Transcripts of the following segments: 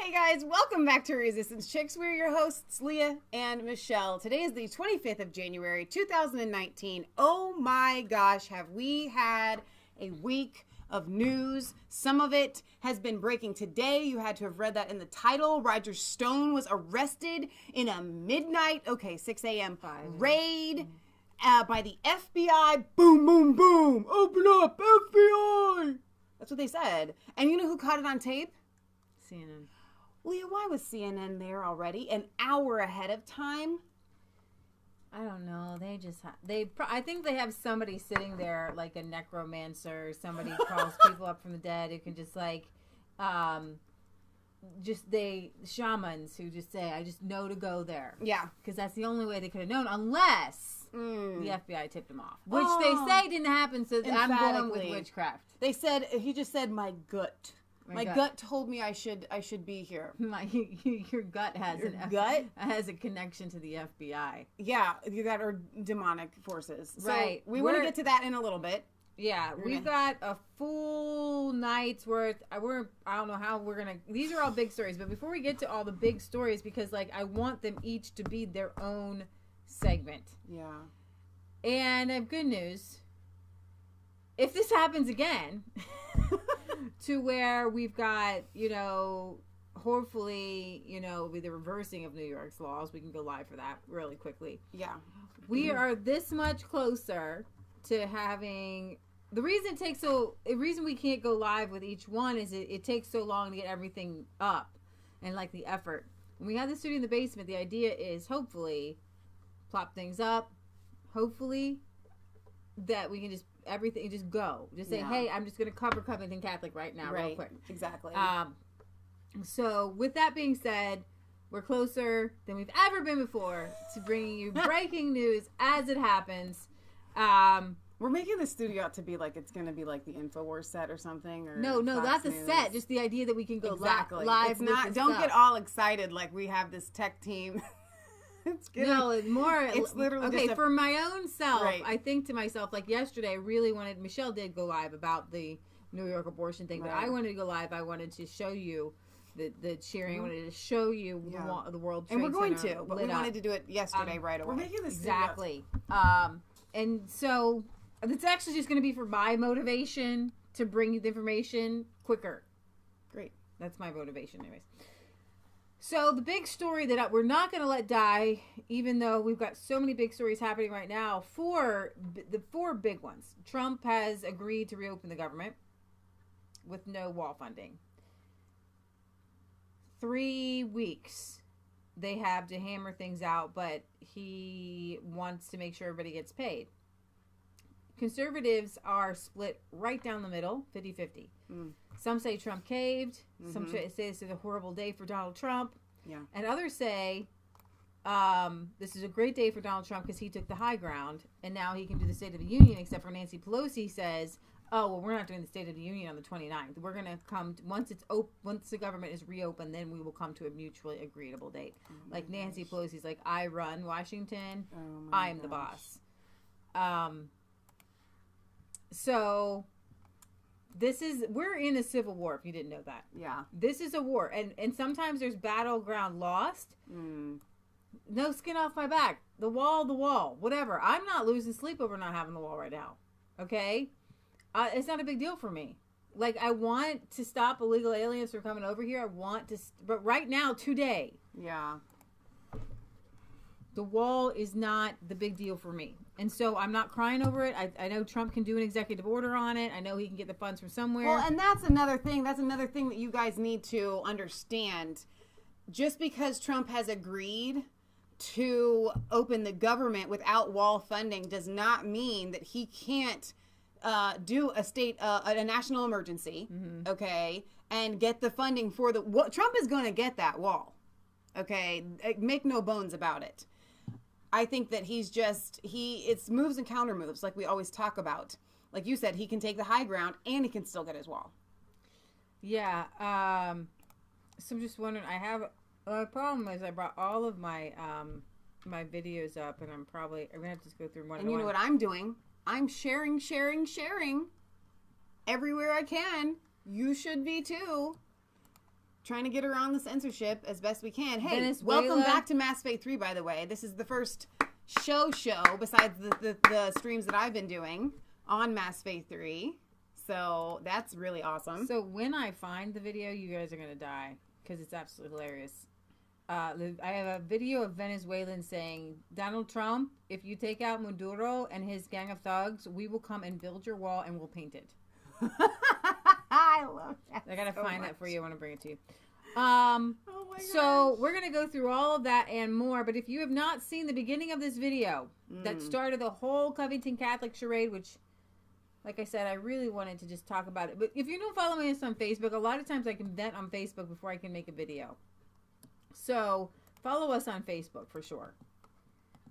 Hey guys, welcome back to Resistance Chicks. We're your hosts, Leah and Michelle. Today is the 25th of January, 2019. Oh my gosh, have we had a week of news. Some of it has been breaking today. You had to have read that in the title. Roger Stone was arrested in a midnight, 6 a.m. raid by the FBI. Boom, boom, boom. Open up, FBI. That's what they said. And you know who caught it on tape? CNN. Leah, why was CNN there already? An hour ahead of time? I don't know. I think they have somebody sitting there like a necromancer. Somebody calls people up from the dead who can shamans who just say, I just know to go there. Yeah. Because that's the only way they could have known, unless the FBI tipped them off. Which they say didn't happen, so I'm going with witchcraft. He just said, my gut. My gut told me I should be here. Your gut has a connection to the FBI. Yeah, you got our demonic forces. So right. We want to get to that in a little bit. Yeah, we've got a full night's worth. I don't know how we're gonna. These are all big stories, but before we get to all the big stories, because I want them each to be their own segment. Yeah. And I have good news. If this happens again. To where we've got, hopefully, with the reversing of New York's laws, we can go live for that really quickly. Yeah. We are this much closer to having, the reason we can't go live with each one is it takes so long to get everything up and the effort. When we have the studio in the basement, the idea is hopefully plop things up, hopefully that we can just everything just go. Just say, hey, I'm just going to cover Covington Catholic right now, real quick. Exactly. So with that being said, we're closer than we've ever been before to bringing you breaking news as it happens. We're making the studio out to be it's going to be like the Infowars set or something. Or no, that's a set. Just the idea that we can go live. It's not. Don't get all excited like we have this tech team. It's literally okay. For my own self, right. I think to myself, yesterday, I really wanted. Michelle did go live about the New York abortion thing, but I wanted to go live. I wanted to show you the cheering. I wanted to show you the World Trade Center. And we're going to, but we wanted to do it yesterday right away. We're making this exactly. And so it's actually just going to be for my motivation to bring you the information quicker. Great. That's my motivation, anyways. So the big story that we're not going to let die, even though we've got so many big stories happening right now, the four big ones. Trump has agreed to reopen the government with no wall funding. 3 weeks they have to hammer things out, but he wants to make sure everybody gets paid. Conservatives are split right down the middle, 50-50. Some say Trump caved. Some say this is a horrible day for Donald Trump. Yeah. And others say this is a great day for Donald Trump because he took the high ground and now he can do the State of the Union, except for Nancy Pelosi says, oh, well, we're not doing the State of the Union on the 29th. We're going to come, once the government is reopened, then we will come to a mutually agreeable date. Nancy Pelosi's I run Washington. I am the boss. So we're in a civil war, if you didn't know that. Yeah. This is a war. And sometimes there's battleground lost. No skin off my back. The wall, whatever. I'm not losing sleep over not having the wall right now. Okay? It's not a big deal for me. I want to stop illegal aliens from coming over here. But right now, today. Yeah. The wall is not the big deal for me. And so I'm not crying over it. I know Trump can do an executive order on it. I know he can get the funds from somewhere. Well, and that's another thing. That's another thing that you guys need to understand. Just because Trump has agreed to open the government without wall funding does not mean that he can't do a national emergency, okay, and get the funding for Trump is going to get that wall, okay? Make no bones about it. I think that it's moves and counter moves like we always talk about. Like you said, he can take the high ground and he can still get his wall. Yeah. So I'm just wondering, I have a problem is I brought all of my my videos up and I'm going to have to just go through one. And you know what I'm doing? I'm sharing everywhere I can. You should be too. trying to get around the censorship as best we can. Hey, Venezuela. Welcome back to Mass Faith 3, by the way. This is the first show besides the streams that I've been doing on Mass Faith 3. So that's really awesome. So when I find the video, you guys are going to die because it's absolutely hilarious. I have a video of Venezuelans saying, Donald Trump, if you take out Maduro and his gang of thugs, we will come and build your wall and we'll paint it. I love that. I gotta find much. that for you. I want to bring it to you. Oh my So we're gonna go through all of that and more. But if you have not seen the beginning of this video that started the whole Covington Catholic charade, which, like I said, I really wanted to just talk about it. But if you don't follow me on Facebook, a lot of times I can vent on Facebook before I can make a video. So follow us on Facebook for sure.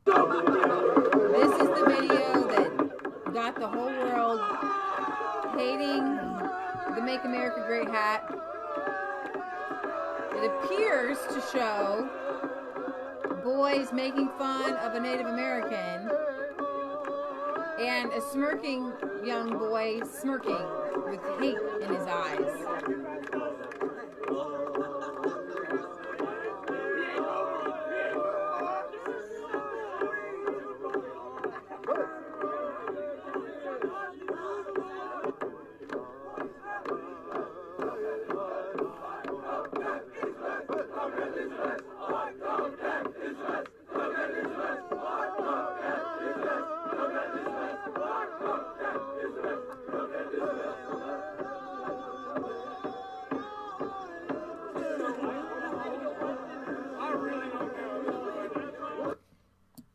This is the video that got the whole world hating the Make America Great hat. It appears to show boys making fun of a Native American and a smirking young boy smirking with hate in his eyes.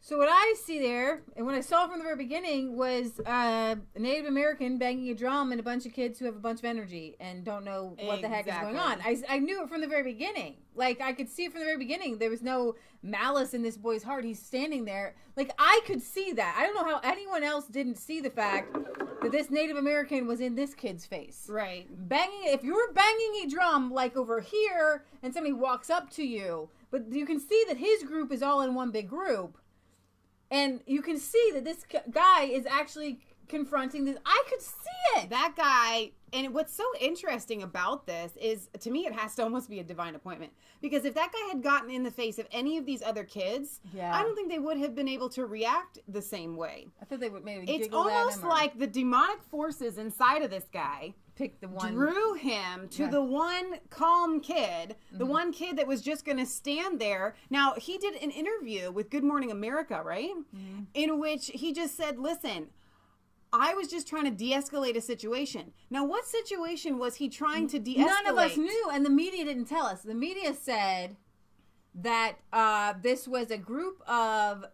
So what I see there, and what I saw from the very beginning, was a Native American banging a drum and a bunch of kids who have a bunch of energy and don't know what the heck is going on. I knew it from the very beginning. Like, I could see it from the very beginning. There was no malice in this boy's heart. He's standing there. Like, I could see that. I don't know how anyone else didn't see the fact that this Native American was in this kid's face. Right. Banging, if you were banging a drum, like over here, and somebody walks up to you, but you can see that his group is all in one big group. And you can see that this guy is actually confronting this. I could see it. That guy, and what's so interesting about this is, to me, it has to almost be a divine appointment. Because if that guy had gotten in the face of any of these other kids, I don't think they would have been able to react the same way. I thought they would maybe It's giggle at almost him or like the demonic forces inside of this guy pick the one, drew him to the one calm kid, the one kid that was just going to stand there. Now, he did an interview with Good Morning America, right? In which he just said, listen, I was just trying to de-escalate a situation. Now, what situation was he trying to de-escalate? None of us knew, and the media didn't tell us. The media said that this was a group of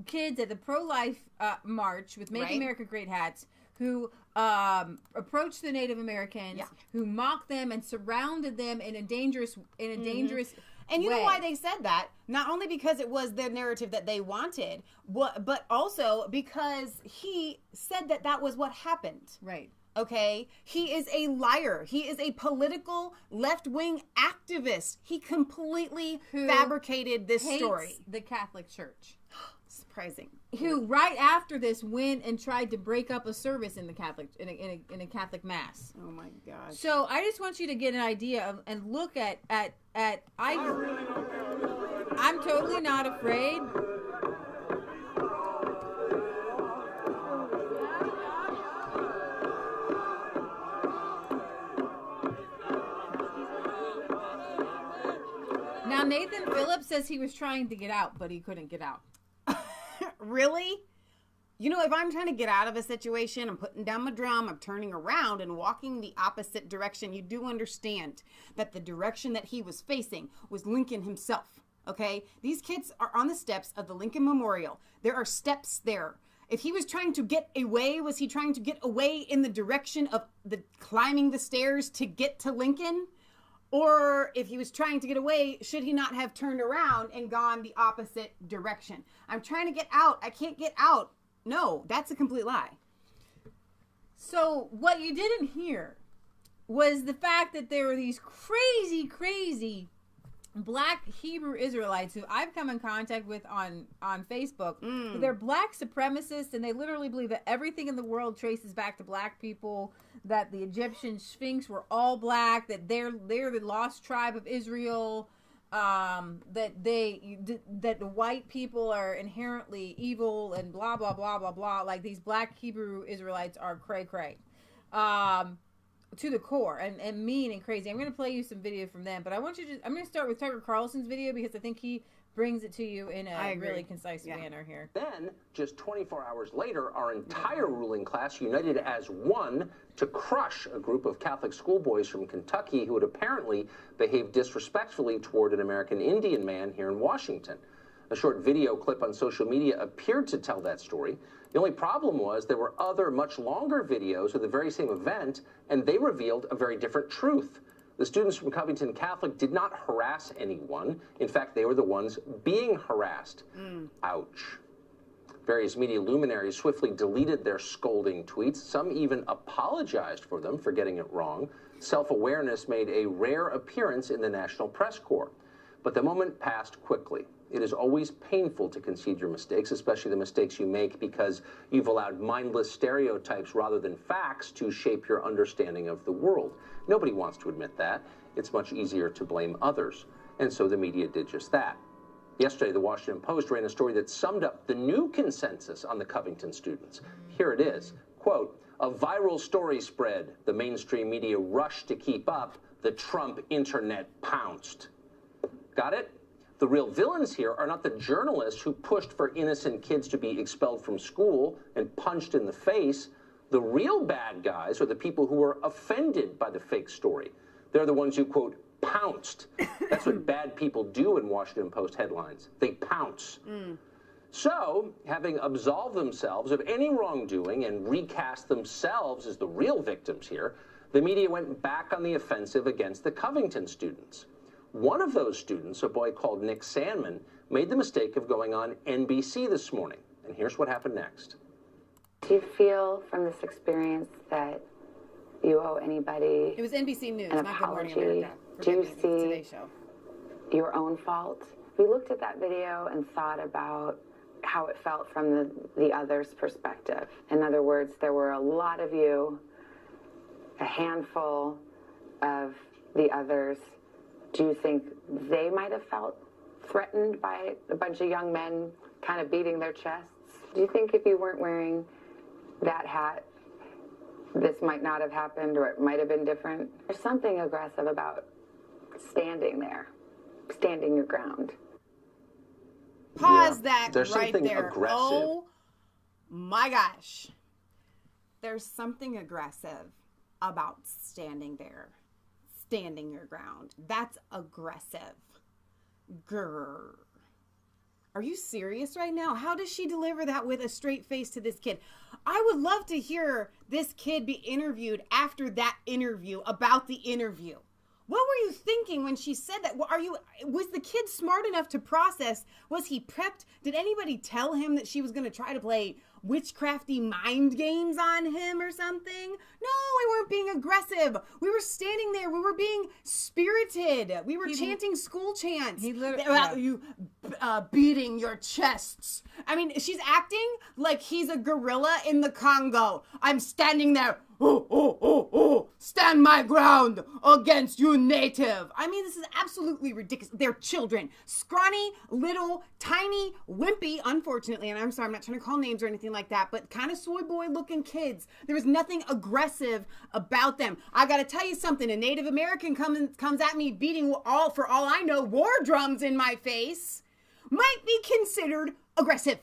kids at the pro-life march with Make America Great hats who approached the Native Americans, who mocked them and surrounded them in a dangerous And you way. know why they said that? Not only because it was the narrative that they wanted, but also because he said that that was what happened. Right. Okay? He is a liar. He is a political left-wing activist. He completely fabricated this story. The Catholic Church. Surprising. Who right after this went and tried to break up a service in the Catholic in a Catholic mass. Oh my gosh. So I just want you to get an idea of, and look at I'm totally not afraid. Now Nathan Phillips says he was trying to get out, but he couldn't get out. Really? You know, if I'm trying to get out of a situation, I'm putting down my drum, I'm turning around and walking the opposite direction. You do understand that the direction that he was facing was Lincoln himself, okay? These kids are on the steps of the Lincoln Memorial. There are steps there. If he was trying to get away, was he trying to get away in the direction of the climbing the stairs to get to Lincoln? Or if he was trying to get away, should he not have turned around and gone the opposite direction? I'm trying to get out. I can't get out. No, that's a complete lie. So what you didn't hear was the fact that there were these crazy black Hebrew Israelites who I've come in contact with on Facebook. They're black supremacists, and they literally believe that everything in the world traces back to black people. that the Egyptian Sphinx were all black, that they're the lost tribe of Israel, that the white people are inherently evil and blah blah blah blah blah. Like these black Hebrew Israelites are cray cray, to the core and mean and crazy. I'm going to play you some video from them, but I'm going to start with Tucker Carlson's video because I think he brings it to you in a really concise manner here. Then, just 24 hours later, our entire ruling class united as one to crush a group of Catholic schoolboys from Kentucky who had apparently behaved disrespectfully toward an American Indian man here in Washington. A short video clip on social media appeared to tell that story. The only problem was there were other much longer videos of the very same event, and they revealed a very different truth. The students from Covington Catholic did not harass anyone. In fact, they were the ones being harassed. Ouch. Various media luminaries swiftly deleted their scolding tweets. Some even apologized for them for getting it wrong. Self-awareness made a rare appearance in the National Press Corps. But the moment passed quickly. It is always painful to concede your mistakes, especially the mistakes you make because you've allowed mindless stereotypes rather than facts to shape your understanding of the world. Nobody wants to admit that. It's much easier to blame others. And so the media did just that. Yesterday, the Washington Post ran a story that summed up the new consensus on the Covington students. Here it is. Quote, a viral story spread. The mainstream media rushed to keep up. The Trump internet pounced. Got it? The real villains here are not the journalists who pushed for innocent kids to be expelled from school and punched in the face. The real bad guys are the people who were offended by the fake story. They're the ones who, quote, pounced. That's what bad people do in Washington Post headlines. They pounce. So, having absolved themselves of any wrongdoing and recast themselves as the real victims here, the media went back on the offensive against the Covington students. One of those students, a boy called Nick Sandman, made the mistake of going on NBC this morning. And here's what happened next. Do you feel from this experience that you owe anybody It was NBC News, an not Good Morning apology? America. Do you Forgive me, see Today's Show. your own fault? We looked at that video and thought about how it felt from the other's perspective. In other words, there were a lot of you, a handful of the others. Do you think they might have felt threatened by a bunch of young men kind of beating their chests? Do you think if you weren't wearing that hat, this might not have happened, or it might have been different? There's something aggressive about standing there, standing your ground. Pause that There's right something there. aggressive. Oh my gosh. There's something aggressive about standing there, standing your ground. That's aggressive. Grr. Are you serious right now? How does she deliver that with a straight face to this kid? I would love to hear this kid be interviewed after that interview about the interview. What were you thinking when she said that? Was the kid smart enough to process? Was he prepped? Did anybody tell him that she was going to try to play witchcrafty mind games on him or something? No, we weren't being aggressive. We were standing there. We were being spirited. We were chanting school chants about you beating your chests. I mean, she's acting like he's a gorilla in the Congo. I'm standing there. Stand my ground against you, native. I mean, this is absolutely ridiculous. They're children. Scrawny, little, tiny, wimpy, unfortunately, and I'm sorry, I'm not trying to call names or anything like that, but kind of soy boy looking kids. There was nothing aggressive about them. I gotta tell you something. A Native American comes at me beating for all I know, war drums in my face, might be considered aggressive.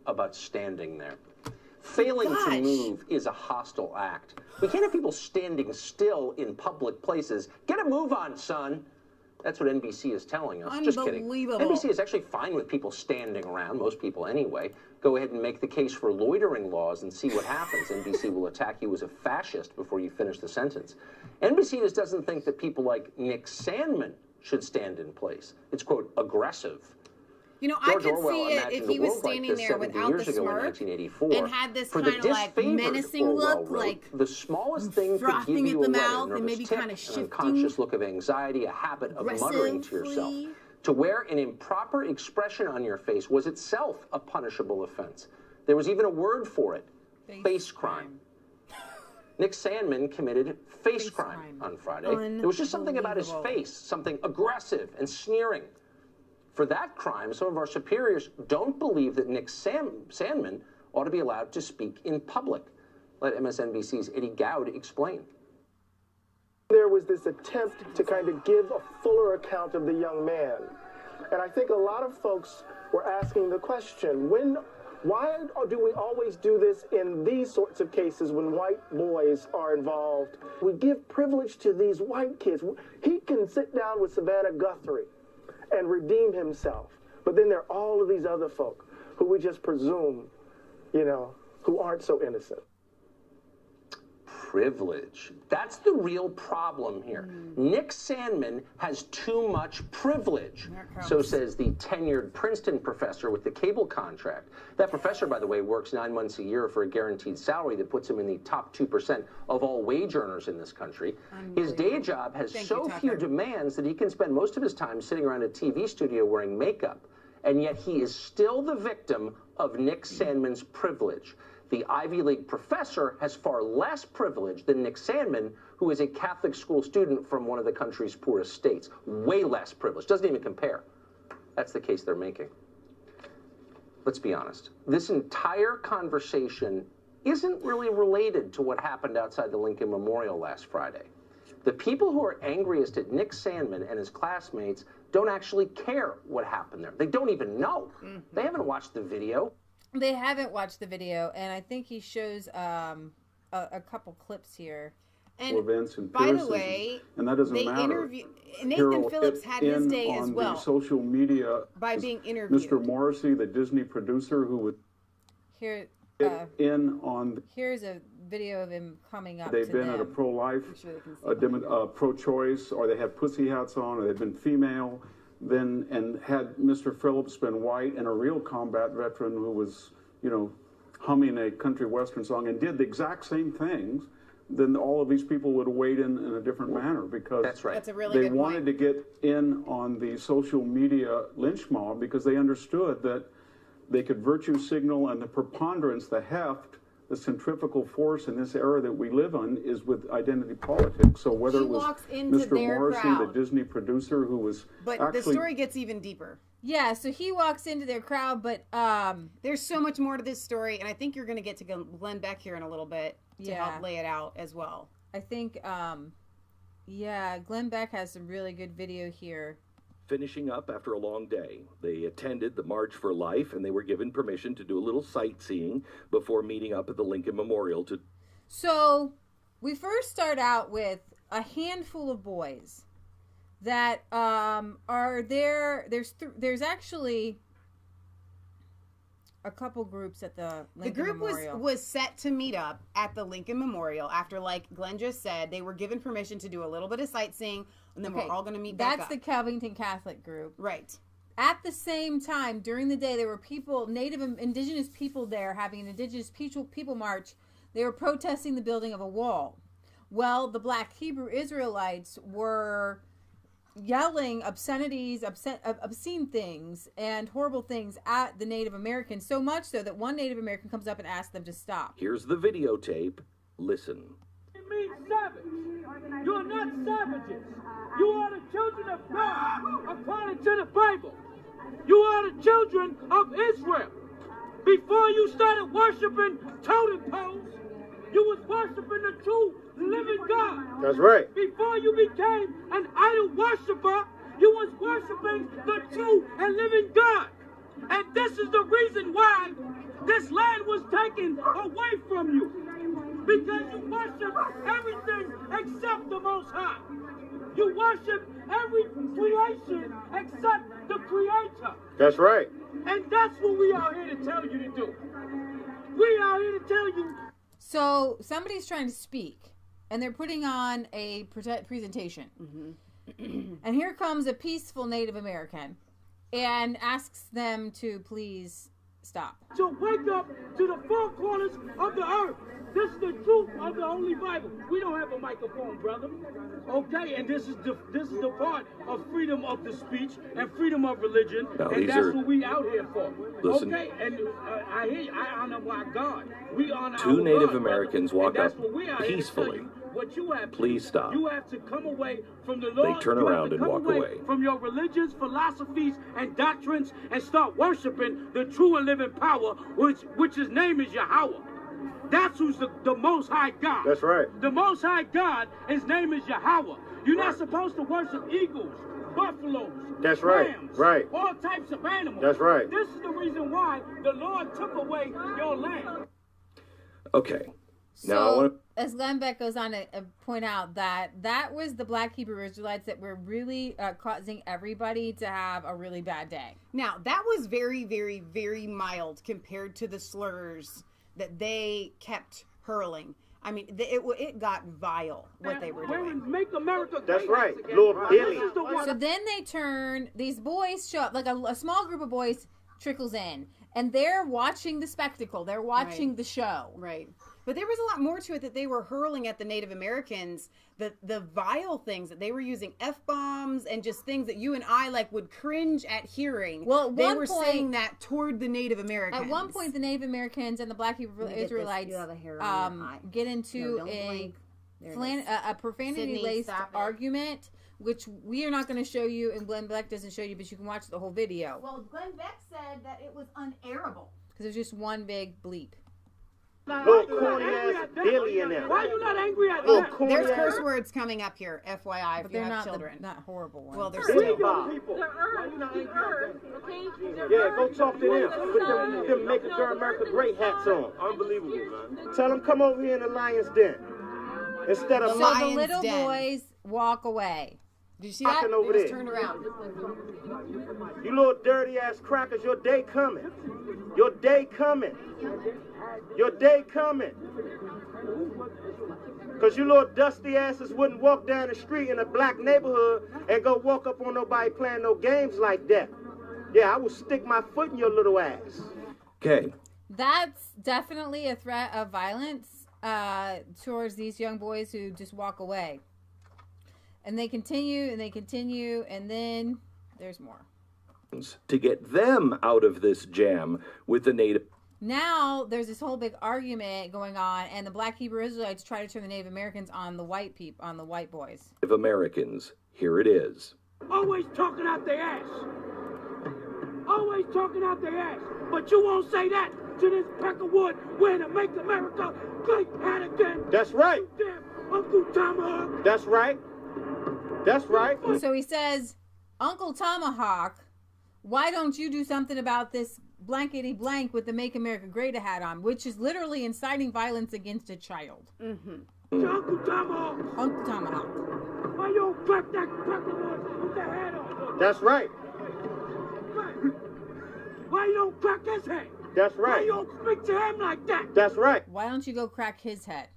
About standing there. Failing to move is a hostile act. We can't have people standing still in public places. Get a move on, son. That's what NBC is telling us. Just kidding. NBC is actually fine with people standing around, most people anyway. Go ahead and make the case for loitering laws and see what happens. NBC will attack you as a fascist before you finish the sentence. NBC just doesn't think that people like Nick Sandman should stand in place. It's, quote, aggressive. You know, I could see it if he was standing there without the smirk and had this kind of like menacing look, like the smallest thing could give you at the mouth and maybe kind of shifting, an unconscious look of anxiety, a habit of muttering to yourself. To wear an improper expression on your face was itself a punishable offense. There was even a word for it: face crime. Nick Sandmann committed face crime on Friday. It was just something about his face, something aggressive and sneering. For that crime, some of our superiors don't believe that Nick Sandmann ought to be allowed to speak in public. Let MSNBC's Eddie Gowd explain. There was this attempt to kind of give a fuller account of the young man. And I think a lot of folks were asking the question, why do we always do this in these sorts of cases when white boys are involved? We give privilege to these white kids. He can sit down with Savannah Guthrie and redeem himself. But then there are all of these other folk who we just presume, who aren't so innocent. Privilege. That's the real problem here. Nick Sandmann has too much privilege. So says the tenured Princeton professor with the cable contract. That professor, by the way, works 9 months a year for a guaranteed salary that puts him in the top 2% of all wage earners in this country. His day job has so few demands that he can spend most of his time sitting around a TV studio wearing makeup. And yet he is still the victim of Nick Sandmann's privilege. The Ivy League professor has far less privilege than Nick Sandmann, who is a Catholic school student from one of the country's poorest states. Way less privilege. Doesn't even compare. That's the case they're making. Let's be honest. This entire conversation isn't really related to what happened outside the Lincoln Memorial last Friday. The people who are angriest at Nick Sandmann and his classmates don't actually care what happened there. They don't even know. They haven't watched the video. They haven't watched the video, and I think he shows a couple clips here. And events and by the way, and that doesn't matter. Nathan Phillips had his day as well. The social media by being interviewed. Mr. Morrissey, the Disney producer, who would here in on. Here's a video of him coming up. They've been at a pro-life, pro-choice, or they had pussy hats on, or they've been female. Then and had Mr. Phillips been white and a real combat veteran who was, humming a country western song and did the exact same things, then all of these people would have weighed in a different manner because that's right. That's a really they wanted to get in on the social media lynch mob because they understood that they could virtue signal, and the preponderance, the heft, the centrifugal force in this era that we live in is with identity politics. So whether it was Mr. Morrissey, the Disney producer, who was the story gets even deeper. Yeah, so he walks into their crowd, but there's so much more to this story, and I think you're going to get to Glenn Beck here in a little bit to help lay it out as well. I think, Glenn Beck has some really good video here. Finishing up after a long day, they attended the March for Life, and they were given permission to do a little sightseeing before meeting up at the Lincoln Memorial. So we first start out with a handful of boys that are there. There's actually a couple groups at the Lincoln Memorial. The group was set to meet up at the Lincoln Memorial after, like Glenn just said, they were given permission to do a little bit of sightseeing, and then we're all going to meet back up. That's the Covington Catholic group. Right. At the same time, during the day, there were people, indigenous people there having an indigenous people march. They were protesting the building of a wall. Well, the Black Hebrew Israelites were yelling obscenities, obscene things, and horrible things at the Native Americans, so much so that one Native American comes up and asks them to stop. Here's the videotape. Listen. It means savage. You are not savages. You are the children of God, according to the Bible. You are the children of Israel. Before you started worshiping totem poles, you was worshiping the true living God. That's right. Before you became an idol worshiper, you was worshiping the true and living God. And this is the reason why this land was taken away from you. Because you worship everything except the Most High. You worship every creation except the Creator. That's right. And that's what we are here to tell you to do. We are here to tell you. So somebody's trying to speak, and they're putting on a presentation. Mm-hmm. And here comes a peaceful Native American and asks them to please stop. To wake up to the four corners of the earth. This is the truth of the Holy Bible. We don't have a microphone, brother. Okay, and this is the part of freedom of the speech and freedom of religion, and that's what we out here for. Listen. Okay, and I honor my God. We honor Two our Native God, Americans brother. walk up And that's what we out here to tell peacefully. you. What you have to Please do. stop. You have to come away from the Lord. They turn You have around to and come walk away. from your religions, philosophies, and doctrines, and start worshiping the true and living power, which his name is Yahweh. That's who's the Most High God. That's right. The Most High God, his name is Yahweh. You're not supposed to worship eagles, buffaloes, That's right. rams, Right. all types of animals. That's right. This is the reason why the Lord took away your land. Okay. Now, I So, want as Glenn Beck goes on to point out that was the Black Hebrew Israelites that were really causing everybody to have a really bad day. Now, that was very, very, very mild compared to the slurs that they kept hurling. I mean, it got vile what they were doing. Make America That's great right. again. Lord Billy. This is the one. So then they turn, these boys show up, like a small group of boys trickles in, and they're watching the spectacle. They're watching the show. Right. But there was a lot more to it that they were hurling at the Native Americans, the vile things that they were using, F-bombs and just things that you and I would cringe at hearing. Well, at they one were point- saying that toward the Native Americans. At one point, the Native Americans and the Black Hebrew Israelites get into a profanity-laced argument, which we are not going to show you, and Glenn Beck doesn't show you, but you can watch the whole video. Well, Glenn Beck said that it was unairable. Because there's just one big bleep. Little corny ass billionaire. Why are you not angry at Oh, that? there's curse words coming up here, FYI, if But you they're have not children. not horrible ones. Well, they're Big still. Bob. People. The earth, okay? Yeah, go talk to them. With them Make America Great hats on. Unbelievable, man. Tell them come over here in the Lion's Den. Instead of So the Lion's little Den. boys walk away. Did you see that? Walking over They just there. turned around. You little dirty ass crackers, your day coming. Your day coming. Your day coming. Because you little dusty asses wouldn't walk down the street in a black neighborhood and go walk up on nobody playing no games like that. Yeah, I will stick my foot in your little ass. Okay. That's definitely a threat of violence towards these young boys who just walk away. And they continue, and then there's more. To get them out of this jam with the Native Now there's this whole big argument going on, and the Black Hebrew Israelites try to turn the Native Americans on the white boys. Americans. Here it is. Always talking out their ass. Always talking out their ass. But you won't say that to this Peckerwood wearing a Make America Great hat again. That's right. Damn Uncle Tomahawk. That's right. That's right. So he says, Uncle Tomahawk, why don't you do something about this blankety blank with the Make America Great hat on, which is literally inciting violence against a child. Uncle Tomahawk. Uncle Tomahawk. Why you don't crack that Peckerwood with the hat on? That's right. Why you don't crack his head? That's Why right. you don't speak to him like that? That's right. Why don't you go crack his head?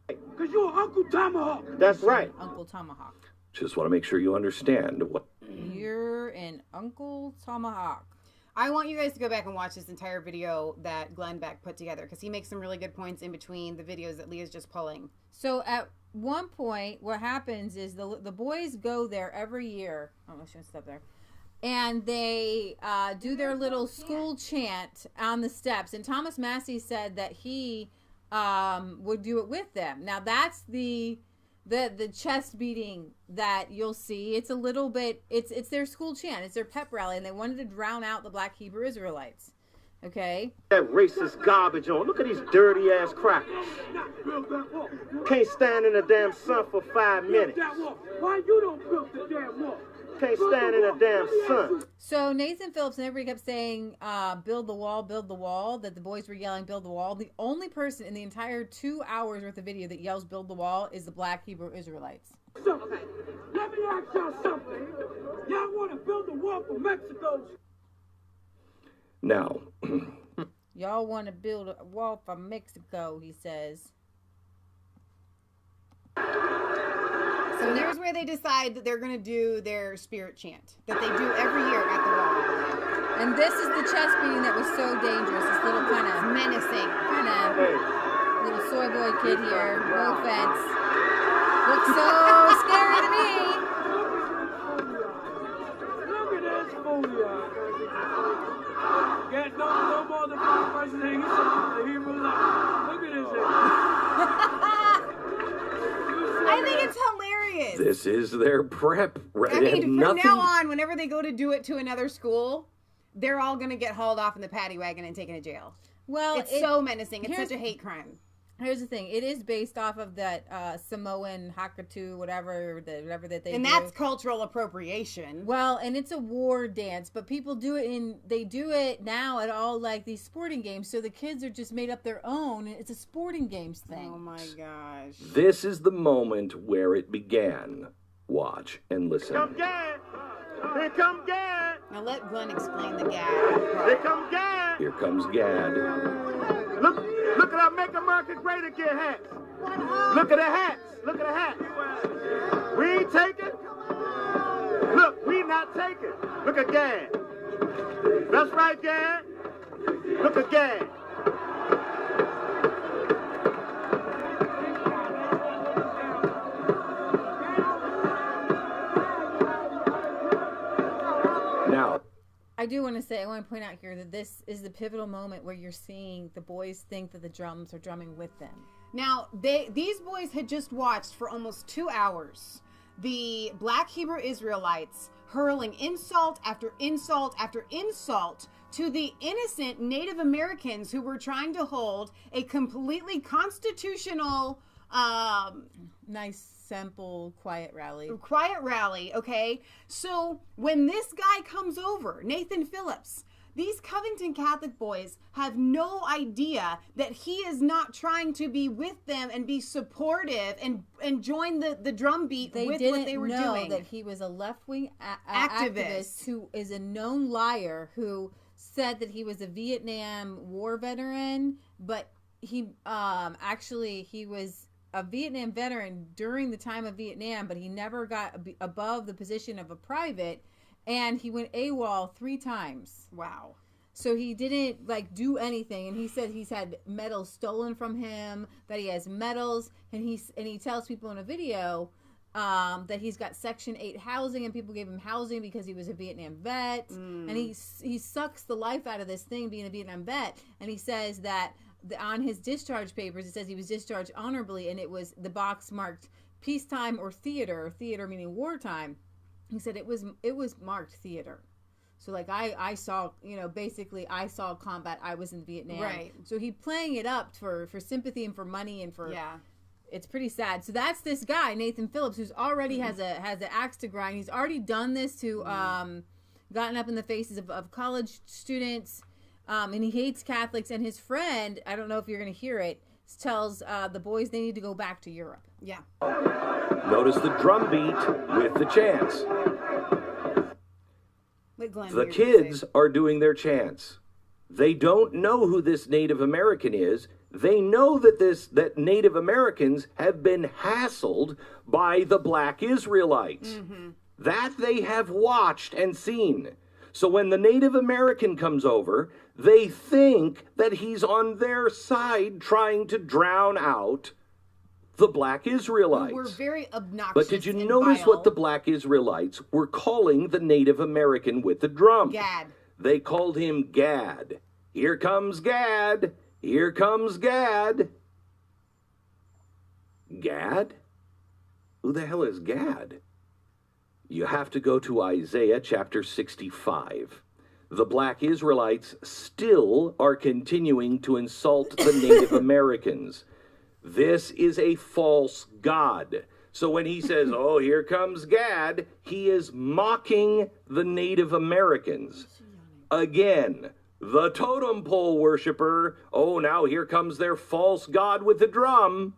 Because you're Uncle Tomahawk. That's right. Uncle Tomahawk. Just want to make sure you understand what. You're an Uncle Tomahawk. I want you guys to go back and watch this entire video that Glenn Beck put together because he makes some really good points in between the videos that Leah's just pulling. So at one point, what happens is the boys go there every year. Oh, I shouldn't step there. And they do their little school chant on the steps. And Thomas Massey said that he would do it with them. Now that's the chest beating that you'll see. It's a little bit, it's their school chant. It's their pep rally. And they wanted to drown out the Black Hebrew Israelites. Okay? That racist garbage on. Look at these dirty ass crackers. Can't stand in the damn sun for 5 minutes. Why you don't build the damn wall? Can't stand in the damn sun. So Nathan Phillips and everybody kept saying, build the wall, that the boys were yelling, build the wall. The only person in the entire 2 hours worth of video that yells build the wall is the Black Hebrew Israelites. So, let me ask y'all something. Y'all want to build a wall for Mexico? Now, Y'all want to build a wall for Mexico, he says. So there's where they decide that they're going to do their spirit chant that they do every year at the wall. And this is the chest beating that was so dangerous. This little kind of Menacing. kind of little soy boy kid here. No offense. Looks so scary to me. Look at this folio. Get no more than 5 person thing. He said the Hebrew life. Look at this here. I think it's hilarious. This is their prep. I mean, from now on, whenever they go to do it to another school, they're all going to get hauled off in the paddy wagon and taken to jail. Well, it's so menacing. It's such a hate crime. Here's the thing. It is based off of that Samoan Hakatu, whatever that they do. And that's cultural appropriation. Well, and it's a war dance, but people do it they do it now at all like these sporting games. So the kids are just made up their own. It's a sporting games thing. Oh my gosh. This is the moment where it began. Watch and listen. Come Gad. Here come Gad. Now let Glenn explain the gag. Here come Gad. Here comes Gad. Look at our Make America Great Again hats. Look at the hats. Look at the hats. We ain't taking. Look, we not taking. Look at Gad. That's right, Gad. Look at Gad. Now, I do want to say, I want to point out here that this is the pivotal moment where you're seeing the boys think that the drums are drumming with them. Now, these boys had just watched for almost 2 hours the Black Hebrew Israelites hurling insult after insult after insult to the innocent Native Americans who were trying to hold a completely constitutional, nice, simple, quiet rally. Okay? So when this guy comes over, Nathan Phillips, these Covington Catholic boys have no idea that he is not trying to be with them and be supportive and join the drum beat with what they were doing. They didn't know that he was a left-wing activist who is a known liar who said that he was a Vietnam War veteran, but he he was a Vietnam veteran during the time of Vietnam, but he never got above the position of a private, and he went AWOL 3 times. Wow. So he didn't do anything, and he said he's had medals stolen from him, that he has medals, and he tells people in a video that he's got Section 8 housing, and people gave him housing because he was a Vietnam vet, and he sucks the life out of this thing being a Vietnam vet, and he says that on his discharge papers, it says he was discharged honorably, and it was the box marked peacetime or theater meaning wartime. He said it was marked theater. So I saw, basically I saw combat. I was in Vietnam. Right. So he playing it up for sympathy and for money and for, it's pretty sad. So that's this guy, Nathan Phillips, who's already has an axe to grind. He's already done this to, gotten up in the faces of college students. And he hates Catholics, and his friend, I don't know if you're going to hear it, tells the boys they need to go back to Europe. Yeah. Notice the drum beat with the chants. The kids are doing their chants. They don't know who this Native American is. They know that Native Americans have been hassled by the Black Israelites. Mm-hmm. That they have watched and seen. So when the Native American comes over, they think that he's on their side trying to drown out the Black Israelites. We're very obnoxious. But did you notice what the Black Israelites were calling the Native American with the drum? Gad. They called him Gad. Here comes Gad. Here comes Gad. Gad? Who the hell is Gad? You have to go to Isaiah chapter 65. The Black Israelites still are continuing to insult the Native Americans. This is a false god. So when he says, oh, here comes Gad, he is mocking the Native Americans. Again, the totem pole worshiper, oh, now here comes their false god with the drum.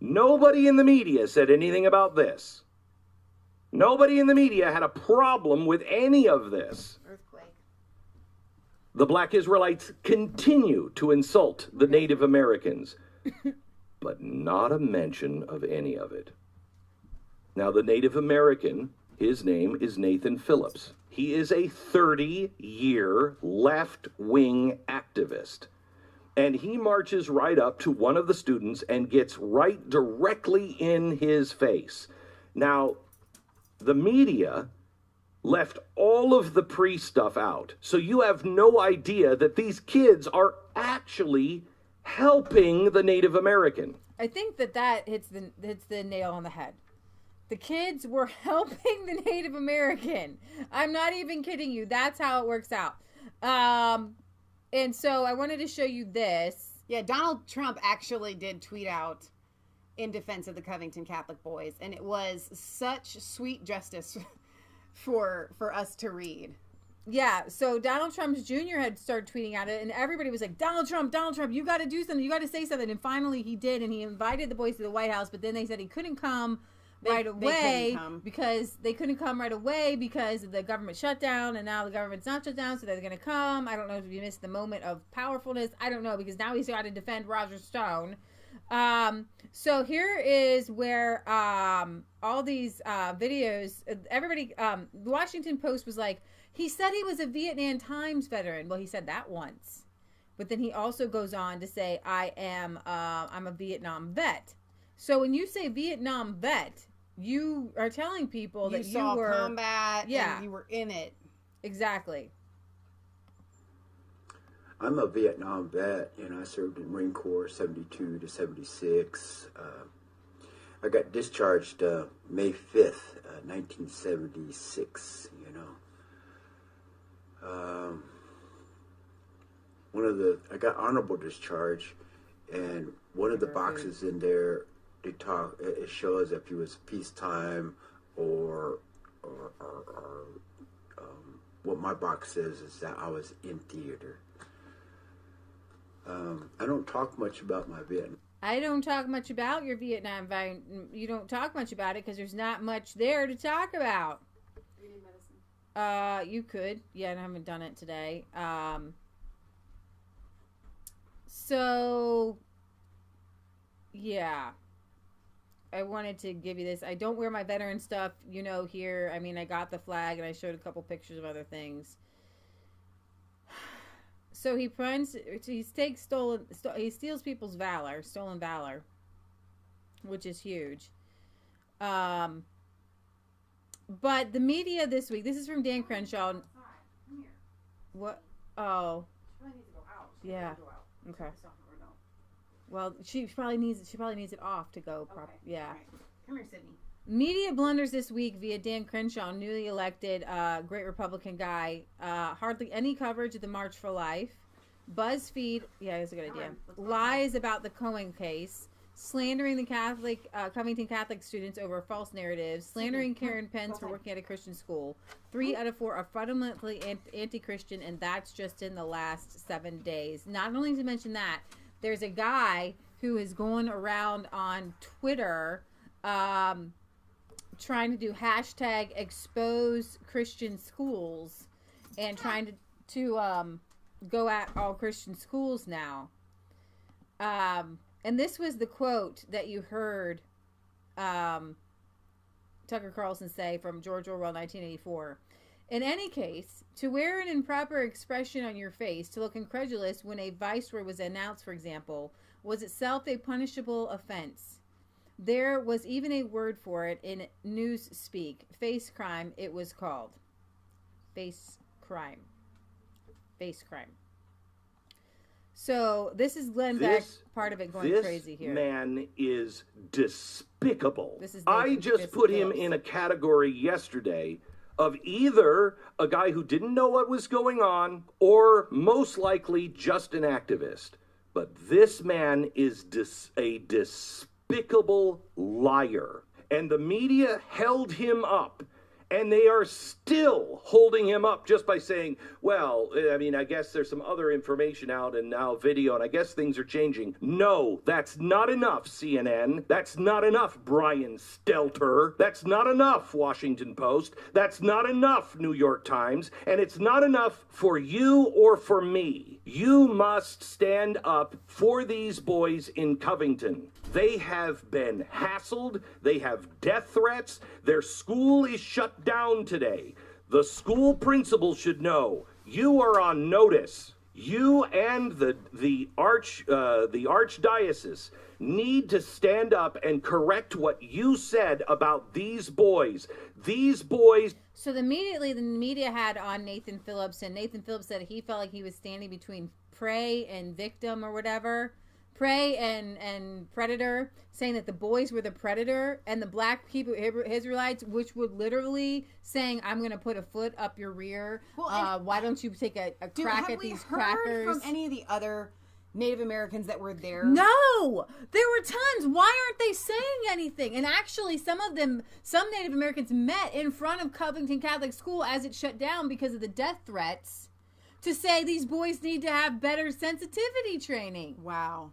Nobody in the media said anything about this. Nobody in the media had a problem with any of this. Earthquake. The Black Israelites continue to insult the Native Americans, but not a mention of any of it. Now, the Native American, his name is Nathan Phillips. He is a 30-year left-wing activist. and he marches right up to one of the students and gets right directly in his face. Now, the media left all of the pre-stuff out, so you have no idea that these kids are actually helping the Native American. I think that hits the nail on the head. The kids were helping the Native American. I'm not even kidding you. That's how it works out. And so I wanted to show you this. Yeah, Donald Trump actually did tweet out in defense of the Covington Catholic boys, and it was such sweet justice for us to read. Yeah, so Donald Trump Jr. had started tweeting at it, and everybody was like, Donald Trump, you got to do something, you got to say something. And finally he did, and he invited the boys to the White House, but then they said he couldn't come right away because they couldn't come right away because of the government shutdown, and now the government's not shut down, so they're going to come. I don't know if you missed the moment of powerfulness. I don't know, because now he's got to defend Roger Stone. So here is where all these videos, everybody, the Washington Post was like, he said he was a Vietnam Times veteran. Well, he said that once, but then he also goes on to say, I'm a Vietnam vet. So when you say Vietnam vet, you are telling people that you were combat, and you were in it. Exactly. I'm a Vietnam vet, and I served in the Marine Corps 72 to 76. I got discharged May 5th, 1976, I got honorable discharge, and one of the boxes in there, it shows if it was peacetime or what my box says is that I was in theater. I don't talk much about my Vietnam. I don't talk much about your Vietnam. You don't talk much about it because there's not much there to talk about. You need medicine? You could. Yeah, I haven't done it today. So, yeah. I wanted to give you this. I don't wear my veteran stuff, here. I mean, I got the flag and I showed a couple pictures of other things. So he steals people's stolen valor, which is huge. But the media this week, this is from Dan Crenshaw. Come here. What? Oh. She probably needs to go out. Yeah. Go out. Okay. Well, she probably needs it off to go. Okay. Yeah. Right. Come here, Sydney. Media blunders this week via Dan Crenshaw, newly elected great Republican guy. Hardly any coverage of the March for Life. BuzzFeed, yeah, that's a good idea. Lies about the Cohen case. Slandering the Covington Catholic students over false narratives. Slandering Karen Pence for working at a Christian school. 3 out of 4 are fundamentally anti-Christian, and that's just in the last 7 days. Not only to mention that, there's a guy who is going around on Twitter trying to do hashtag expose Christian schools and trying to go at all Christian schools now. And this was the quote that you heard Tucker Carlson say from George Orwell, 1984. In any case, to wear an improper expression on your face, to look incredulous when a viceroy was announced, for example, was itself a punishable offense. There was even a word for it in news speak. Face crime, it was called. Face crime. Face crime. So this is Glenn Beck, part of it going crazy here. This man is despicable. I just put him in a category yesterday of either a guy who didn't know what was going on or most likely just an activist. But this man is a despicable liar. And the media held him up. And they are still holding him up just by saying, well, I mean, I guess there's some other information out and now video, and I guess things are changing. No, that's not enough, CNN. That's not enough, Brian Stelter. That's not enough, Washington Post. That's not enough, New York Times. And it's not enough for you or for me. You must stand up for these boys in Covington. They have been hassled. They have death threats. Their school is shut down today. The school principal should know you are on notice. You and the archdiocese need to stand up and correct what you said about these boys. These boys. So immediately the media had on Nathan Phillips, and Nathan Phillips said he felt like he was standing between prey and victim or whatever. Prey and predator, saying that the boys were the predator, and the black Hebrew Israelites, which would literally saying, "I'm going to put a foot up your rear. Well, why don't you take a crack at these crackers?" Have we heard from any of the other Native Americans that were there? No, there were tons. Why aren't they saying anything? And actually, some Native Americans met in front of Covington Catholic School as it shut down because of the death threats, to say these boys need to have better sensitivity training. Wow.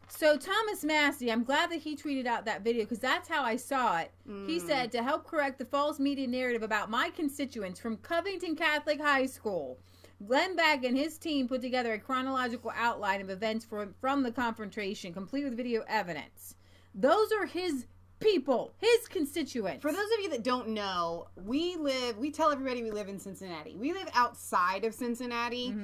So Thomas Massey, I'm glad that he tweeted out that video because that's how I saw it. He said, to help correct the false media narrative about my constituents from Covington Catholic High School, Glenn Beck and his team put together a chronological outline of events from the confrontation, complete with video evidence. Those are his people, his constituents. For those of you that don't know, we tell everybody we live in Cincinnati. We live outside of Cincinnati,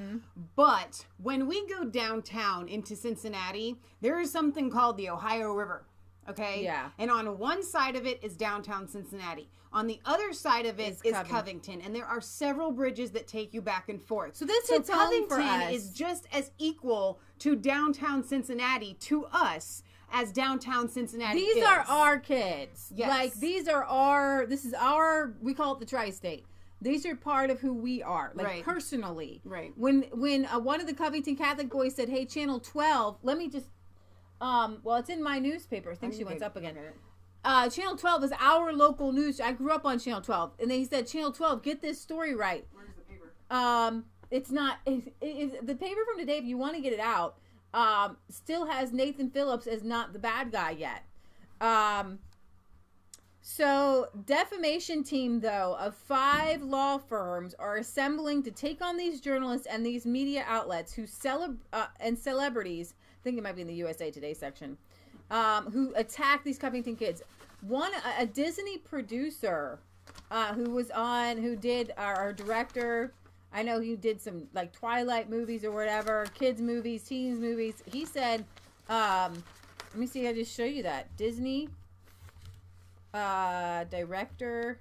but when we go downtown into Cincinnati, there is something called the Ohio River, okay? Yeah. And on one side of it is downtown Cincinnati. On the other side of it is Covington, and there are several bridges that take you back and forth. So this hits home for us. Covington is just as equal to downtown Cincinnati to us as downtown Cincinnati is. These are our kids. Yes. Like, this is we call it the tri-state. These are part of who we are, like, right. Personally. Right. When one of the Covington Catholic boys said, "Hey, Channel 12, let me just, well, it's in my newspaper. I think she went up again. Channel 12 is our local news. I grew up on Channel 12. And they said, Channel 12, get this story right. Where's the paper? It's not, the paper from today, if you want to get it out, still has Nathan Phillips as not the bad guy yet. So defamation team, though, of 5 law firms are assembling to take on these journalists and these media outlets who and celebrities, I think it might be in the USA Today section, who attack these Covington kids. A Disney producer who did our director, I know he did some like Twilight movies or whatever, kids movies, teens movies. He said, let me see, I just show you that. Disney director,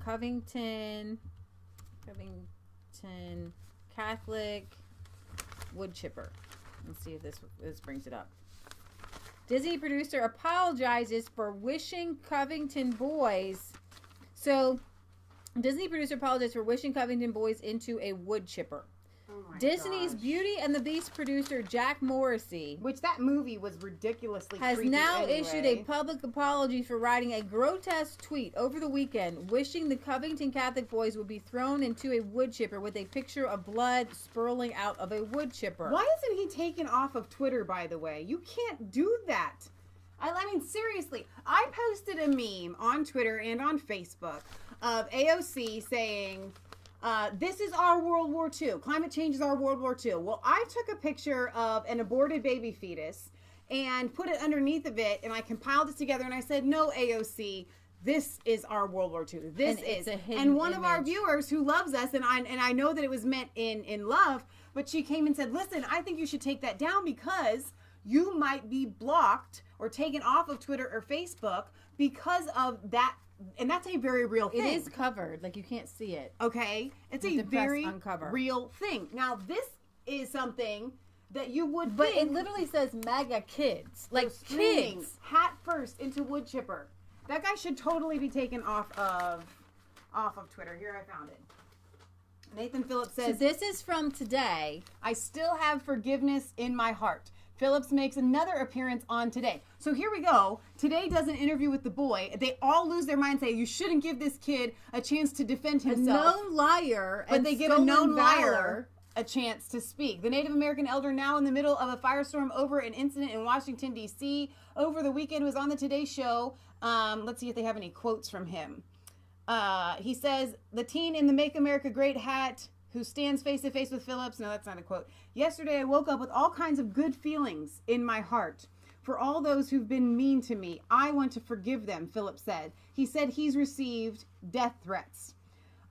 Covington Catholic wood chipper. Let's see if this brings it up. Disney producer apologizes for wishing Covington boys. So, Disney producer apologized for wishing Covington boys into a wood chipper. Oh Disney's Beauty and the Beast producer Jack Morrissey, which that movie was ridiculously has creepy now anyway. issued a public apology for writing a grotesque tweet over the weekend wishing the Covington Catholic boys would be thrown into a wood chipper with a picture of blood spurling out of a wood chipper. Why isn't he taken off of Twitter, by the way? You can't do that. I mean, seriously, I posted a meme on Twitter and on Facebook of AOC saying, this is our World War II. Climate change is our World War II. Well, I took a picture of an aborted baby fetus and put it underneath of it, and I compiled it together, and I said, no, AOC, this is our World War II. This is. And one of our viewers who loves us, and I know that it was meant in love, but she came and said, listen, I think you should take that down because you might be blocked or taken off of Twitter or Facebook because of that. And that's a very real thing. It is covered. Like, you can't see it. Okay? It's a very real thing. Now, this is something that you would But it literally says MAGA kids. Like, kids. Hat first into wood chipper. That guy should totally be taken off of Twitter. Here, I found it. Nathan Phillips says, so this is from today. I still have forgiveness in my heart. Phillips makes another appearance on Today. So here we go. Today does an interview with the boy. They all lose their mind, say you shouldn't give this kid a chance to defend himself. A known liar, but they give a known liar a chance to speak. The Native American elder, now in the middle of a firestorm over an incident in Washington, D.C. over the weekend, was on the Today Show. Let's see if they have any quotes from him. He says, the teen in the Make America Great hat who stands face to face with Phillips. No, that's not a quote. Yesterday, I woke up with all kinds of good feelings in my heart. For all those who've been mean to me, I want to forgive them, Phillips said. He said he's received death threats.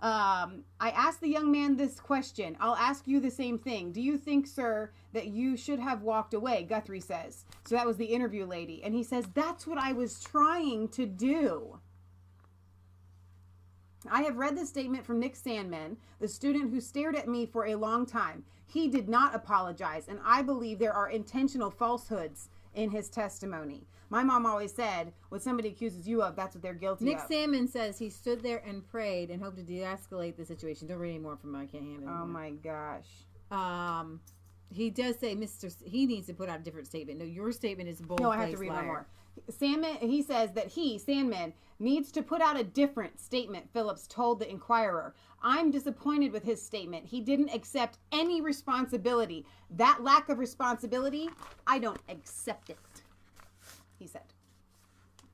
I asked the young man this question. I'll ask you the same thing. Do you think, sir, that you should have walked away? Guthrie says. So that was the interview lady. And he says, that's what I was trying to do. I have read the statement from Nick Sandman, the student who stared at me for a long time. He did not apologize, and I believe there are intentional falsehoods in his testimony. My mom always said, what somebody accuses you of, that's what they're guilty Nick of. Salmon says he stood there and prayed and hoped to de-escalate the situation. Don't read any more from him. I can't handle it. Oh my gosh. He does say he needs to put out a different statement. No, your statement is bold. No, I have to read one more. He says that Sandman, needs to put out a different statement, Phillips told the Inquirer. I'm disappointed with his statement. He didn't accept any responsibility. That lack of responsibility, I don't accept it, he said.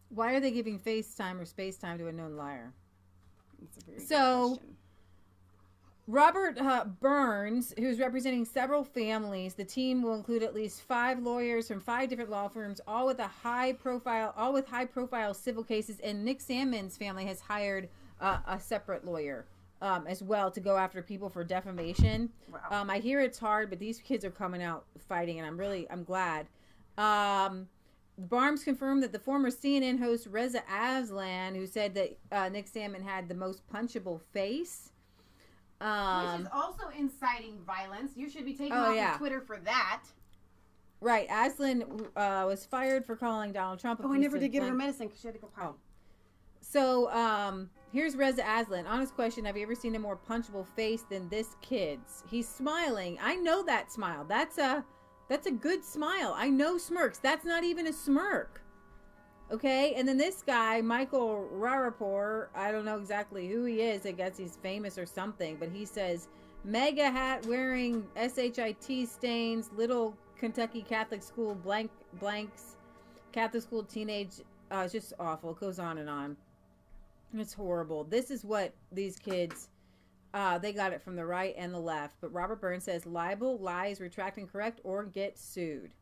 Why are they giving FaceTime or space time to a known liar? That's a very good question. Robert Burns, who's representing several families, the team will include at least 5 lawyers from 5 different law firms, all with high profile civil cases. And Nick Sandman's family has hired a separate lawyer as well to go after people for defamation. Wow. I hear it's hard, but these kids are coming out fighting, and I'm glad. Barnes confirmed that the former CNN host Reza Aslan, who said that Nick Sandman had the most punchable face. Which is also inciting violence. You should be taken off of Twitter for that. Right. Aslan was fired for calling Donald Trump. I never did give her medicine because she had to go potty. So here's Reza Aslan. Honest question, have you ever seen a more punchable face than this kid's? He's smiling. I know that smile. That's a good smile. I know smirks. That's not even a smirk. Okay, and then this guy, Michael Rarapor, I don't know exactly who he is. I guess he's famous or something, but he says, mega hat wearing SHIT stains, little Kentucky Catholic school blanks, Catholic school teenage, it's just awful. It goes on and on. It's horrible. This is what these kids, they got it from the right and the left. But Robert Burns says, libel, lies, retract incorrect, or get sued.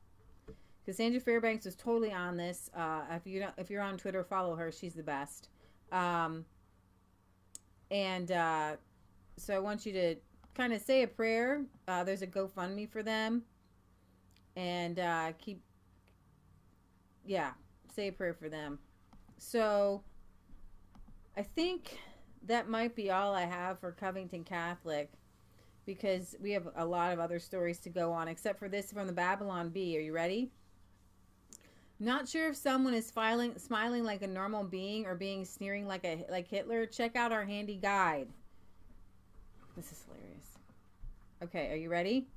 Cassandra Fairbanks is totally on this. If you're on Twitter, follow her. She's the best. So I want you to kind of say a prayer. There's a GoFundMe for them. And say a prayer for them. So I think that might be all I have for Covington Catholic, because we have a lot of other stories to go on, except for this from the Babylon Bee. Are you ready? Not sure if someone is smiling like a normal being or being sneering like Hitler. Check out our handy guide. This is hilarious. Okay, are you ready?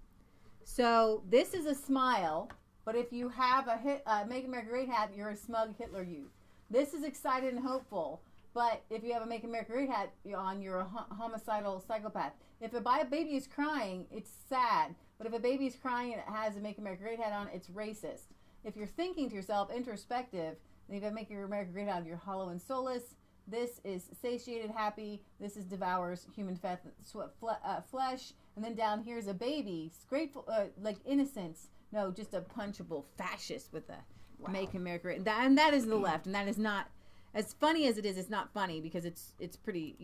So this is a smile, but if you have a Make America Great hat, you're a smug Hitler youth. This is excited and hopeful, but if you have a Make America Great hat on, you're a homicidal psychopath. If a baby is crying, it's sad, but if a baby is crying and it has a Make America Great hat on, it's racist. If you're thinking to yourself, introspective, then you gotta make your America Great out of your hollow and soulless. This is satiated, happy. This is devours human flesh. And then down here is a baby, grateful, like innocence. No, just a punchable fascist with a Make America Great. And that is the left. And that is not, as funny as it is, it's not funny because it's pretty,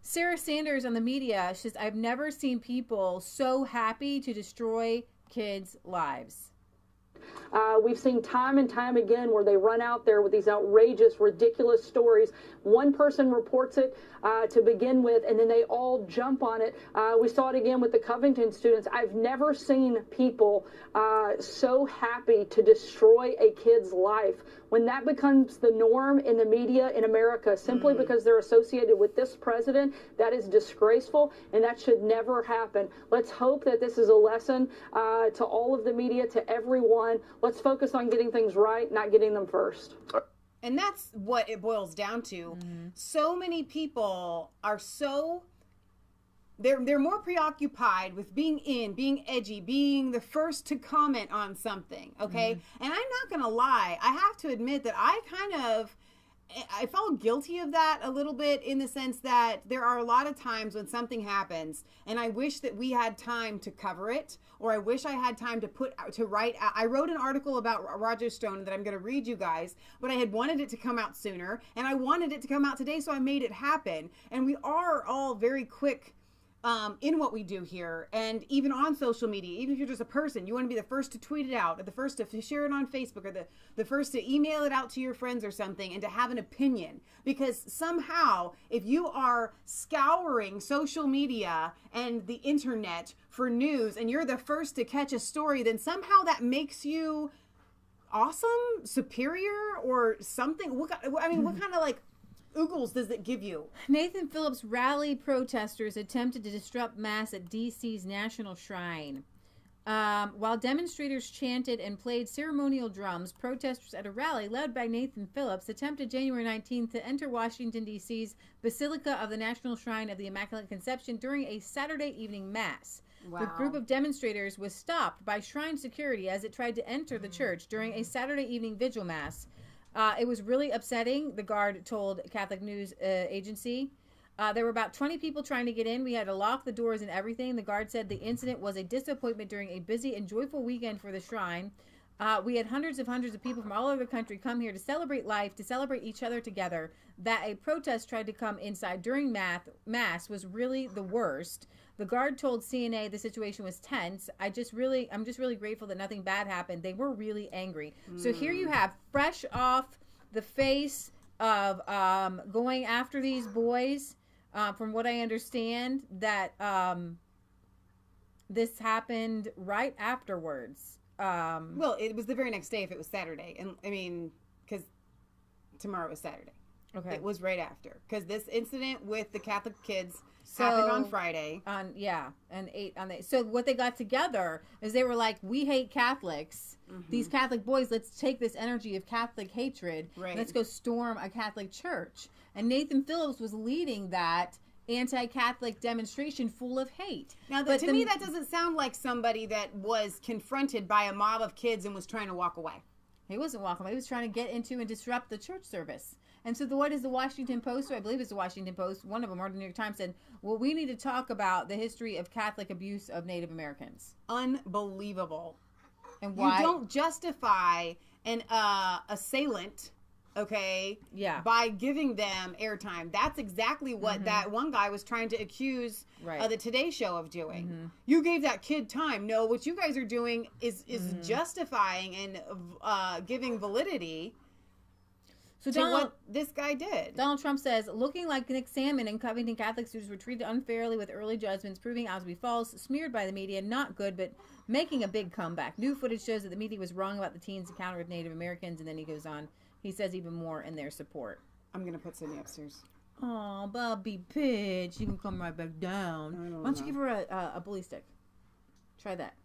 Sarah Sanders on the media, she says, I've never seen people so happy to destroy kids' lives. We've seen time and time again where they run out there with these outrageous, ridiculous stories. One person reports it to begin with, and then they all jump on it. We saw it again with the Covington students. I've never seen people so happy to destroy a kid's life. When that becomes the norm in the media in America, simply because they're associated with this president, that is disgraceful, and that should never happen. Let's hope that this is a lesson to all of the media, to everyone. Let's focus on getting things right, not getting them first. And that's what it boils down to. Mm-hmm. So many people are they're more preoccupied with being edgy, being the first to comment on something, okay? Mm-hmm. And I'm not going to lie. I have to admit that I kind of I felt guilty of that a little bit, in the sense that there are a lot of times when something happens and I wish that we had time to cover it, or I wish I had time to write. I wrote an article about Roger Stone that I'm going to read you guys, but I had wanted it to come out sooner, and I wanted it to come out today, so I made it happen. And we are all very quick in what we do here, and even on social media. Even if you're just a person, you want to be the first to tweet it out, or the first to share it on Facebook, or the first to email it out to your friends or something, and to have an opinion. Because somehow, if you are scouring social media and the internet for news, and you're the first to catch a story, then somehow that makes you awesome, superior, or something. What kind of like oogles does it give you? Nathan Phillips rally protesters attempted to disrupt mass at D.C.'s National Shrine. While demonstrators chanted and played ceremonial drums, protesters at a rally led by Nathan Phillips attempted January 19th to enter Washington, D.C.'s Basilica of the National Shrine of the Immaculate Conception during a Saturday evening mass. Wow. The group of demonstrators was stopped by shrine security as it tried to enter the church during a Saturday evening vigil mass. It was really upsetting, the guard told Catholic News Agency. There were about 20 people trying to get in. We had to lock the doors and everything. The guard said the incident was a disappointment during a busy and joyful weekend for the shrine. We had hundreds of people from all over the country come here to celebrate life, to celebrate each other together. That a protest tried to come inside during mass was really the worst. The guard told CNA the situation was tense. I'm just really grateful that nothing bad happened. They were really angry. So here you have, fresh off the face of going after these boys, from what I understand, that this happened right afterwards. Well, it was the very next day if it was Saturday. And I mean, because tomorrow was Saturday. Okay. It was right after. Because this incident with the Catholic kids happened on Friday. So what they got together is they were like, we hate Catholics. Mm-hmm. These Catholic boys, let's take this energy of Catholic hatred. Right. Let's go storm a Catholic church. And Nathan Phillips was leading that anti-Catholic demonstration full of hate. Now, to me, that doesn't sound like somebody that was confronted by a mob of kids and was trying to walk away. He wasn't walking away. He was trying to get into and disrupt the church service. And so what is the Washington Post, or I believe it's the Washington Post, one of them, or the New York Times, said, well, we need to talk about the history of Catholic abuse of Native Americans. Unbelievable. And why? You don't justify an assailant, okay, by giving them airtime. That's exactly what that one guy was trying to accuse the Today Show of doing. Mm-hmm. You gave that kid time. No, what you guys are doing is justifying and giving validity to what this guy did. Donald Trump says, looking like Nick Salmon and Covington Catholic students were treated unfairly with early judgments, proving out to be false, smeared by the media, not good, but making a big comeback. New footage shows that the media was wrong about the teens' encounter with Native Americans, and then he goes on. He says even more in their support. I'm going to put Sydney upstairs. Oh, Bobby Pitch. You can come right back down. Why don't you give her a bully stick? Try that.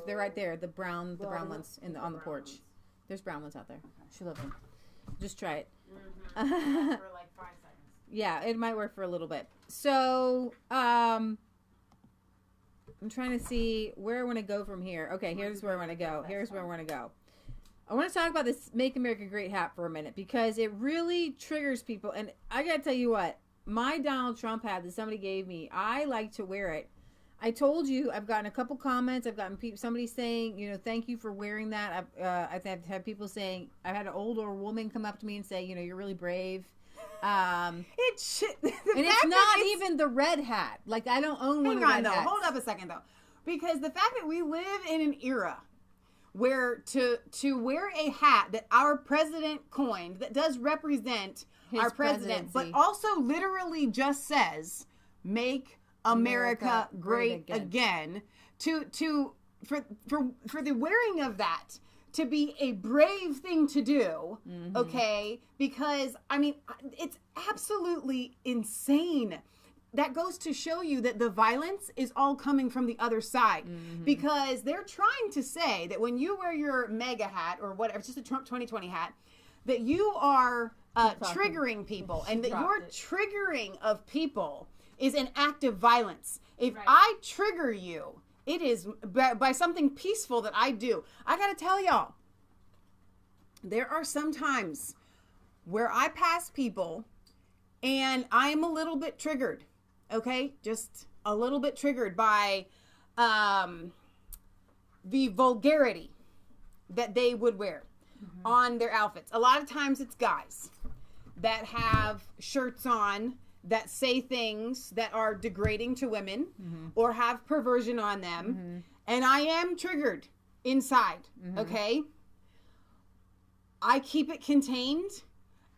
They're right there. The brown ones on the porch. There's brown ones out there. Okay. She loves them. Just try it. For like 5 seconds. Yeah, it might work for a little bit. So, I'm trying to see where I want to go from here. Okay, here's where I want to go. I want to talk about this Make America Great hat for a minute, because it really triggers people. And I got to tell you what, my Donald Trump hat that somebody gave me, I like to wear it. I told you, I've gotten a couple comments. I've gotten somebody saying, thank you for wearing that. I've had people saying, I've had an older woman come up to me and say, you're really brave. And it's not even the red hat. Like, I don't own one of the red hats. Hold up a second, though. Because the fact that we live in an era where to wear a hat that our president coined, that does represent our president, but also literally just says, make America great again. For the wearing of that to be a brave thing to do, okay? Because, I mean, it's absolutely insane. That goes to show you that the violence is all coming from the other side, because they're trying to say that when you wear your MAGA hat or whatever, it's just a Trump 2020 hat, that you are triggering people, and that your triggering of people is an act of violence. If I trigger you, it is by something peaceful that I do. I gotta tell y'all, there are some times where I pass people and I am a little bit triggered, okay? Just a little bit triggered by the vulgarity that they would wear on their outfits. A lot of times it's guys that have shirts on that say things that are degrading to women or have perversion on them. And I am triggered inside, okay? I keep it contained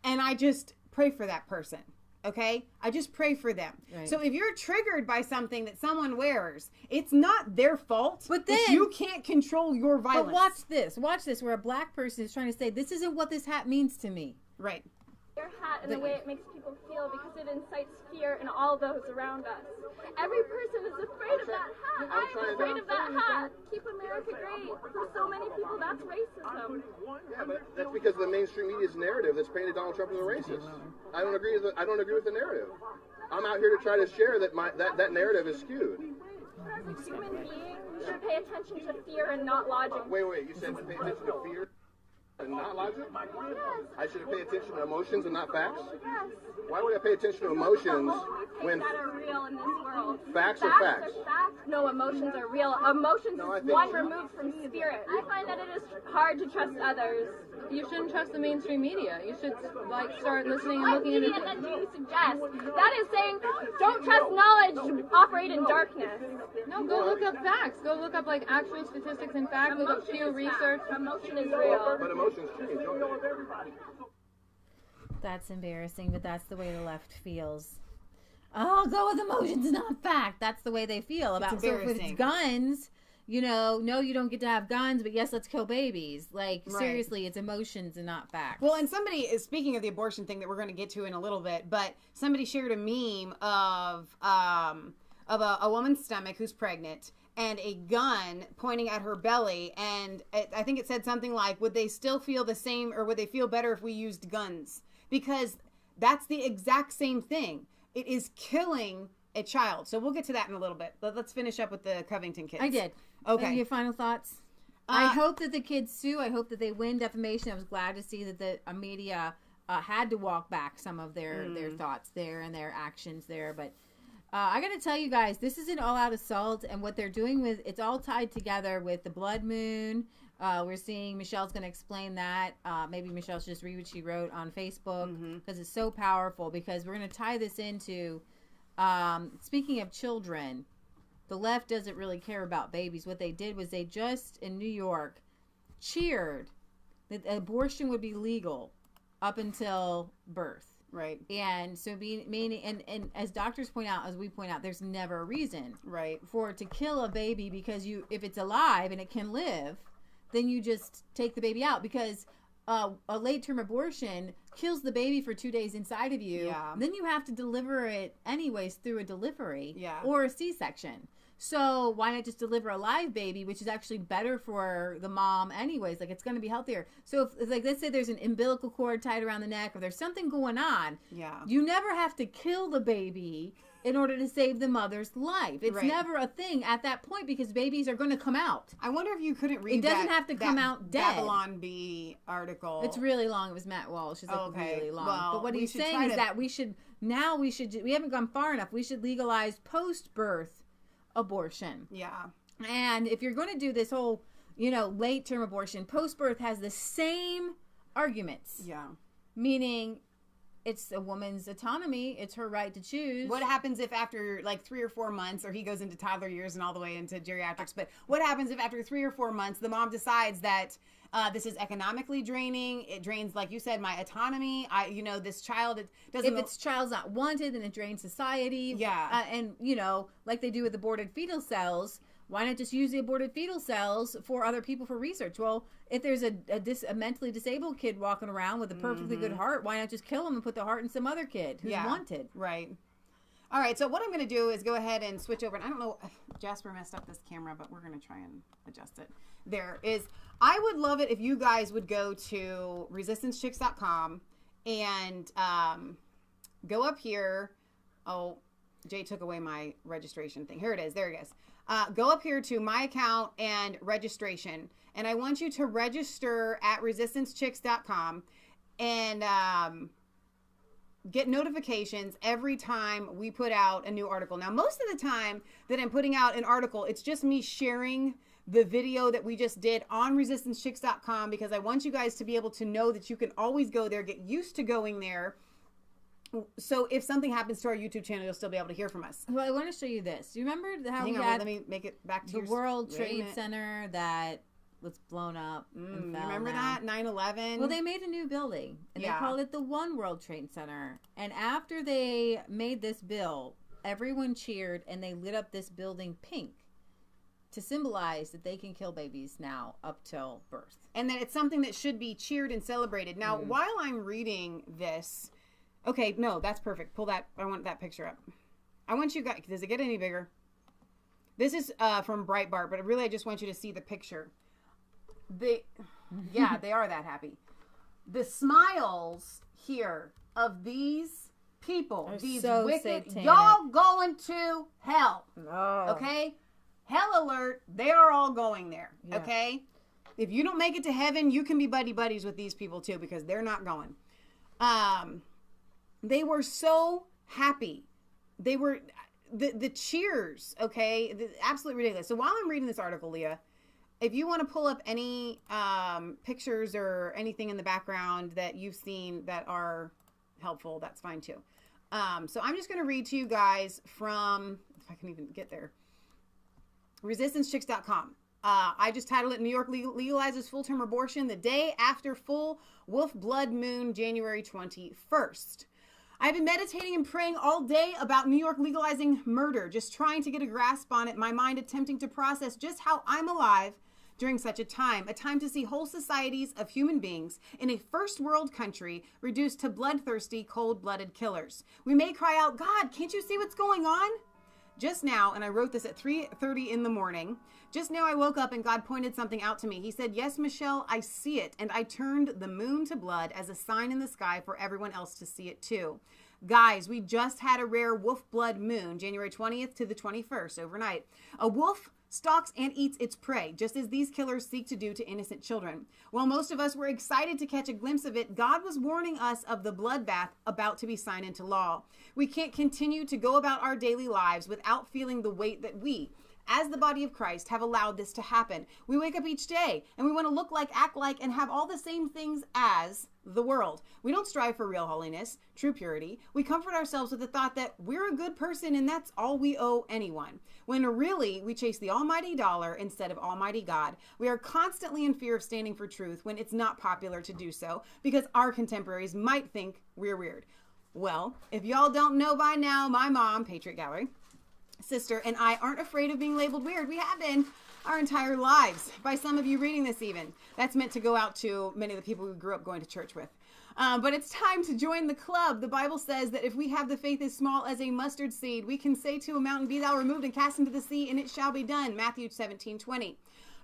and I just pray for that person, okay? I just pray for them. Right. So if you're triggered by something that someone wears, it's not their fault. But then you can't control your violence. But watch this. Watch this, where a black person is trying to say, this isn't what this hat means to me. Right. Your hat and the way it makes people feel, because it incites fear in all those around us. Every person is afraid of that hat. I'm afraid of that hat. Keep America great. For so many people, that's racism. Yeah, but that's because of the mainstream media's narrative that's painted Donald Trump as a racist. I don't agree with the narrative. I'm out here to try to share that that narrative is skewed. As a human being, you should pay attention to fear and not logic. Wait, you said to pay attention to fear and not logic? Yes. I should pay attention to emotions and not facts? Yes. Why would I pay attention to emotions when that are real in this world? Facts are facts? No, emotions are real. Emotions is one removed from spirit. I find that it is hard to trust others. You shouldn't trust the mainstream media. You should start listening and looking into. What media do you suggest? That is saying, don't trust knowledge to operate in darkness. No, go look up facts. Go look up actual statistics and facts. Look up peer research. Emotion is real. But emotions change, don't they? That's embarrassing, but that's the way the left feels. Oh, go with emotions, not fact. That's the way they feel about. So if it's guns, no, you don't get to have guns, but yes, let's kill babies. Seriously, it's emotions and not facts. Well, and somebody is speaking of the abortion thing that we're going to get to in a little bit, but somebody shared a meme of a woman's stomach who's pregnant and a gun pointing at her belly, and I think it said something like, "Would they still feel the same, or would they feel better if we used guns?" Because that's the exact same thing. It is killing a child. So we'll get to that in a little bit. But let's finish up with the Covington kids. I did. Okay. Your final thoughts? I hope that the kids sue. I hope that they win defamation. I was glad to see that the media had to walk back some of their thoughts there and their actions there. But I got to tell you guys, this is an all-out assault. And what they're doing it's all tied together with the blood moon. We're seeing Michelle's going to explain that. Maybe Michelle should just read what she wrote on Facebook because it's so powerful, because we're going to tie this into, speaking of children, the left doesn't really care about babies. What they did was they just, in New York, cheered that abortion would be legal up until birth. Right. And so meaning and as doctors point out, as we point out, there's never a reason for it to kill a baby, because if it's alive and it can live, then you just take the baby out, because a late-term abortion kills the baby for 2 days inside of you. Yeah. Then you have to deliver it anyways through a delivery or a C-section. So why not just deliver a live baby, which is actually better for the mom anyways? It's going to be healthier. So if let's say there's an umbilical cord tied around the neck, or there's something going on, you never have to kill the baby in order to save the mother's life. It's never a thing at that point, because babies are going to come out. I wonder if you couldn't read it. Doesn't have to come out dead. Babylon Bee article. It's really long. It was Matt Walsh. It's really long. Well, but what he's saying is that we haven't gone far enough. We should legalize post-birth abortion. Yeah. And if you're going to do this whole, late-term abortion, post-birth has the same arguments. Yeah. Meaning, it's a woman's autonomy. It's her right to choose. What happens if after 3 or 4 months, or he goes into toddler years and all the way into geriatrics, but what happens if after 3 or 4 months, the mom decides that this is economically draining? It drains, like you said, my autonomy. This child, it doesn't. If its child's not wanted, then it drains society. Yeah. And like they do with aborted fetal cells, why not just use the aborted fetal cells for other people for research? Well, if there's a mentally disabled kid walking around with a perfectly good heart, why not just kill him and put the heart in some other kid who's wanted? Right. All right, so what I'm going to do is go ahead and switch over. And I don't know, Jasper messed up this camera, but we're going to try and adjust it. I would love it if you guys would go to resistancechicks.com and go up here. Oh, Jay took away my registration thing. Here it is. There it is. Go up here to my account and registration. And I want you to register at resistancechicks.com. and get notifications every time we put out a new article. Now, most of the time that I'm putting out an article, it's just me sharing the video that we just did on resistancechicks.com, because I want you guys to be able to know that you can always go there, get used to going there. So if something happens to our YouTube channel, you'll still be able to hear from us. Well, I want to show you this. Do you remember how Hang we on, had let me make it back to the World Trade Center that was blown up? Remember that? 9/11? Well, they made a new building, and they called it the One World Trade Center. And after they made this bill, everyone cheered, and they lit up this building pink to symbolize that they can kill babies now up till birth. And that it's something that should be cheered and celebrated. Now, while I'm reading this... Okay, no, that's perfect. Pull that. I want that picture up. I want you guys... Does it get any bigger? This is from Breitbart, but really I just want you to see the picture. Yeah, they are that happy. The smiles here of these people, these so wicked... satanic. Y'all going to hell. Oh. Okay? Hell alert. They are all going there. Yeah. Okay? If you don't make it to heaven, you can be buddy-buddies with these people too, because they're not going. They were so happy. They were, the cheers, okay? Absolutely ridiculous. So while I'm reading this article, Leah, if you want to pull up any pictures or anything in the background that you've seen that are helpful, that's fine too. So I'm just going to read to you guys from, if I can even get there, resistancechicks.com. I just titled it, New York legalizes full-term abortion the day after full wolf blood moon, January 21st. I've been meditating and praying all day about New York legalizing murder, just trying to get a grasp on it, my mind attempting to process just how I'm alive during such a time to see whole societies of human beings in a first world country reduced to bloodthirsty, cold-blooded killers. We may cry out, God, can't you see what's going on? Just now, and I wrote this at 3:30 in the morning, just now I woke up and God pointed something out to me. He said, yes, Michelle, I see it. And I turned the moon to blood as a sign in the sky for everyone else to see it too. Guys, we just had a rare wolf blood moon, January 20th to the 21st, overnight. A wolf stalks and eats its prey, just as these killers seek to do to innocent children. While most of us were excited to catch a glimpse of it, God was warning us of the bloodbath about to be signed into law. We can't continue to go about our daily lives without feeling the weight that we, as the body of Christ, have allowed this to happen. We wake up each day and we want to look like, act like, and have all the same things as the world. We don't strive for real holiness, true purity. We comfort ourselves with the thought that we're a good person and that's all we owe anyone. When really, we chase the almighty dollar instead of almighty God. We are constantly in fear of standing for truth when it's not popular to do so because our contemporaries might think we're weird. Well, if y'all don't know by now, my mom, Patriot Gallery, sister, and I aren't afraid of being labeled weird. We have been our entire lives. By some of you reading this even. That's meant to go out to many of the people we grew up going to church with. But it's time to join the club. The Bible says that if we have the faith as small as a mustard seed, we can say to a mountain, be thou removed and cast into the sea, and it shall be done. Matthew 17:20.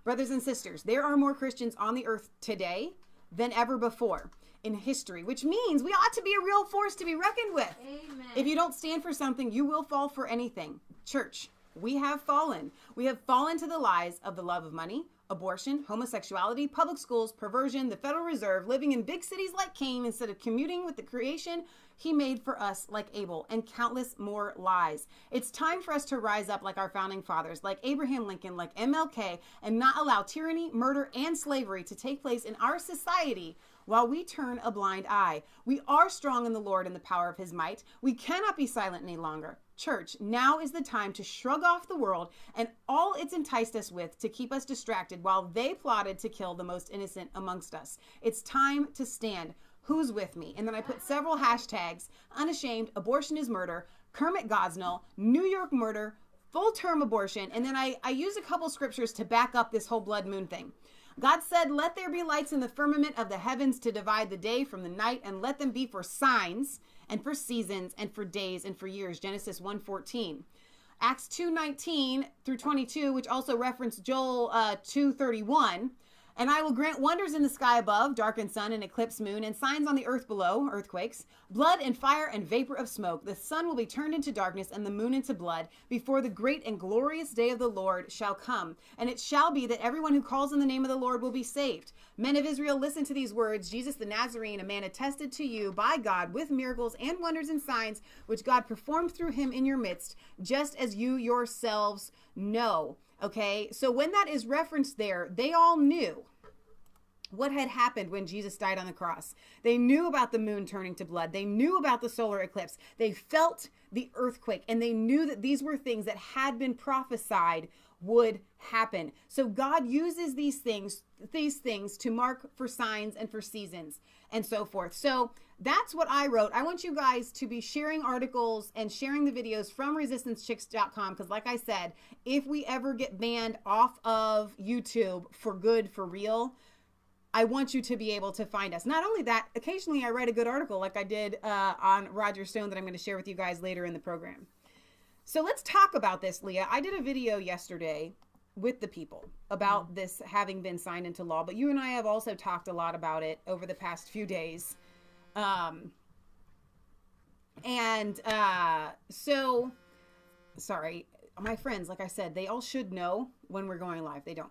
Brothers and sisters, there are more Christians on the earth today than ever before in history, which means we ought to be a real force to be reckoned with. Amen. If you don't stand for something, you will fall for anything. Church, we have fallen. We have fallen to the lies of the love of money, abortion, homosexuality, public schools, perversion, the Federal Reserve, living in big cities like Cain instead of communing with the creation he made for us like Abel, and countless more lies. It's time for us to rise up like our founding fathers, like Abraham Lincoln, like MLK, and not allow tyranny, murder, and slavery to take place in our society while we turn a blind eye. We are strong in the Lord and the power of his might. We cannot be silent any longer. Church, now is the time to shrug off the world and all it's enticed us with to keep us distracted while they plotted to kill the most innocent amongst us. It's time to stand. Who's with me? And then I put several hashtags: unashamed, abortion is murder, Kermit Gosnell, New York murder, full-term abortion, and then I used a couple scriptures to back up this whole blood moon thing. God said, let there be lights in the firmament of the heavens to divide the day from the night, and let them be for signs and for seasons and for days and for years. Genesis 1:14. Acts 2:19 through 22, which also referenced Joel 2:31. And I will grant wonders in the sky above, darkened sun and eclipsed moon, and signs on the earth below, earthquakes, blood and fire and vapor of smoke. The sun will be turned into darkness and the moon into blood before the great and glorious day of the Lord shall come. And it shall be that everyone who calls on the name of the Lord will be saved. Men of Israel, listen to these words. Jesus the Nazarene, a man attested to you by God with miracles and wonders and signs, which God performed through him in your midst, just as you yourselves know. Okay, so when that is referenced there, they all knew what had happened when Jesus died on the cross. They knew about the moon turning to blood. They knew about the solar eclipse. They felt the earthquake, and they knew that these were things that had been prophesied would happen. So God uses these things to mark for signs and for seasons and so forth. So that's what I wrote. I want you guys to be sharing articles and sharing the videos from resistancechicks.com, because like I said, if we ever get banned off of YouTube for good, for real, I want you to be able to find us. Not only that, occasionally I write a good article like I did on Roger Stone that I'm going to share with you guys later in the program. So let's talk about this, Leah. I did a video yesterday with the people about this having been signed into law, but you and I have also talked a lot about it over the past few days. So, sorry, my friends, like I said, they all should know when we're going live. They don't.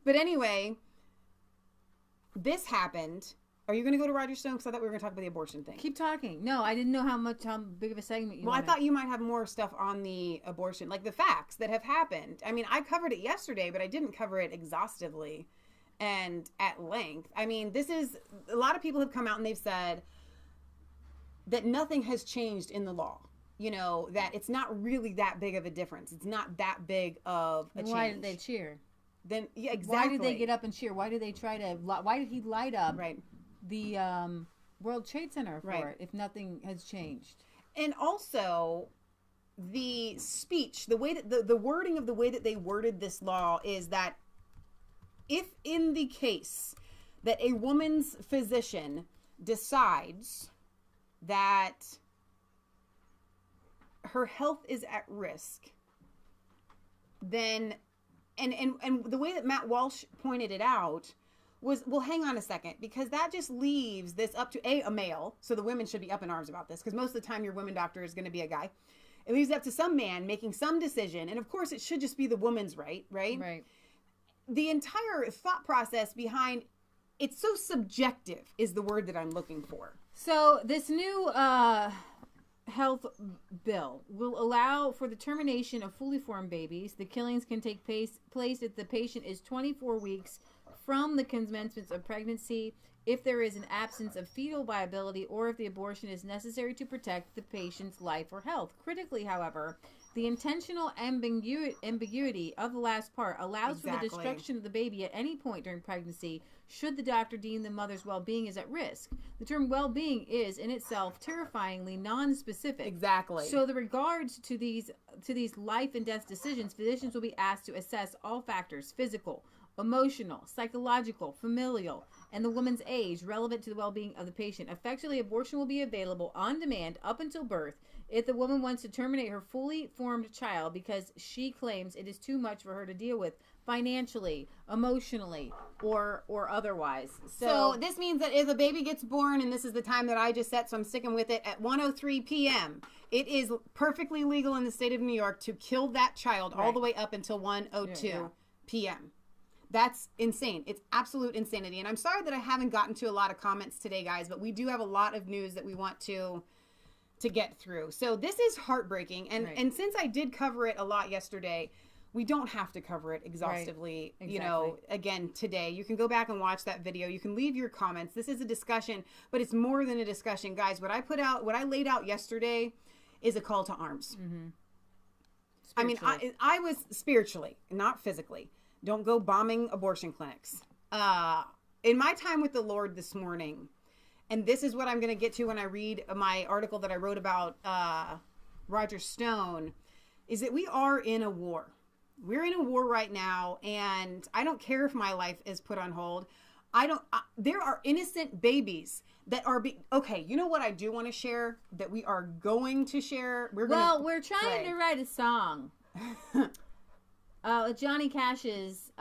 But anyway, this happened. Are you going to go to Roger Stone? Because I thought we were going to talk about the abortion thing. Keep talking. No, I didn't know how big of a segment you wanted. I thought you might have more stuff on the abortion, like the facts that have happened. I mean, I covered it yesterday, but I didn't cover it exhaustively and at length. I mean, a lot of people have come out and they've said that nothing has changed in the law. You know, that it's not really that big of a difference. It's not that big of a change. Why did they cheer? Then, yeah, exactly. Why did they get up and cheer? Why did they why did he light up the World Trade Center for it if nothing has changed? And also the speech, the way that the wording of the way that they worded this law is that if in the case that a woman's physician decides that her health is at risk, then and the way that Matt Walsh pointed it out was, well, hang on a second, because that just leaves this up to a male. So the women should be up in arms about this, because most of the time your women doctor is going to be a guy. It leaves it up to some man making some decision. And of course it should just be the woman's right? Right. The entire thought process behind it's so subjective is the word that I'm looking for. So this new health bill will allow for the termination of fully formed babies. The killings can take place if the patient is 24 weeks from the commencement of pregnancy, if there is an absence of fetal viability, or if the abortion is necessary to protect the patient's life or health. Critically, however, the intentional ambiguity of the last part allows for the destruction of the baby at any point during pregnancy should the doctor deem the mother's well-being is at risk. The term well-being is in itself terrifyingly non-specific. Exactly. So the regards to these life and death decisions, physicians will be asked to assess all factors: physical, emotional, psychological, familial, and the woman's age relevant to the well-being of the patient. Effectively, abortion will be available on demand up until birth if the woman wants to terminate her fully formed child because she claims it is too much for her to deal with financially, emotionally, or otherwise. So this means that if a baby gets born, and this is the time that I just set, so I'm sticking with it, at 1:03 p.m., it is perfectly legal in the state of New York to kill that child all the way up until 1:02 p.m. That's insane. It's absolute insanity. And I'm sorry that I haven't gotten to a lot of comments today, guys, but we do have a lot of news that we want to get through. So this is heartbreaking. And since I did cover it a lot yesterday, we don't have to cover it exhaustively, you know, again today. You can go back and watch that video. You can leave your comments. This is a discussion, but it's more than a discussion, guys. What I laid out yesterday is a call to arms. Mm-hmm. I mean, I was spiritually, not physically. Don't go bombing abortion clinics. In my time with the Lord this morning, and this is what I'm going to get to when I read my article that I wrote about Roger Stone, is that we are in a war. We're in a war right now, and I don't care if my life is put on hold. There are innocent babies that are okay, you know what I do want to share that we are going to share? We're trying to write a song. Johnny Cash's,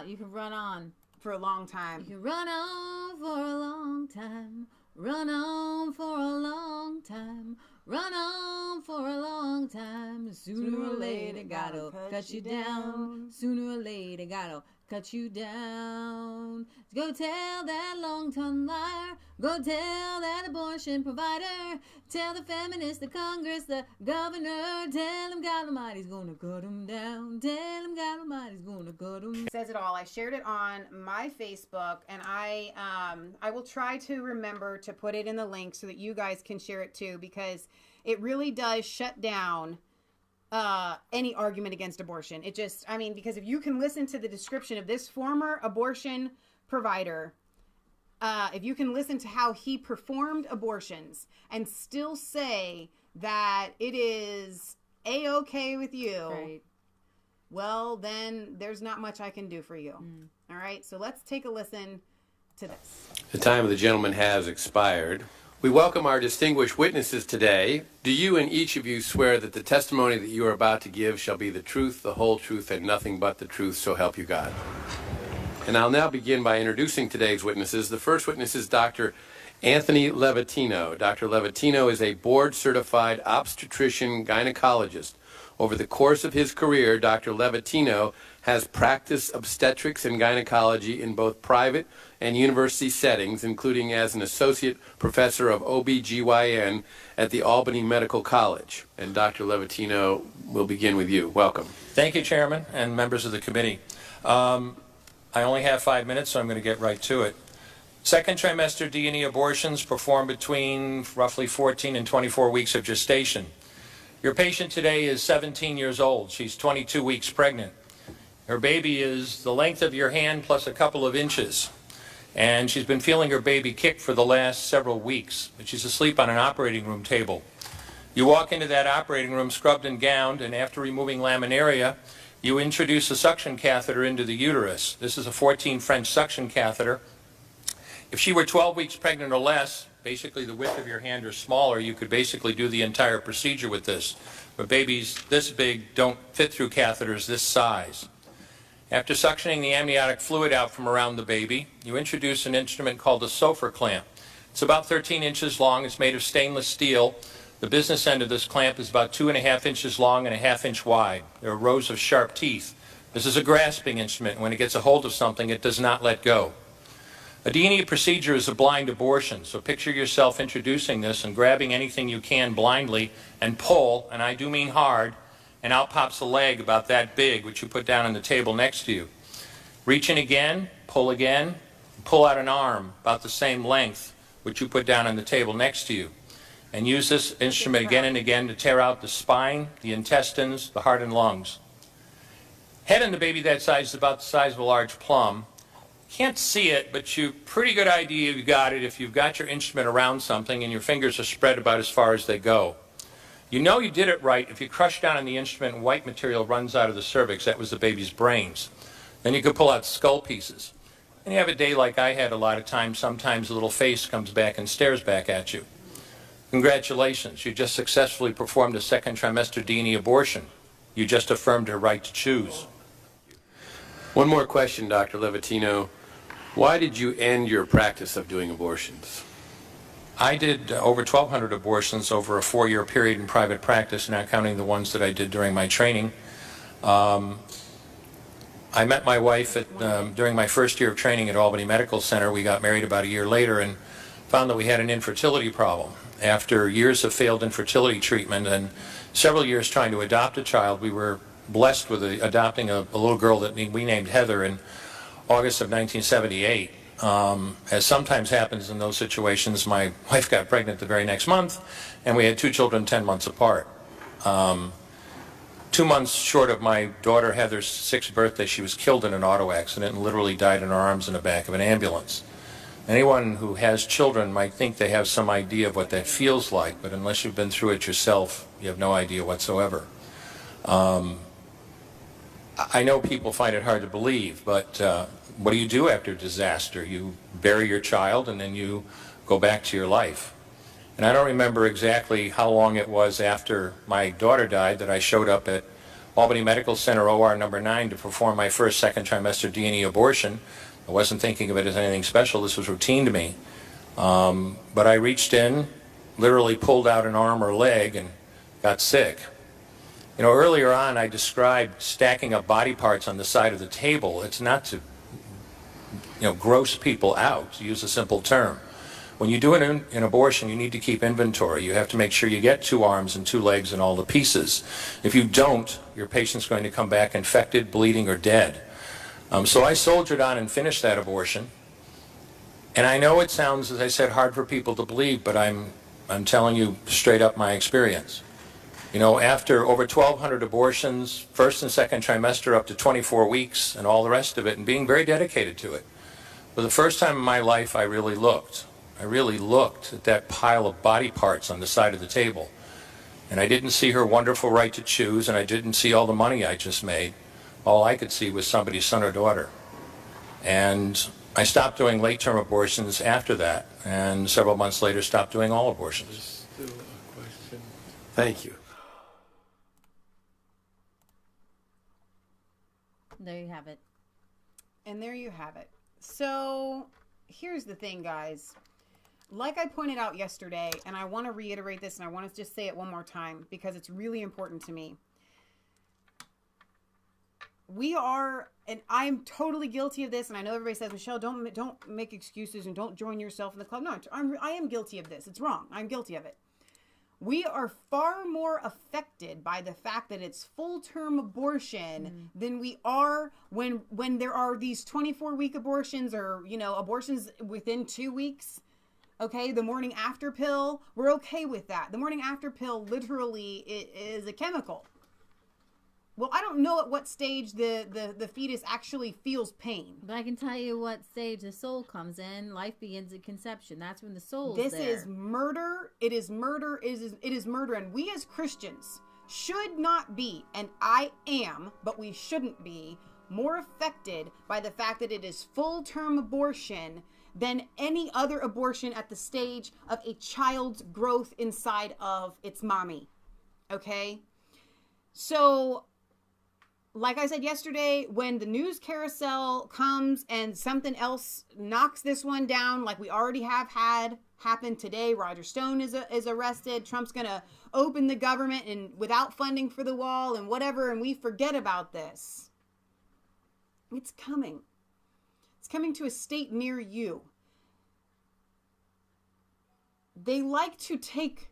you can run on. For a long time. You can run on for a long time. Run on for a long time. Run on for a long time. Sooner or later, gotta cut you down. Sooner or later, gotta cut you down. Go tell that long-tongued liar. Go tell that abortion provider. Tell the feminist, the Congress, the governor. Tell him God Almighty's gonna cut him down. Tell him God Almighty's gonna cut him. It says it all. I shared it on my Facebook, and I will try to remember to put it in the link so that you guys can share it too, because it really does shut down any argument against abortion. It just, I mean, because if you can listen to the description of this former abortion provider, if you can listen to how he performed abortions and still say that it is A-okay with you, Right. well, then there's not much I can do for you. All right, so let's take a listen to this. The time of the gentleman has expired. We welcome our distinguished witnesses today. Do you and each of you swear that the testimony that you are about to give shall be the truth, the whole truth, and nothing but the truth, so help you God? And I'll now begin by introducing today's witnesses. The first witness is Dr. Anthony Levatino. Dr. Levatino is a board-certified obstetrician gynecologist. Over the course of his career, Dr. Levatino has practiced obstetrics and gynecology in both private and university settings, including as an associate professor of OBGYN at the Albany Medical College. And Dr. Levatino, we'll begin with you. Welcome. Thank you, Chairman and members of the committee. I only have 5 minutes, so I'm going to get right to it. Second trimester D&E abortions performed between roughly 14 and 24 weeks of gestation. Your patient today is 17 years old. She's 22 weeks pregnant. Her baby is the length of your hand plus a couple of inches. And she's been feeling her baby kick for the last several weeks. But she's asleep on an operating room table. You walk into that operating room scrubbed and gowned, and after removing laminaria, you introduce a suction catheter into the uterus. This is a 14 French suction catheter. If she were 12 weeks pregnant or less, basically the width of your hand or smaller, you could basically do the entire procedure with this. But babies this big don't fit through catheters this size. After suctioning the amniotic fluid out from around the baby, you introduce an instrument called a Sofer clamp. It's about 13 inches long. It's made of stainless steel. The business end of this clamp is about 2.5 inches long and 1/2 inch wide. There are rows of sharp teeth. This is a grasping instrument. When it gets a hold of something, it does not let go. A D&E procedure is a blind abortion, so picture yourself introducing this and grabbing anything you can blindly and pull, and I do mean hard, and out pops a leg about that big, which you put down on the table next to you. Reach in again, pull out an arm about the same length, which you put down on the table next to you. And use this instrument again and again to tear out the spine, the intestines, the heart and lungs. Head in the baby that size is about the size of a large plum. Can't see it, but you pretty good idea you've got it if you've got your instrument around something and your fingers are spread about as far as they go. You know you did it right if you crush down on the instrument and white material runs out of the cervix. That was the baby's brains. Then you could pull out skull pieces. And you have a day like I had a lot of times. Sometimes the little face comes back and stares back at you. Congratulations, you just successfully performed a second trimester D&E abortion. You just affirmed her right to choose. One more question, Dr. Levatino. Why did you end your practice of doing abortions? I did over 1,200 abortions over a 4-year period in private practice, not counting the ones that I did during my training. I met my wife during my first year of training at Albany Medical Center. We got married about a year later and found that we had an infertility problem. After years of failed infertility treatment and several years trying to adopt a child, we were blessed with adopting a little girl that we named Heather in August of 1978. As sometimes happens in those situations, my wife got pregnant the very next month, and we had 2 children 10 months apart. 2 months short of my daughter Heather's 6th birthday, she was killed in an auto accident and literally died in her arms in the back of an ambulance. Anyone who has children might think they have some idea of what that feels like, but unless you've been through it yourself, you have no idea whatsoever. I know people find it hard to believe, but what do you do after disaster? You bury your child and then you go back to your life. And I don't remember exactly how long it was after my daughter died that I showed up at Albany Medical Center OR number 9 to perform my first second trimester D&E abortion. I wasn't thinking of it as anything special. This was routine to me. But I reached in, literally pulled out an arm or leg, and got sick. You know, earlier on I described stacking up body parts on the side of the table. It's not to, gross people out, to use a simple term. When you do an abortion, you need to keep inventory. You have to make sure you get 2 arms and 2 legs and all the pieces. If you don't, your patient's going to come back infected, bleeding, or dead. So I soldiered on and finished that abortion. And I know it sounds, as I said, hard for people to believe, but I'm telling you straight up my experience. You know, after over 1,200 abortions, first and second trimester up to 24 weeks and all the rest of it, and being very dedicated to it, for the first time in my life, I really looked at that pile of body parts on the side of the table. And I didn't see her wonderful right to choose, and I didn't see all the money I just made. All I could see was somebody's son or daughter. And I stopped doing late-term abortions after that, and several months later stopped doing all abortions. There's still a question. Thank you. There you have it. And there you have it. So here's the thing, guys. Like I pointed out yesterday, and I want to reiterate this, and I want to just say it one more time because it's really important to me. We are, and I'm totally guilty of this, and I know everybody says, Michelle, don't make excuses and don't join yourself in the club. No, I am guilty of this. It's wrong. I'm guilty of it. We are far more affected by the fact that it's full-term abortion than we are when there are these 24-week abortions or, abortions within 2 weeks. Okay, the morning after pill, we're okay with that. The morning after pill literally is a chemical. Well, I don't know at what stage the fetus actually feels pain. But I can tell you what stage the soul comes in. Life begins at conception. That's when the soul's there. This there. is murder. It is murder. It is murder. And we as Christians should not be, and I am, but we shouldn't be, more affected by the fact that it is full-term abortion than any other abortion at the stage of a child's growth inside of its mommy. Okay? So, like I said yesterday, when the news carousel comes and something else knocks this one down, like we already have had happen today, Roger Stone is arrested, Trump's going to open the government and without funding for the wall and whatever, and we forget about this. It's coming. It's coming to a state near you. They like to take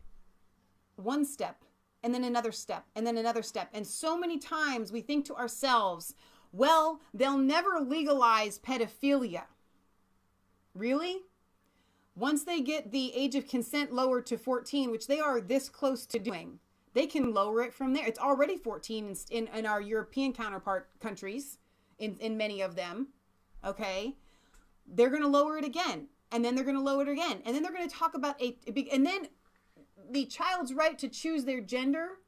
one step and then another step and then another step. And so many times we think to ourselves, well, they'll never legalize pedophilia. Really? Once they get the age of consent lowered to 14, which they are this close to doing, they can lower it from there. It's already 14 in our European counterpart countries, in many of them. Okay? They're going to lower it again. And then they're going to lower it again. And then they're going to talk about and then the child's right to choose their gender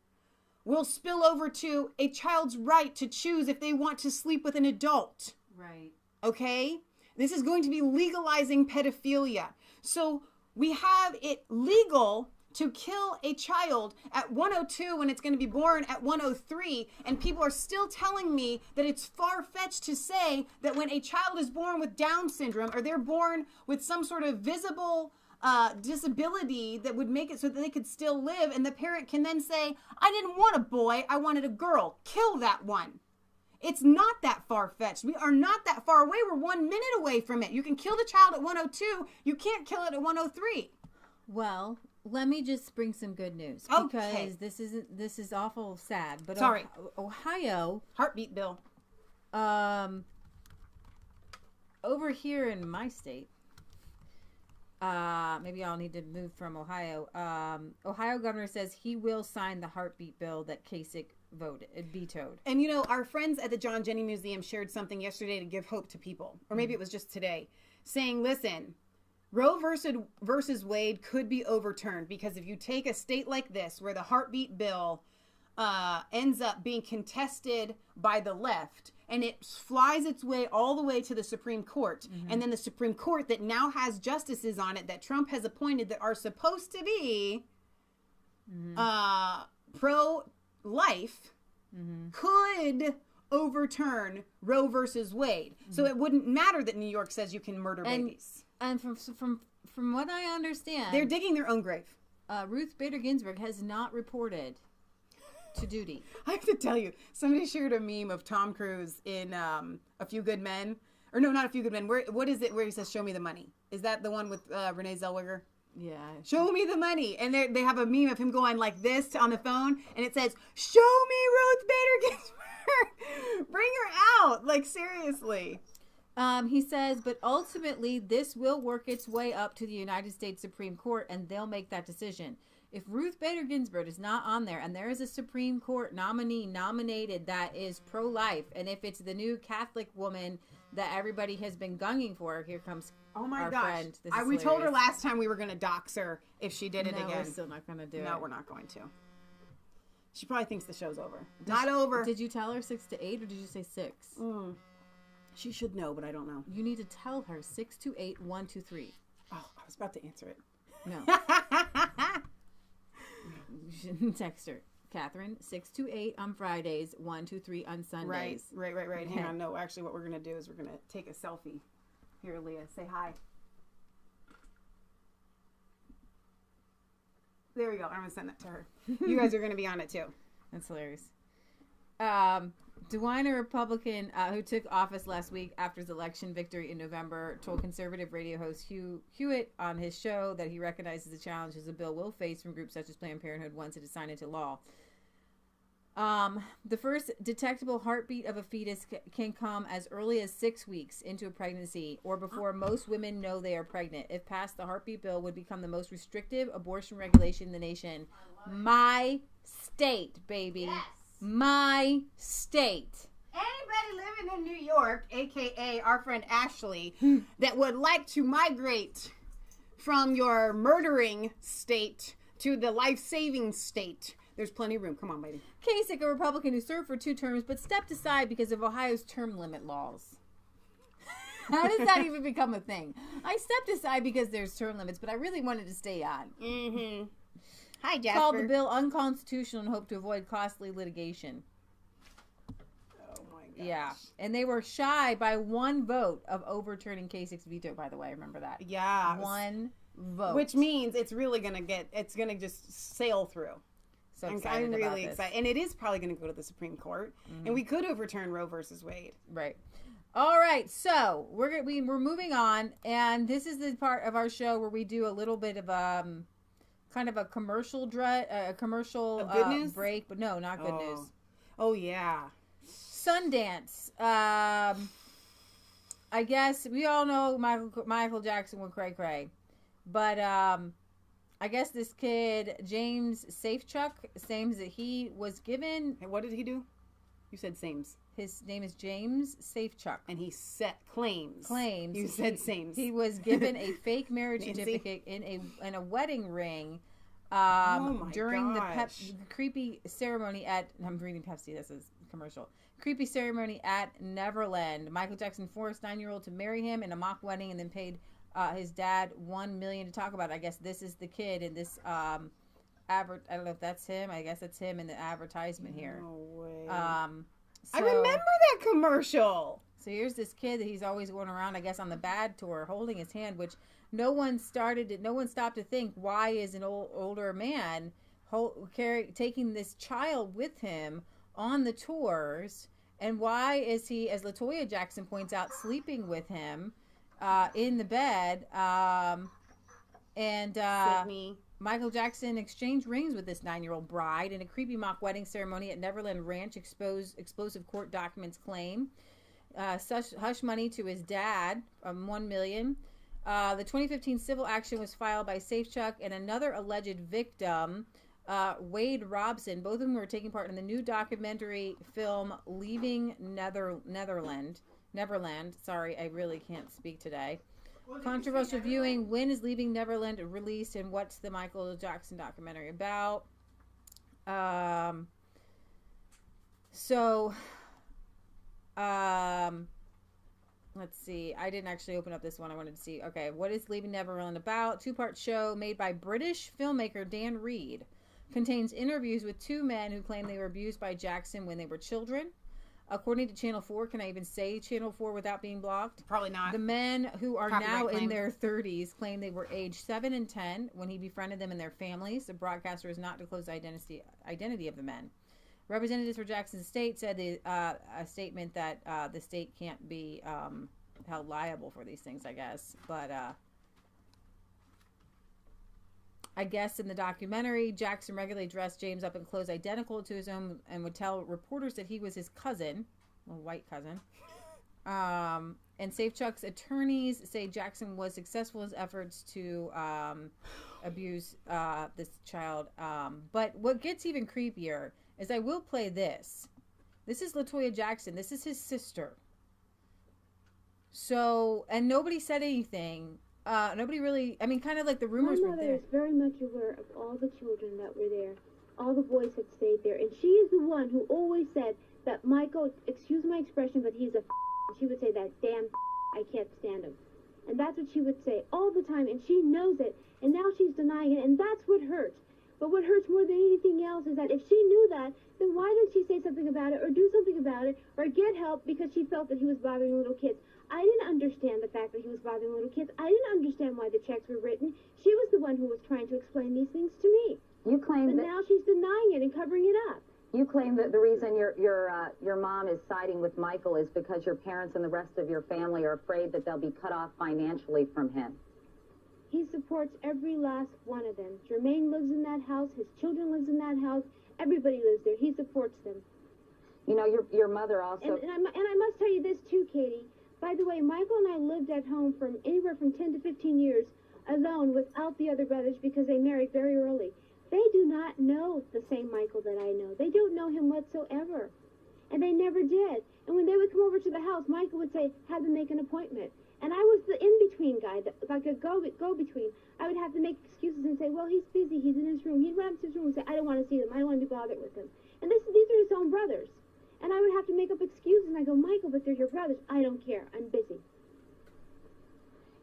will spill over to a child's right to choose if they want to sleep with an adult. Right. Okay? This is going to be legalizing pedophilia. So we have it legal to kill a child at 102 when it's going to be born at 103, and people are still telling me that it's far-fetched to say that when a child is born with Down syndrome or they're born with some sort of visible disability that would make it so that they could still live, and the parent can then say, I didn't want a boy, I wanted a girl. Kill that one. It's not that far-fetched. We are not that far away. We're 1 minute away from it. You can kill the child at 102. You can't kill it at 103. Well, let me just bring some good news, because this is awful sad. But sorry, Ohio heartbeat bill. Over here in my state, maybe I'll need to move from Ohio. Ohio governor says he will sign the heartbeat bill that Kasich vetoed. And you know, our friends at the John Jennings Museum shared something yesterday to give hope to people, or maybe it was just today, saying, listen, Roe versus Wade could be overturned, because if you take a state like this where the heartbeat bill ends up being contested by the left, and it flies its way all the way to the Supreme Court, and then the Supreme Court that now has justices on it that Trump has appointed that are supposed to be pro-life, could overturn Roe versus Wade. So it wouldn't matter that New York says you can murder babies. And from what I understand, they're digging their own grave. Ruth Bader Ginsburg has not reported to duty. I have to tell you, somebody shared a meme of Tom Cruise in A Few Good Men. Or no, not A Few Good Men. What is it where he says, "Show me the money"? Is that the one with Renee Zellweger? Yeah. Show me the money. And they have a meme of him going like this on the phone, and it says, "Show me Ruth Bader Ginsburg." Bring her out. Like, seriously. He says, but ultimately, this will work its way up to the United States Supreme Court, and they'll make that decision. If Ruth Bader Ginsburg is not on there, and there is a Supreme Court nominee nominated that is pro-life, and if it's the new Catholic woman that everybody has been gunning for, here comes our friend. We told her last time we were going to dox her if she did it again. We're still not going to do it. No, we're not going to. She probably thinks the show's over. Not over. Did you tell her 6 to 8, or did you say 6? She should know, but I don't know. You need to tell her 6 to 8, 1 2 3. Oh, I was about to answer it. No. You shouldn't text her. Catherine, 6 to 8 on Fridays, 1 2 3 on Sundays. Right. Hang on. No, actually, what we're going to do is we're going to take a selfie. Here, Leah, say hi. There we go. I'm going to send that to her. You guys are going to be on it, too. That's hilarious. DeWine, a Republican who took office last week after his election victory in November, told conservative radio host Hugh Hewitt on his show that he recognizes the challenges the bill will face from groups such as Planned Parenthood once it is signed into law. The first detectable heartbeat of a fetus can come as early as 6 weeks into a pregnancy or before most women know they are pregnant. If passed, the heartbeat bill would become the most restrictive abortion regulation in the nation. My state, baby. Yes. My state. Anybody living in New York, a.k.a. our friend Ashley, that would like to migrate from your murdering state to the life-saving state, there's plenty of room. Come on, lady. Kasich, a Republican who served for 2 terms but stepped aside because of Ohio's term limit laws. How does that even become a thing? I stepped aside because there's term limits, but I really wanted to stay on. Mm-hmm. Hi, Jasper. Called the bill unconstitutional and hoped to avoid costly litigation. Oh, my gosh. Yeah. And they were shy by 1 vote of overturning Kasich's veto, by the way. Remember that? Yeah. 1 vote. Which means it's really going to just sail through. So excited I'm really about this. excited. And it is probably going to go to the Supreme Court. Mm-hmm. And we could overturn Roe versus Wade. Right. All right. So we're moving on. And this is the part of our show where we do a little bit of kind of a commercial good news break, but no, not good news. Oh yeah, Sundance. I guess we all know Michael Jackson went cray cray, but I guess this kid James Safechuck, Sames, that he was given. Hey, what did he do? You said Sames. His name is James Safechuck, and he set claims. You said Sames. He was given a fake marriage certificate in a wedding ring during the creepy ceremony at. I'm reading Pepsi. This is commercial. Creepy ceremony at Neverland. Michael Jackson forced 9-year-old to marry him in a mock wedding, and then paid his dad $1 million to talk about it. I guess this is the kid in this. I don't know if that's him. I guess it's him in the advertisement here. No way. So, I remember that commercial. So here's this kid that he's always going around, I guess, on the bad tour, holding his hand, which no one stopped to think, why is an older man taking this child with him on the tours, and why is he, as LaToya Jackson points out, sleeping with him in the bed, Michael Jackson exchanged rings with this 9-year-old bride in a creepy mock wedding ceremony at Neverland Ranch. Explosive court documents claim hush money to his dad, $1 million. The 2015 civil action was filed by Safechuck and another alleged victim, Wade Robson. Both of them were taking part in the new documentary film Leaving Neverland. Sorry, I really can't speak today. Controversial viewing. When is Leaving Neverland released, and what's the Michael Jackson documentary about? Let's see. I didn't actually open up this one. I wanted to see. Okay, what is Leaving Neverland about? 2-part show made by British filmmaker Dan Reed. contains interviews with 2 men who claim they were abused by Jackson when they were children. According to Channel 4, can I even say Channel 4 without being blocked? Probably not. The men who are Copyright now claim. in their 30s claim they were aged 7 and 10 when he befriended them and their families. The broadcaster is not disclosed the identity of the men. Representatives for Jackson's estate said a statement that the state can't be held liable for these things, I guess. But I guess in the documentary, Jackson regularly dressed James up in clothes identical to his own and would tell reporters that he was his cousin, a white cousin. And Safechuck's attorneys say Jackson was successful in his efforts to abuse this child. But what gets even creepier is I will play this. This is LaToya Jackson. This is his sister. So, and nobody said anything. Nobody really, I mean, kind of like the rumors were there. My mother is very much aware of all the children that were there. All the boys had stayed there. And she is the one who always said that Michael, excuse my expression, but he's a she would say that damn I can't stand him. And that's what she would say all the time. And she knows it. And now she's denying it. And that's what hurts. But what hurts more than anything else is that if she knew that, then why didn't she say something about it or do something about it or get help because she felt that he was bothering little kids? I didn't understand the fact that he was bothering little kids. I didn't understand why the checks were written. She was the one who was trying to explain these things to me. You claim but that now she's denying it and covering it up. You claim that the reason your mom is siding with Michael is because your parents and the rest of your family are afraid that they'll be cut off financially from him. He supports every last one of them. Jermaine lives in that house. His children lives in that house. Everybody lives there. He supports them. You know, your mother also... And I must tell you this too, Katie. By the way, Michael and I lived at home from anywhere from 10 to 15 years alone without the other brothers because they married very early. They do not know the same Michael that I know. They don't know him whatsoever. And they never did. And when they would come over to the house, Michael would say, have them make an appointment. And I was the in-between guy, like a go-between. I would have to make excuses and say, well, he's busy. He's in his room. He'd run up to his room and say, I don't want to see them. I don't want to be bothered with them. And these are his own brothers. And I would have to make up excuses. And I go, Michael, but they're your brothers. I don't care. I'm busy.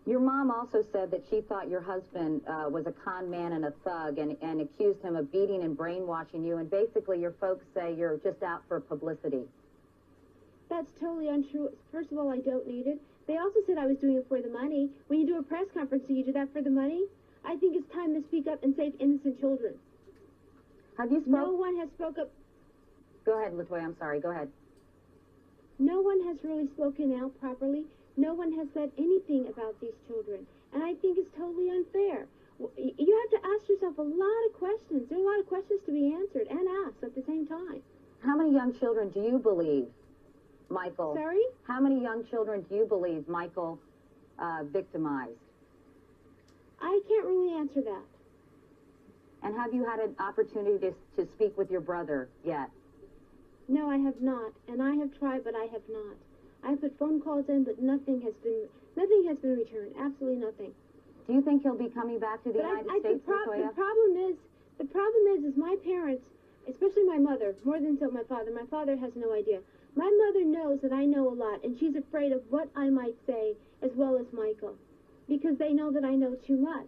Your mom also said that she thought your husband was a con man and a thug and accused him of beating and brainwashing you. And basically your folks say you're just out for publicity. That's totally untrue. First of all, I don't need it. They also said I was doing it for the money. When you do a press conference, do you do that for the money? I think it's time to speak up and save innocent children. Have you spoken? No one has spoke up. Go ahead, LaToya. I'm sorry. Go ahead. No one has really spoken out properly. No one has said anything about these children. And I think it's totally unfair. You have to ask yourself a lot of questions. There are a lot of questions to be answered and asked at the same time. How many young children do you believe Michael? Sorry? How many young children do you believe Michael victimized? I can't really answer that. And have you had an opportunity to speak with your brother yet? No, I have not. And I have tried, but I have not. I've put phone calls in, but nothing has been returned. Absolutely nothing. Do you think he'll be coming back to the United States, LaToya? The problem is my parents, especially my mother, more than so my father. My father has no idea. My mother knows that I know a lot, and she's afraid of what I might say, as well as Michael, because they know that I know too much.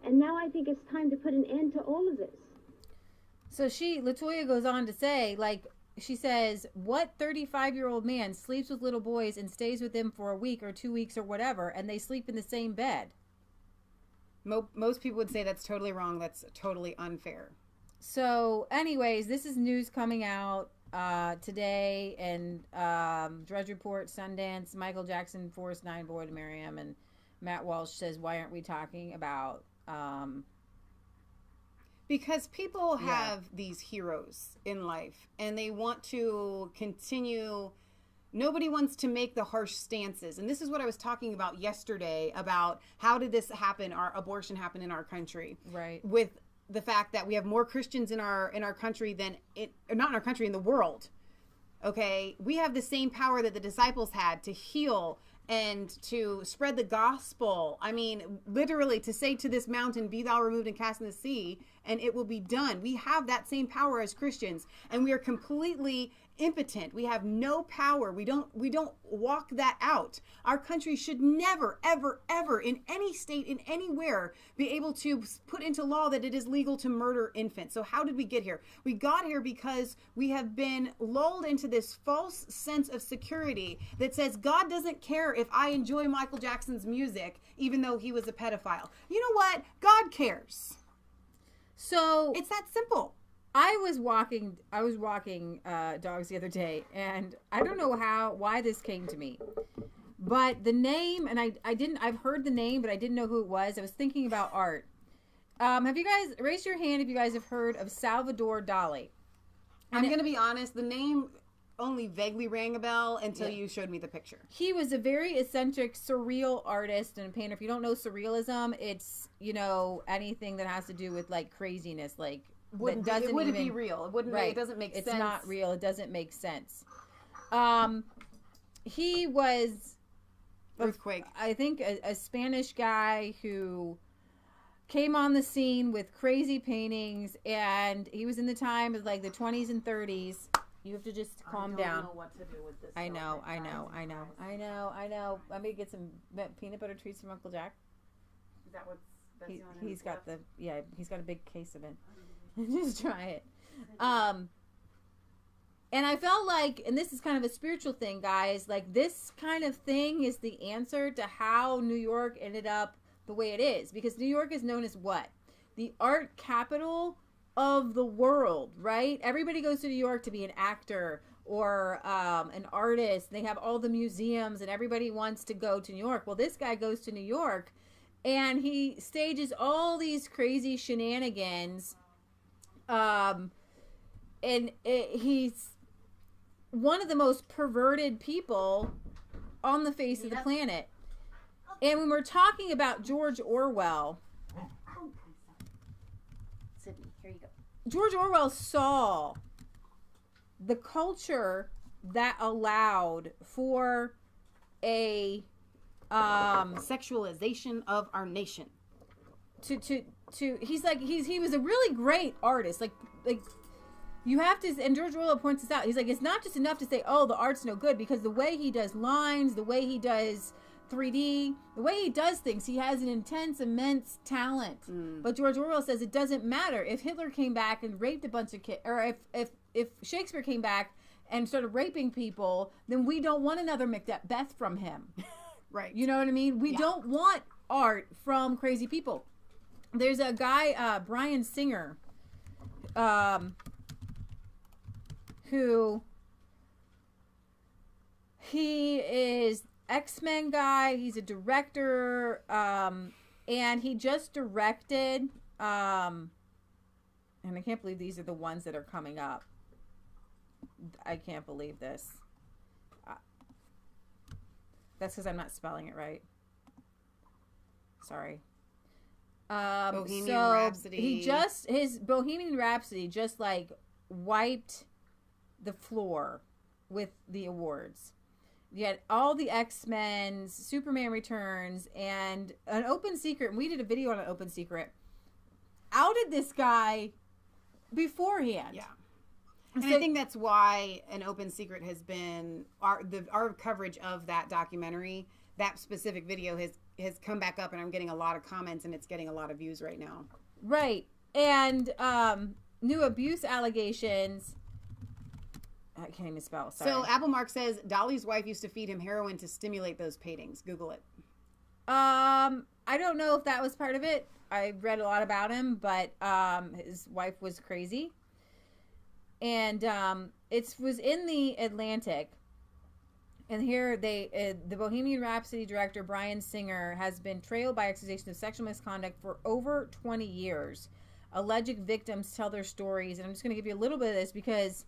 And now I think it's time to put an end to all of this. So LaToya goes on to say, like, she says, what 35-year-old man sleeps with little boys and stays with them for a week or 2 weeks or whatever, and they sleep in the same bed? Most people would say that's totally wrong. That's totally unfair. So, anyways, this is news coming out today, and Drudge Report, Sundance, Michael Jackson forced 9 boy to marry him, and Matt Walsh says, why aren't we talking about... Because people have these heroes in life, and they want to continue. Nobody wants to make the harsh stances. And this is what I was talking about yesterday about how did this happen, our abortion happen in our country. Right. With the fact that we have more Christians in our country than not in our country, in the world. Okay. We have the same power that the disciples had to heal and to spread the gospel. I mean, literally to say to this mountain, be thou removed and cast in the sea, and it will be done. We have that same power as Christians, and we are completely impotent. We have no power. We don't walk that out. Our country should never, ever, ever, in any state, in anywhere, be able to put into law that it is legal to murder infants. So how did we get here? We got here because we have been lulled into this false sense of security that says God doesn't care if I enjoy Michael Jackson's music, even though he was a pedophile. You know what? God cares. So it's that simple. I was walking dogs the other day, and I don't know why this came to me, but the name, and I've heard the name, but I didn't know who it was. I was thinking about art. Have you guys, raise your hand if you guys have heard of Salvador Dali? I'm going to be honest, the name only vaguely rang a bell until you showed me the picture. He was a very eccentric, surreal artist and painter. If you don't know surrealism, it's, anything that has to do with like craziness, like, It wouldn't be real. It wouldn't. Right. It doesn't make sense. It's not real. It doesn't make sense. He was earthquake. I think a Spanish guy who came on the scene with crazy paintings, and he was in the time of like the 20s and 30s. You have to just calm down. I don't know what to do with this. I know. Let me get some peanut butter treats from Uncle Jack. Is that what's? He's got he's got a big case of it. Just try it. And I felt like, and this is kind of a spiritual thing, guys, like this kind of thing is the answer to how New York ended up the way it is. Because New York is known as what? The art capital of the world, right? Everybody goes to New York to be an actor or an artist. They have all the museums and everybody wants to go to New York. Well, this guy goes to New York and he stages all these crazy shenanigans. He's one of the most perverted people on the face of the planet. And when we're talking about George Orwell, Sydney, here you go. George Orwell saw the culture that allowed for a sexualization of our nation. He was a really great artist. Like you have to, and George Orwell points this out. He's like, it's not just enough to say, oh, the art's no good, because the way he does lines, the way he does 3D, the way he does things, he has an intense, immense talent. But George Orwell says it doesn't matter if Hitler came back and raped a bunch of kids, or if Shakespeare came back and started raping people, then we don't want another Macbeth from him. Right. You know what I mean? We don't want art from crazy people. There's a guy, Brian Singer, who he is X-Men guy. He's a director, and he just directed, and I can't believe these are the ones that are coming up. I can't believe this. That's because I'm not spelling it right. Sorry. Bohemian Rhapsody. His Bohemian Rhapsody just like wiped the floor with the awards. You had all the X-Men, Superman Returns, and an Open Secret. And we did a video on an Open Secret. Outed this guy beforehand. Yeah. And I think that's why an Open Secret has been our coverage of that documentary. That specific video has come back up, and I'm getting a lot of comments, and it's getting a lot of views right now. Right. And new abuse allegations. I can't even spell. Sorry. So Apple Mark says Dolly's wife used to feed him heroin to stimulate those paintings. Google it. I don't know if that was part of it. I read a lot about him, but his wife was crazy. And it was in the Atlantic. And here the Bohemian Rhapsody director Brian Singer has been trailed by accusations of sexual misconduct for over 20 years. Alleged victims tell their stories. And I'm just going to give you a little bit of this because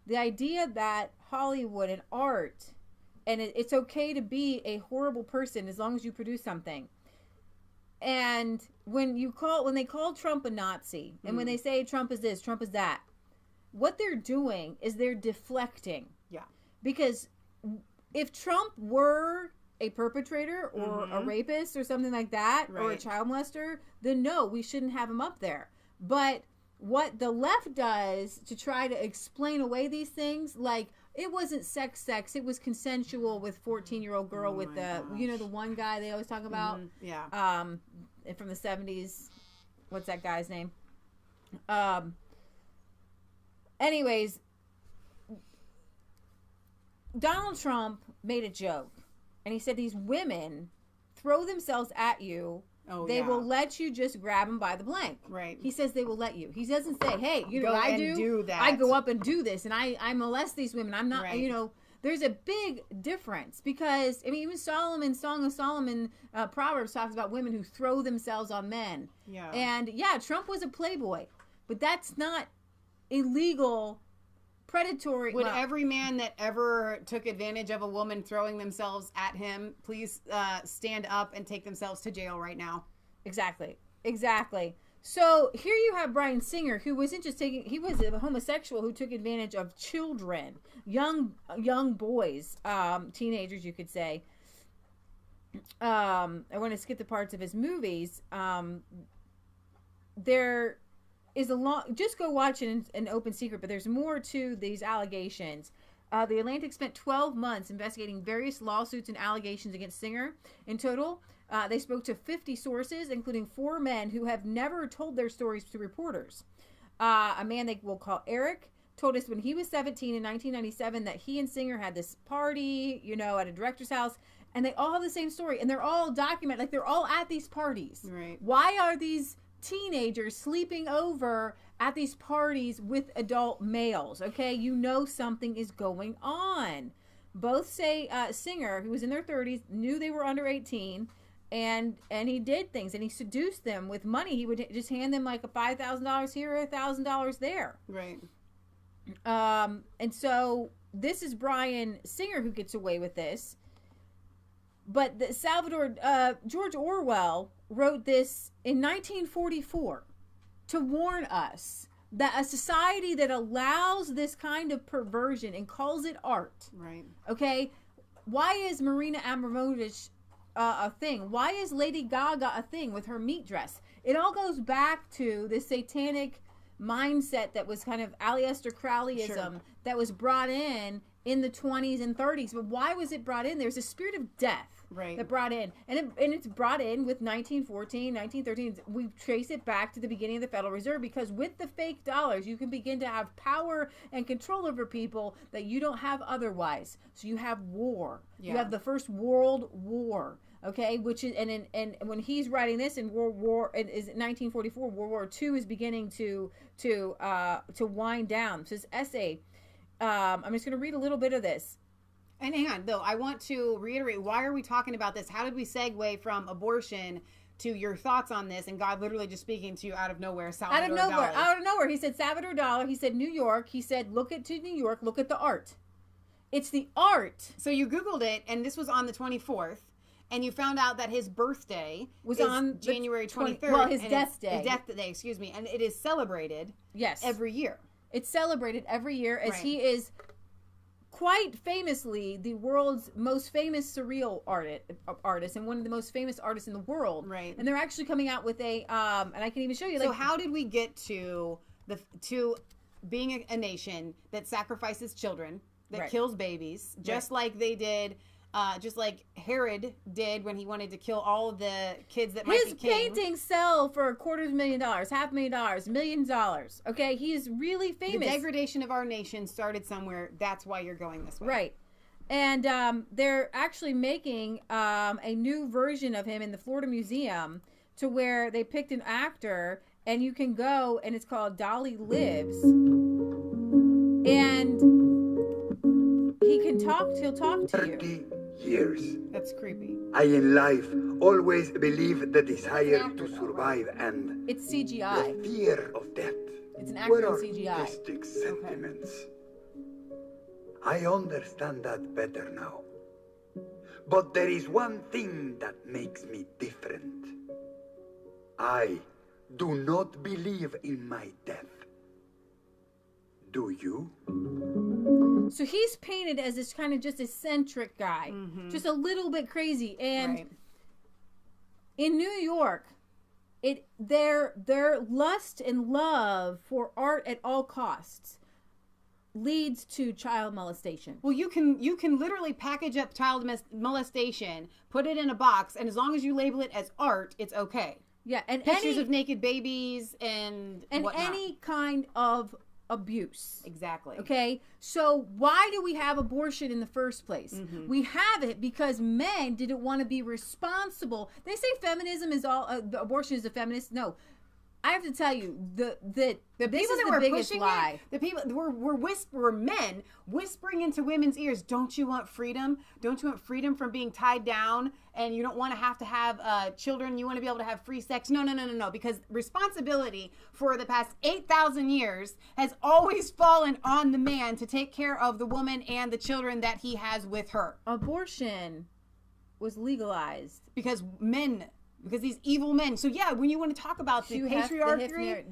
the idea that Hollywood and art, and it's okay to be a horrible person as long as you produce something. And when they call Trump a Nazi, and when they say Trump is this, Trump is that, what they're doing is they're deflecting. Yeah. Because if Trump were a perpetrator or a rapist or something like that, or a child molester, then no, we shouldn't have him up there. But what the left does to try to explain away these things, like, it wasn't sex. It was consensual with 14-year-old girl with the, you know, the one guy they always talk about. Yeah. From the 70s. What's that guy's name? Anyways, Donald Trump made a joke, and he said these women throw themselves at you. They will let you just grab them by the blank. Right. He says they will let you. He doesn't say, hey, you know Go what I and do that. I go up and do this, and I molest these women. I'm not, you know, there's a big difference because, I mean, even Solomon, Song of Solomon, Proverbs talks about women who throw themselves on men. Yeah. And yeah, Trump was a playboy, but that's not illegal, predatory. Would every man that ever took advantage of a woman throwing themselves at him please stand up and take themselves to jail right now? Exactly. So here you have Bryan Singer, who wasn't just he was a homosexual who took advantage of children, young boys, teenagers, you could say. I want to skip the parts of his movies. There is a long, just go watch an Open Secret, but there's more to these allegations. The Atlantic spent 12 months investigating various lawsuits and allegations against Singer. In total, they spoke to 50 sources, including 4 men who have never told their stories to reporters. A man they will call Eric told us when he was 17 in 1997 that he and Singer had this party, you know, at a director's house, and they all have the same story, and they're all documented, like they're all at these parties. Right. Why are these teenagers sleeping over at these parties with adult males? Okay, you know something is going on. Both say Singer, who was in their 30s, knew they were under 18, and he did things, and he seduced them with money. He would just hand them like a $5,000 here or $1,000 there. Right. And so this is Bryan Singer who gets away with this. But George Orwell wrote this in 1944 to warn us that a society that allows this kind of perversion and calls it art. Right. Okay. Why is Marina Abramovich a thing? Why is Lady Gaga a thing with her meat dress? It all goes back to this satanic mindset that was kind of Aleister Crowleyism that was brought in the 20s and 30s. But why was it brought in? There's a spirit of death that brought in. And it's brought in with 1914, 1913. We trace it back to the beginning of the Federal Reserve, because with the fake dollars, you can begin to have power and control over people that you don't have otherwise. So you have war. Yeah. You have the First World War. Okay, which is and when he's writing this in World War, it is 1944. World War II is beginning to wind down. So this essay, I'm just going to read a little bit of this. And hang on, though, I want to reiterate, why are we talking about this? How did we segue from abortion to your thoughts on this, and God literally just speaking to you out of nowhere? Out of nowhere. He said Salvador Dali. He said New York. He said look at New York. Look at the art. It's the art. So you Googled it, and this was on the 24th. And you found out that his birthday was on January 23rd. Well, his death day. His death day, excuse me. And it is celebrated every year. It's celebrated every year as he is quite famously the world's most famous surreal artist and one of the most famous artists in the world. Right. And they're actually coming out with a, and I can even show you. So how did we get to being a nation that sacrifices children, that kills babies, just like they did... just like Herod did when he wanted to kill all of the kids that might be king. His paintings sell for $250,000, $500,000, millions. Okay, he is really famous. The degradation of our nation started somewhere. That's why you're going this way, right? And they're actually making a new version of him in the Florida Museum, to where they picked an actor, and you can go, and it's called Dali Lives, and he'll talk to you. Years. That's creepy. I in life always believe the desire to survive and it's CGI. The fear of death. It's an actor in CGI. Artistic sentiments. I understand that better now. But there is one thing that makes me different. I do not believe in my death. Do you? So he's painted as this kind of just eccentric guy, just a little bit crazy. And in New York, their lust and love for art at all costs leads to child molestation. Well, you can literally package up child molestation, put it in a box, and as long as you label it as art, it's okay. Yeah, and pictures of naked babies and whatnot. Any kind of abuse. Exactly. Okay, so why do we have abortion in the first place? Mm-hmm. We have it because men didn't want to be responsible. They say feminism is all abortion is a feminist. No, I have to tell you the people that were pushing it, the people were men whispering into women's ears, "Don't you want freedom? Don't you want freedom from being tied down? And you don't want to have children. You want to be able to have free sex? No. Because responsibility for the past 8,000 years has always fallen on the man to take care of the woman and the children that he has with her. Abortion was legalized because these evil men. So yeah, when you want to talk about the patriarchy,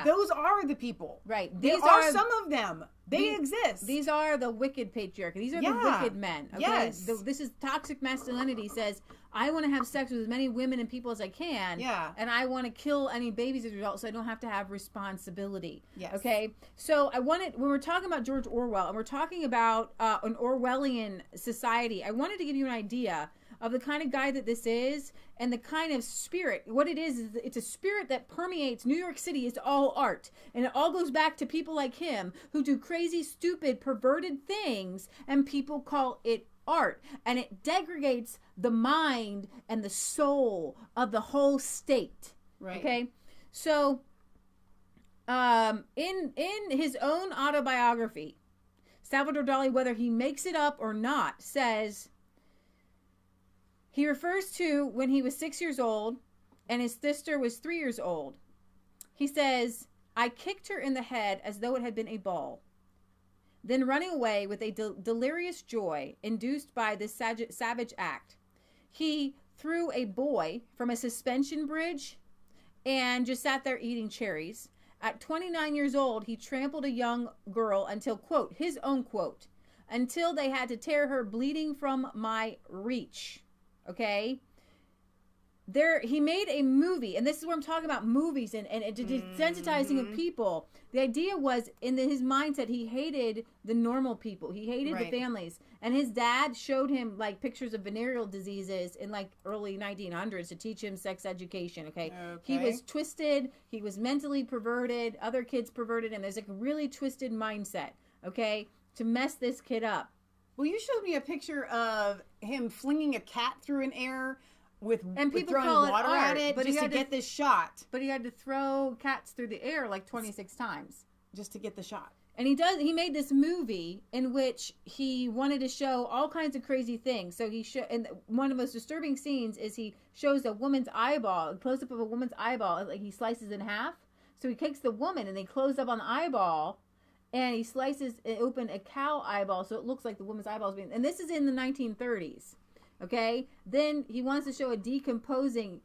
those are the people. Right. These are some of them. They exist. These are the wicked patriarchy. These are the wicked men. Okay? Yes. This is toxic masculinity. Says, I want to have sex with as many women and people as I can. Yeah. And I want to kill any babies as a result, so I don't have to have responsibility. Yes. Okay. So when we're talking about George Orwell and we're talking about an Orwellian society, I wanted to give you an idea of the kind of guy that this is and the kind of spirit. What it is it's a spirit that permeates New York City. It's all art. And it all goes back to people like him who do crazy, stupid, perverted things, and people call it art. And it degrades the mind and the soul of the whole state. Right. Okay? So, in his own autobiography, Salvador Dali, whether he makes it up or not, says... He refers to when he was 6 years old and his sister was 3 years old. He says, I kicked her in the head as though it had been a ball. Then running away with a delirious joy induced by this savage act, he threw a boy from a suspension bridge and just sat there eating cherries. At 29 years old, he trampled a young girl until, quote, his own quote, until they had to tear her bleeding from my reach. Okay, he made a movie, and this is where I'm talking about movies and desensitizing of people. The idea was, in his mindset, he hated the normal people. He hated the families. And his dad showed him, like, pictures of venereal diseases in, like, early 1900s to teach him sex education, okay? He was twisted. He was mentally perverted. Other kids perverted him. There's, like, a really twisted mindset, okay, to mess this kid up. Well, you showed me a picture of him flinging a cat through an air and people throwing call it water art, at it but just to get this shot. But he had to throw cats through the air like 26 times just to get the shot. And he made this movie in which he wanted to show all kinds of crazy things. So and one of the most disturbing scenes is he shows a woman's eyeball, a close up of a woman's eyeball, like he slices in half. So he takes the woman and they close up on the eyeball. And he slices open a cow eyeball so it looks like the woman's eyeball is being... And this is in the 1930s, okay? Then he wants to show a decomposing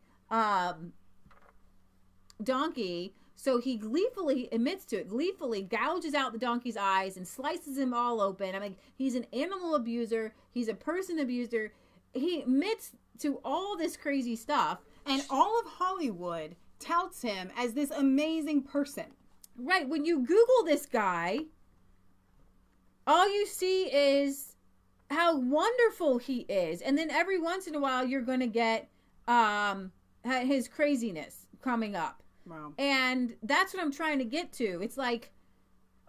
donkey, so he gleefully admits to it, gleefully gouges out the donkey's eyes and slices him all open. I mean, he's an animal abuser. He's a person abuser. He admits to all this crazy stuff. And all of Hollywood touts him as this amazing person. Right, when you Google this guy, all you see is how wonderful he is. And then every once in a while, you're going to get his craziness coming up. Wow. And that's what I'm trying to get to. It's like,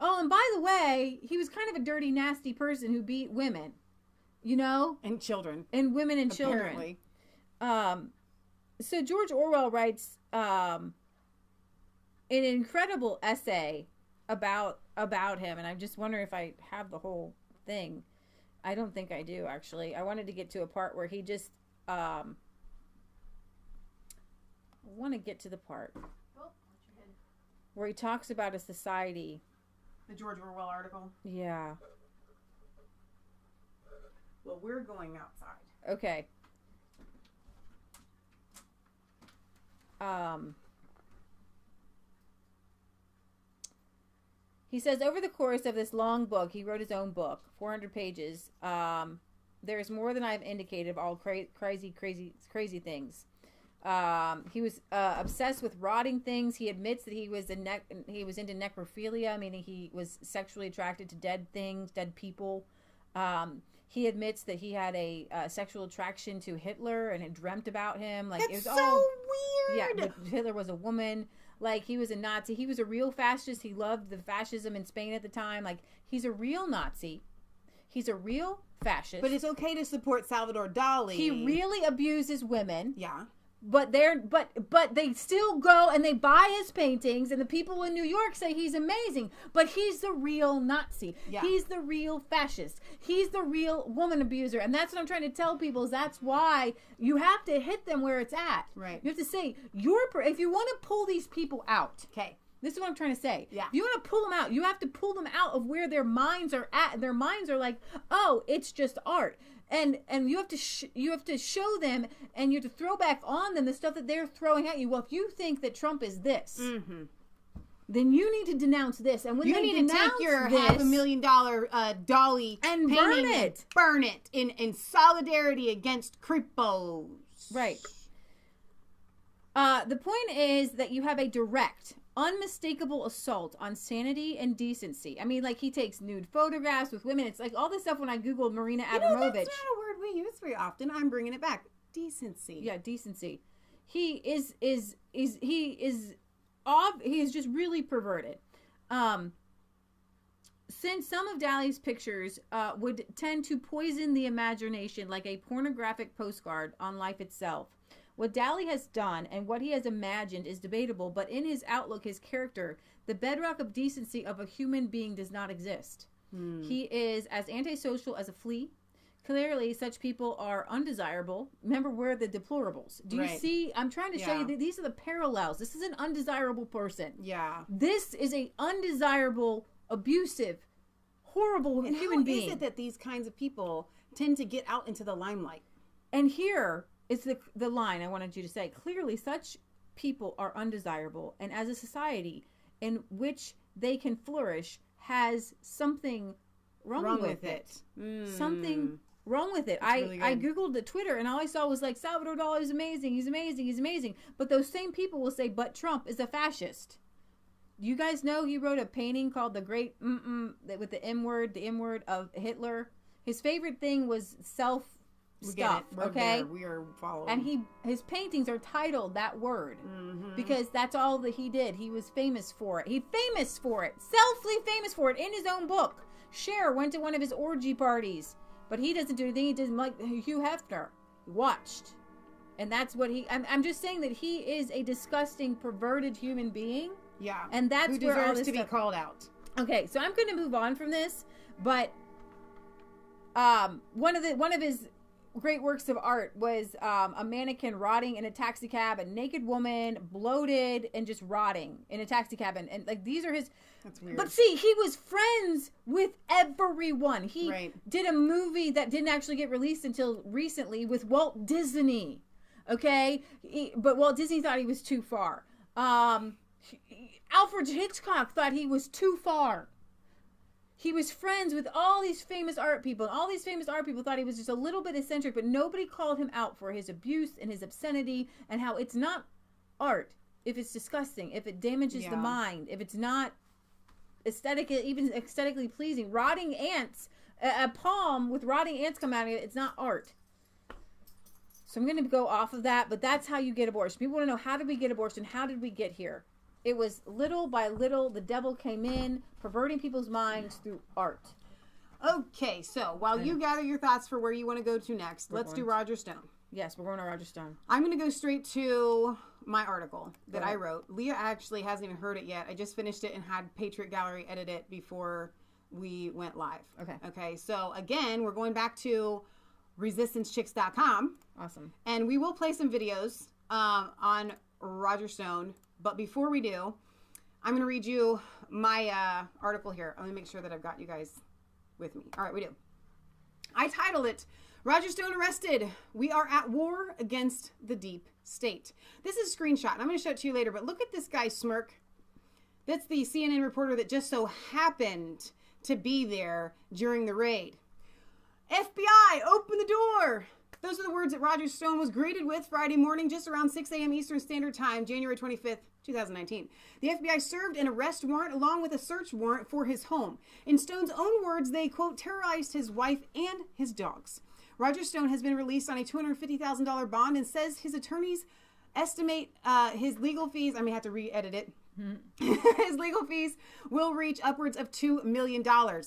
oh, and by the way, he was kind of a dirty, nasty person who beat women, you know? And children. And women and apparently. Children. So George Orwell writes... an incredible essay about him, and I'm just wondering if I have the whole thing. I don't think I do, actually. I wanted to get to a part where he just I want to get to the part where he talks about a society. The George Orwell article? Yeah. Well, we're going outside. Okay. He says, over the course of this long book, he wrote his own book, 400 pages. There is more than I've indicated of all crazy things. He was obsessed with rotting things. He admits that he was into necrophilia, meaning he was sexually attracted to dead things, dead people. He admits that he had a sexual attraction to Hitler and had dreamt about him. Like, That's it was so weird. Yeah, but Hitler was a woman. Like, he was a Nazi. He was a real fascist. He loved the fascism in Spain at the time. Like, he's a real Nazi. He's a real fascist. But it's okay to support Salvador Dali. He really abuses women. Yeah. But they still go and they buy his paintings, and the people in New York say he's amazing. But he's the real Nazi. Yeah. He's the real fascist. He's the real woman abuser. And that's what I'm trying to tell people, is that's why you have to hit them where it's at. Right. You have to say, if you want to pull these people out, okay, this is what I'm trying to say. Yeah. If you want to pull them out, you have to pull them out of where their minds are at. Their minds are like, oh, it's just art. And you have to show them, and you have to throw back on them the stuff that they're throwing at you. Well, if you think that Trump is this, then you need to denounce this. And when you need to take your $500,000 Dolly and burn it in solidarity against crippos. Right. The point is that you have a direct, unmistakable assault on sanity and decency. I mean, like, he takes nude photographs with women. It's like all this stuff when I Googled Marina Abramovich. That's not a word we use very often. I'm bringing it back. Decency. Yeah, decency. He is just really perverted. Since some of Dali's pictures would tend to poison the imagination like a pornographic postcard on life itself, what Dali has done and what he has imagined is debatable, but in his outlook, his character, the bedrock of decency of a human being does not exist. He is as antisocial as a flea. Clearly, such people are undesirable. Remember, we're the deplorables. Do you see? I'm trying to show you that these are the parallels. This is an undesirable person. Yeah. This is a undesirable, abusive, horrible human being. How is it that these kinds of people tend to get out into the limelight? And here is the line I wanted you to say. Clearly, such people are undesirable, and as a society in which they can flourish has something wrong with it. Something wrong with it. I Googled the Twitter, and all I saw was like, Salvador Dali is amazing. He's amazing. He's amazing. But those same people will say, but Trump is a fascist. You guys know he wrote a painting called The Great with the M word of Hitler. His favorite thing was stuff. Okay, we are following. And his paintings are titled that word because that's all that he did. He was famous for it. Famous for it in his own book. Cher went to one of his orgy parties, but he doesn't do anything. He doesn't like Hugh Hefner. He watched, and that's what I'm just saying that he is a disgusting, perverted human being. Yeah, and that's who where deserves all this to be stuff... called out. Okay, so I'm going to move on from this, but one of his great works of art was a mannequin rotting in a taxi cab, a naked woman, bloated and just rotting in a taxi cab, and like these are his. That's weird. But see, he was friends with everyone. He did a movie that didn't actually get released until recently with Walt Disney. Okay, but Walt Disney thought he was too far. Alfred Hitchcock thought he was too far. He was friends with all these famous art people, and all these famous art people thought he was just a little bit eccentric, but nobody called him out for his abuse and his obscenity and how it's not art if it's disgusting, if it damages the mind, if it's not even aesthetically pleasing. Rotting ants, a palm with rotting ants come out of it, it's not art. So I'm going to go off of that, but that's how you get abortion. People want to know, how did we get abortion? How did we get here? It was little by little, the devil came in, perverting people's minds through art. Okay, so while you gather your thoughts for where you want to go to next, let's do Roger Stone. Yes, we're going to Roger Stone. I'm going to go straight to my article that I wrote. Leah actually hasn't even heard it yet. I just finished it and had Patriot Gallery edit it before we went live. Okay, so again, we're going back to resistancechicks.com. Awesome. And we will play some videos on Roger Stone. But before we do, I'm going to read you my article here. Let me make sure that I've got you guys with me. All right, we do. I titled it, Roger Stone Arrested. We are at war against the deep state. This is a screenshot, and I'm going to show it to you later, but look at this guy's smirk. That's the CNN reporter that just so happened to be there during the raid. FBI, open the door. Those are the words that Roger Stone was greeted with Friday morning, just around 6 a.m. Eastern Standard Time, January 25th, 2019. The FBI served an arrest warrant along with a search warrant for his home. In Stone's own words, they, quote, terrorized his wife and his dogs. Roger Stone has been released on a $250,000 bond and says his attorneys estimate his legal fees, I may have to re-edit it, his legal fees will reach upwards of $2 million.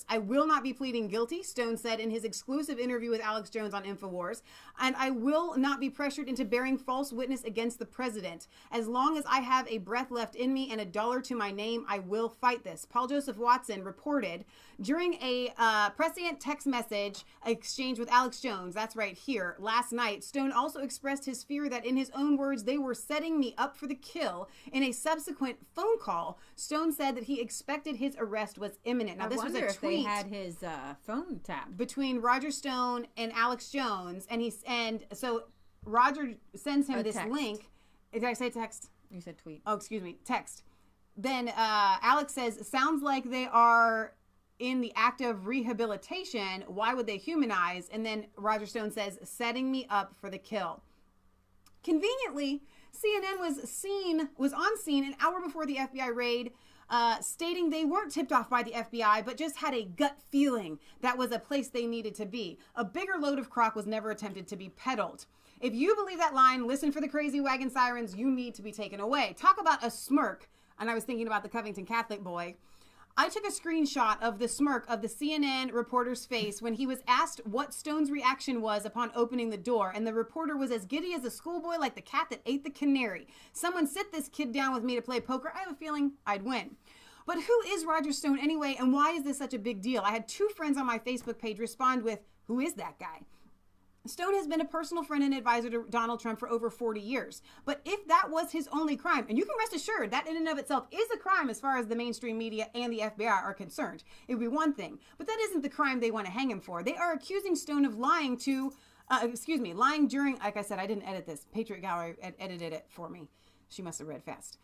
I will not be pleading guilty, Stone said in his exclusive interview with Alex Jones on Infowars, and I will not be pressured into bearing false witness against the president. As long as I have a breath left in me and a dollar to my name, I will fight this. Paul Joseph Watson reported during a prescient text message exchange with Alex Jones, that's right here, last night. Stone also expressed his fear that, in his own words, they were setting me up for the kill. In a subsequent phone call, Stone said that he expected his arrest was imminent. Now, this was a tweet. If they had his phone tapped between Roger Stone and Alex Jones, and so Roger sends him this link. Did I say text? You said tweet. Oh, excuse me, text. Then Alex says, "Sounds like they are in the act of rehabilitation. Why would they humanize?" And then Roger Stone says, "Setting me up for the kill." Conveniently, CNN was on scene an hour before the FBI raid, stating they weren't tipped off by the FBI, but just had a gut feeling that was a place they needed to be. A bigger load of crock was never attempted to be peddled. If you believe that line, listen for the crazy wagon sirens, you need to be taken away. Talk about a smirk. And I was thinking about the Covington Catholic boy. I took a screenshot of the smirk of the CNN reporter's face when he was asked what Stone's reaction was upon opening the door, and the reporter was as giddy as a schoolboy, like the cat that ate the canary. Someone sit this kid down with me to play poker. I have a feeling I'd win. But who is Roger Stone anyway, and why is this such a big deal? I had 2 friends on my Facebook page respond with, "Who is that guy?" Stone has been a personal friend and advisor to Donald Trump for over 40 years. But if that was his only crime, and you can rest assured that in and of itself is a crime as far as the mainstream media and the FBI are concerned, it would be one thing. But that isn't the crime they want to hang him for. They are accusing Stone of lying during, like I said, I didn't edit this. Patriot Gallery edited it for me. She must have read fast.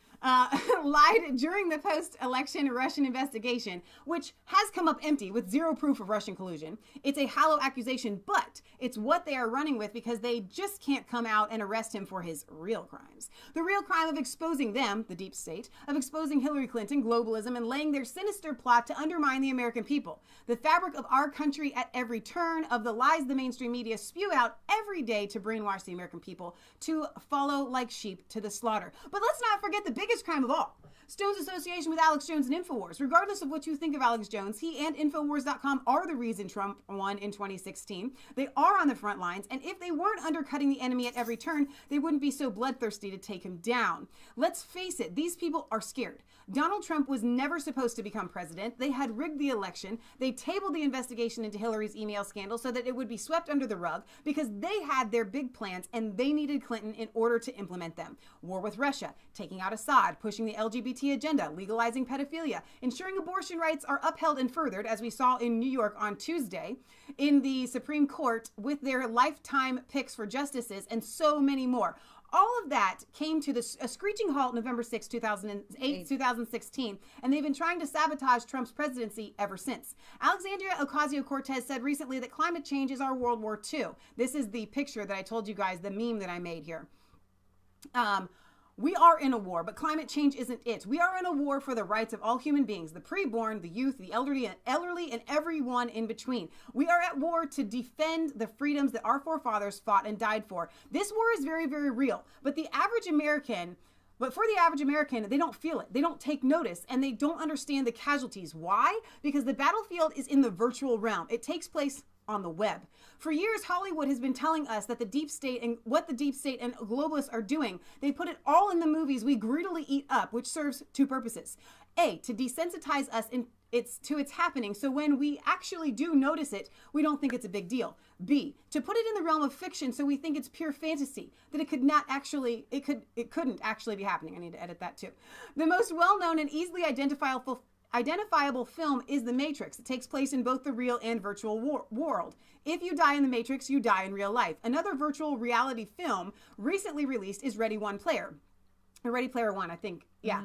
Lied during the post-election Russian investigation, which has come up empty with zero proof of Russian collusion. It's a hollow accusation, but it's what they are running with because they just can't come out and arrest him for his real crimes. The real crime of exposing them, the deep state, of exposing Hillary Clinton, globalism, and laying their sinister plot to undermine the American people. The fabric of our country at every turn, of the lies the mainstream media spew out every day to brainwash the American people to follow like sheep to the slaughter. But let's not forget the biggest crime of all. Stone's association with Alex Jones and Infowars. Regardless of what you think of Alex Jones, he and Infowars.com are the reason Trump won in 2016. They are on the front lines, and if they weren't undercutting the enemy at every turn, they wouldn't be so bloodthirsty to take him down. Let's face it, these people are scared. Donald Trump was never supposed to become president. They had rigged the election. They tabled the investigation into Hillary's email scandal so that it would be swept under the rug because they had their big plans and they needed Clinton in order to implement them. War with Russia, taking out Assad, pushing the LGBT agenda, legalizing pedophilia, ensuring abortion rights are upheld and furthered, as we saw in New York on Tuesday, in the Supreme Court with their lifetime picks for justices, and so many more. All of that came to a screeching halt November 6, 2016, and they've been trying to sabotage Trump's presidency ever since. Alexandria Ocasio-Cortez said recently that climate change is our World War II. This is the picture that I told you guys, the meme that I made here. We are in a war, but climate change isn't it. We are in a war for the rights of all human beings, the preborn, the youth, the elderly, and everyone in between. We are at war to defend the freedoms that our forefathers fought and died for. This war is very, very real, but for the average American, they don't feel it. They don't take notice, and they don't understand the casualties. Why? Because the battlefield is in the virtual realm. It takes place on the web. For years, Hollywood has been telling us that the deep state and what the deep state and globalists are doing, they put it all in the movies we greedily eat up, which serves 2 purposes. A, to desensitize us to its happening, so when we actually do notice it, we don't think it's a big deal. B, to put it in the realm of fiction so we think it's pure fantasy, that it couldn't actually be happening. I need to edit that too. The most well-known and easily identifiable film is The Matrix. It takes place in both the real and virtual world. If you die in The Matrix, you die in real life. Another virtual reality film recently released is Ready Player One, I think. Yeah.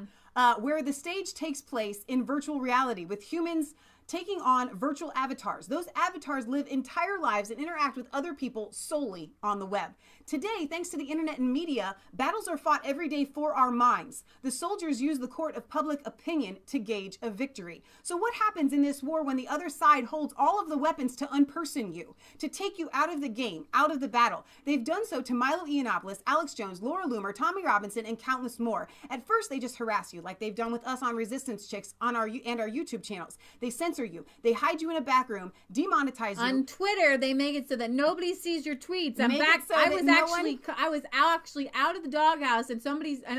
Where the stage takes place in virtual reality with humans taking on virtual avatars. Those avatars live entire lives and interact with other people solely on the web. Today, thanks to the internet and media, battles are fought every day for our minds. The soldiers use the court of public opinion to gauge a victory. So what happens in this war when the other side holds all of the weapons to unperson you, to take you out of the game, out of the battle? They've done so to Milo Yiannopoulos, Alex Jones, Laura Loomer, Tommy Robinson, and countless more. At first, they just harass you like they've done with us on Resistance Chicks on our YouTube channels. They censor you. They hide you in a back room, demonetize you. On Twitter, they make it so that nobody sees your tweets. I'm Make back. it so I that was actually out of the doghouse, and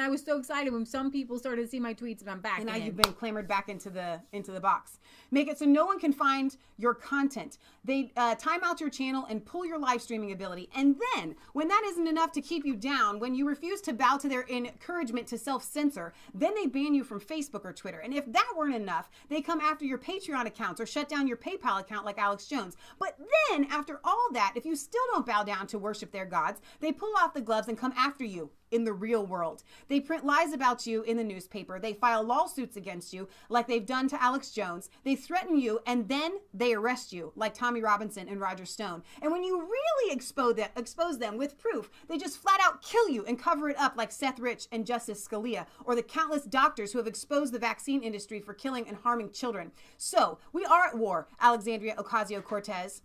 I was so excited when some people started to see my tweets, and I'm back. And now in. you've been clamored back into the box. Make it so no one can find your content. They time out your channel and pull your live streaming ability. And then, when that isn't enough to keep you down, when you refuse to bow to their encouragement to self-censor, then they ban you from Facebook or Twitter. And if that weren't enough, they come after your Patreon accounts or shut down your PayPal account like Alex Jones. But then, after all that, if you still don't bow down to worship their gods, they pull off the gloves and come after you in the real world. They print lies about you in the newspaper. They file lawsuits against you like they've done to Alex Jones. They threaten you, and then they arrest you like Tommy Robinson and Roger Stone. And when you really expose them with proof, they just flat out kill you and cover it up like Seth Rich and Justice Scalia, or the countless doctors who have exposed the vaccine industry for killing and harming children. So we are at war, Alexandria Ocasio-Cortez.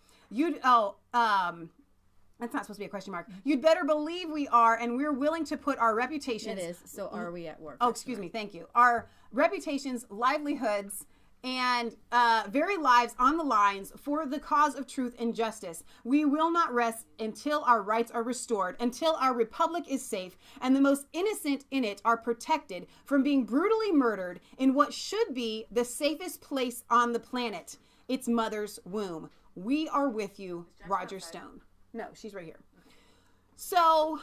That's not supposed to be a question mark. You'd better believe we are, and we're willing to put our reputations... It is. So are we at war? Oh, excuse me. Thank you. Our reputations, livelihoods, and very lives on the lines for the cause of truth and justice. We will not rest until our rights are restored, until our republic is safe, and the most innocent in it are protected from being brutally murdered in what should be the safest place on the planet, its mother's womb. We are with you, Roger Stone. No, she's right here. So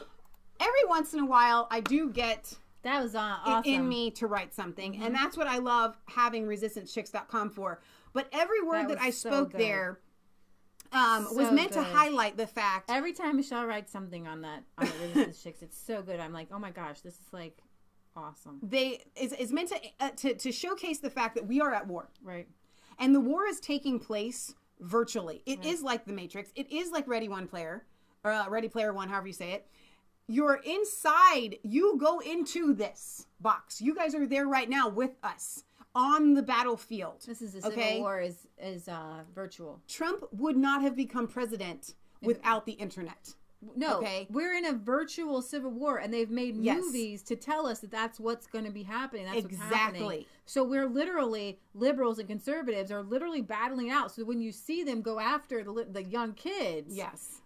every once in a while, I do get that was awesome in me to write something, and that's what I love having ResistanceChicks.com for. But every word that I spoke there was meant to highlight the fact. Every time Michelle writes something on the Resistance Chicks, it's so good. I'm like, oh my gosh, this is like awesome. It's meant to showcase the fact that we are at war, right? And the war is taking place virtually. It is like the Matrix. It is like Ready Player One, however you say it. You're inside. You go into this box. You guys are there right now with us on the battlefield. This is the Civil War is virtual. Trump would not have become president without the internet. No, we're in a virtual civil war, and they've made movies to tell us that that's what's going to be happening. That's what's happening. So we're literally, liberals and conservatives are literally battling out. So when you see them go after the young kids,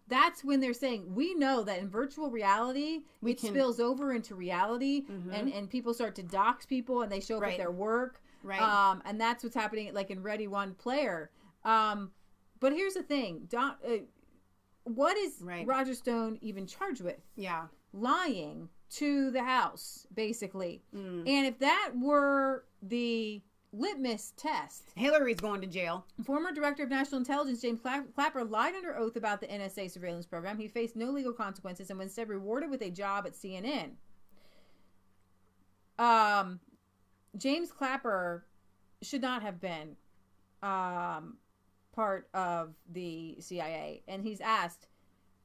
that's when they're saying, we know that in virtual reality, it spills over into reality, and people start to dox people, and they show up at their work. Right. And that's what's happening like in Ready One Player. But here's the thing. What is Roger Stone even charged with? Lying to the House, basically. And if that were the litmus test... Hillary's going to jail. Former Director of National Intelligence James Clapper lied under oath about the NSA surveillance program. He faced no legal consequences and was instead rewarded with a job at CNN. James Clapper should not have been... part of the CIA, and he's asked,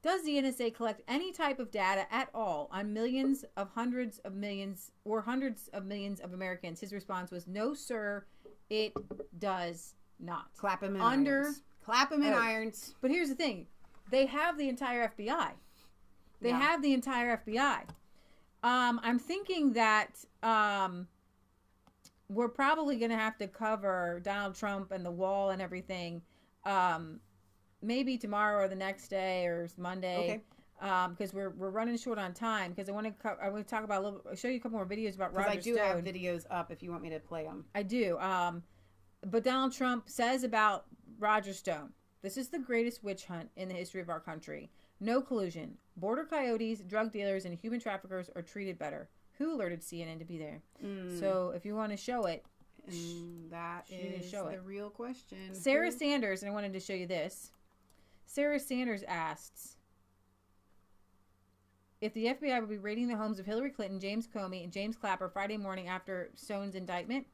does the NSA collect any type of data at all on millions of hundreds of millions of Americans? His response was, no, sir, it does not. Clap him in irons. Clap him in irons. But here's the thing. They have the entire FBI. They have the entire FBI. I'm thinking that we're probably going to have to cover Donald Trump and the wall and everything maybe tomorrow or the next day or Monday, because we're running short on time. Because I want to talk about show you a couple more videos about Roger Stone. I do have videos up if you want me to play them. I do. But Donald Trump says about Roger Stone, this is the greatest witch hunt in the history of our country. No collusion. Border coyotes, drug dealers, and human traffickers are treated better. Who alerted CNN to be there? So if you want to show it. That is the real question. Sarah Sanders, and I wanted to show you this. Sarah Sanders asks if the FBI will be raiding the homes of Hillary Clinton, James Comey, and James Clapper Friday morning after Stone's indictment.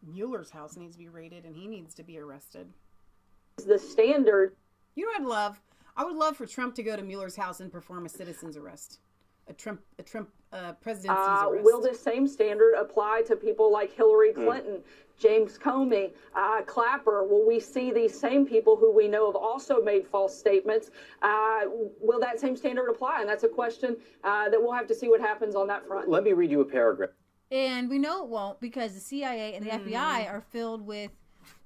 Mueller's house needs to be raided, and he needs to be arrested. The standard. You know what I'd love? I would love for Trump to go to Mueller's house and perform a citizen's arrest. A Trump presidency's arrest. Will this same standard apply to people like Hillary Clinton, James Comey, Clapper? Will we see these same people who we know have also made false statements? Will that same standard apply? And that's a question that we'll have to see what happens on that front. Let me read you a paragraph. And we know it won't, because the CIA and the FBI are filled with,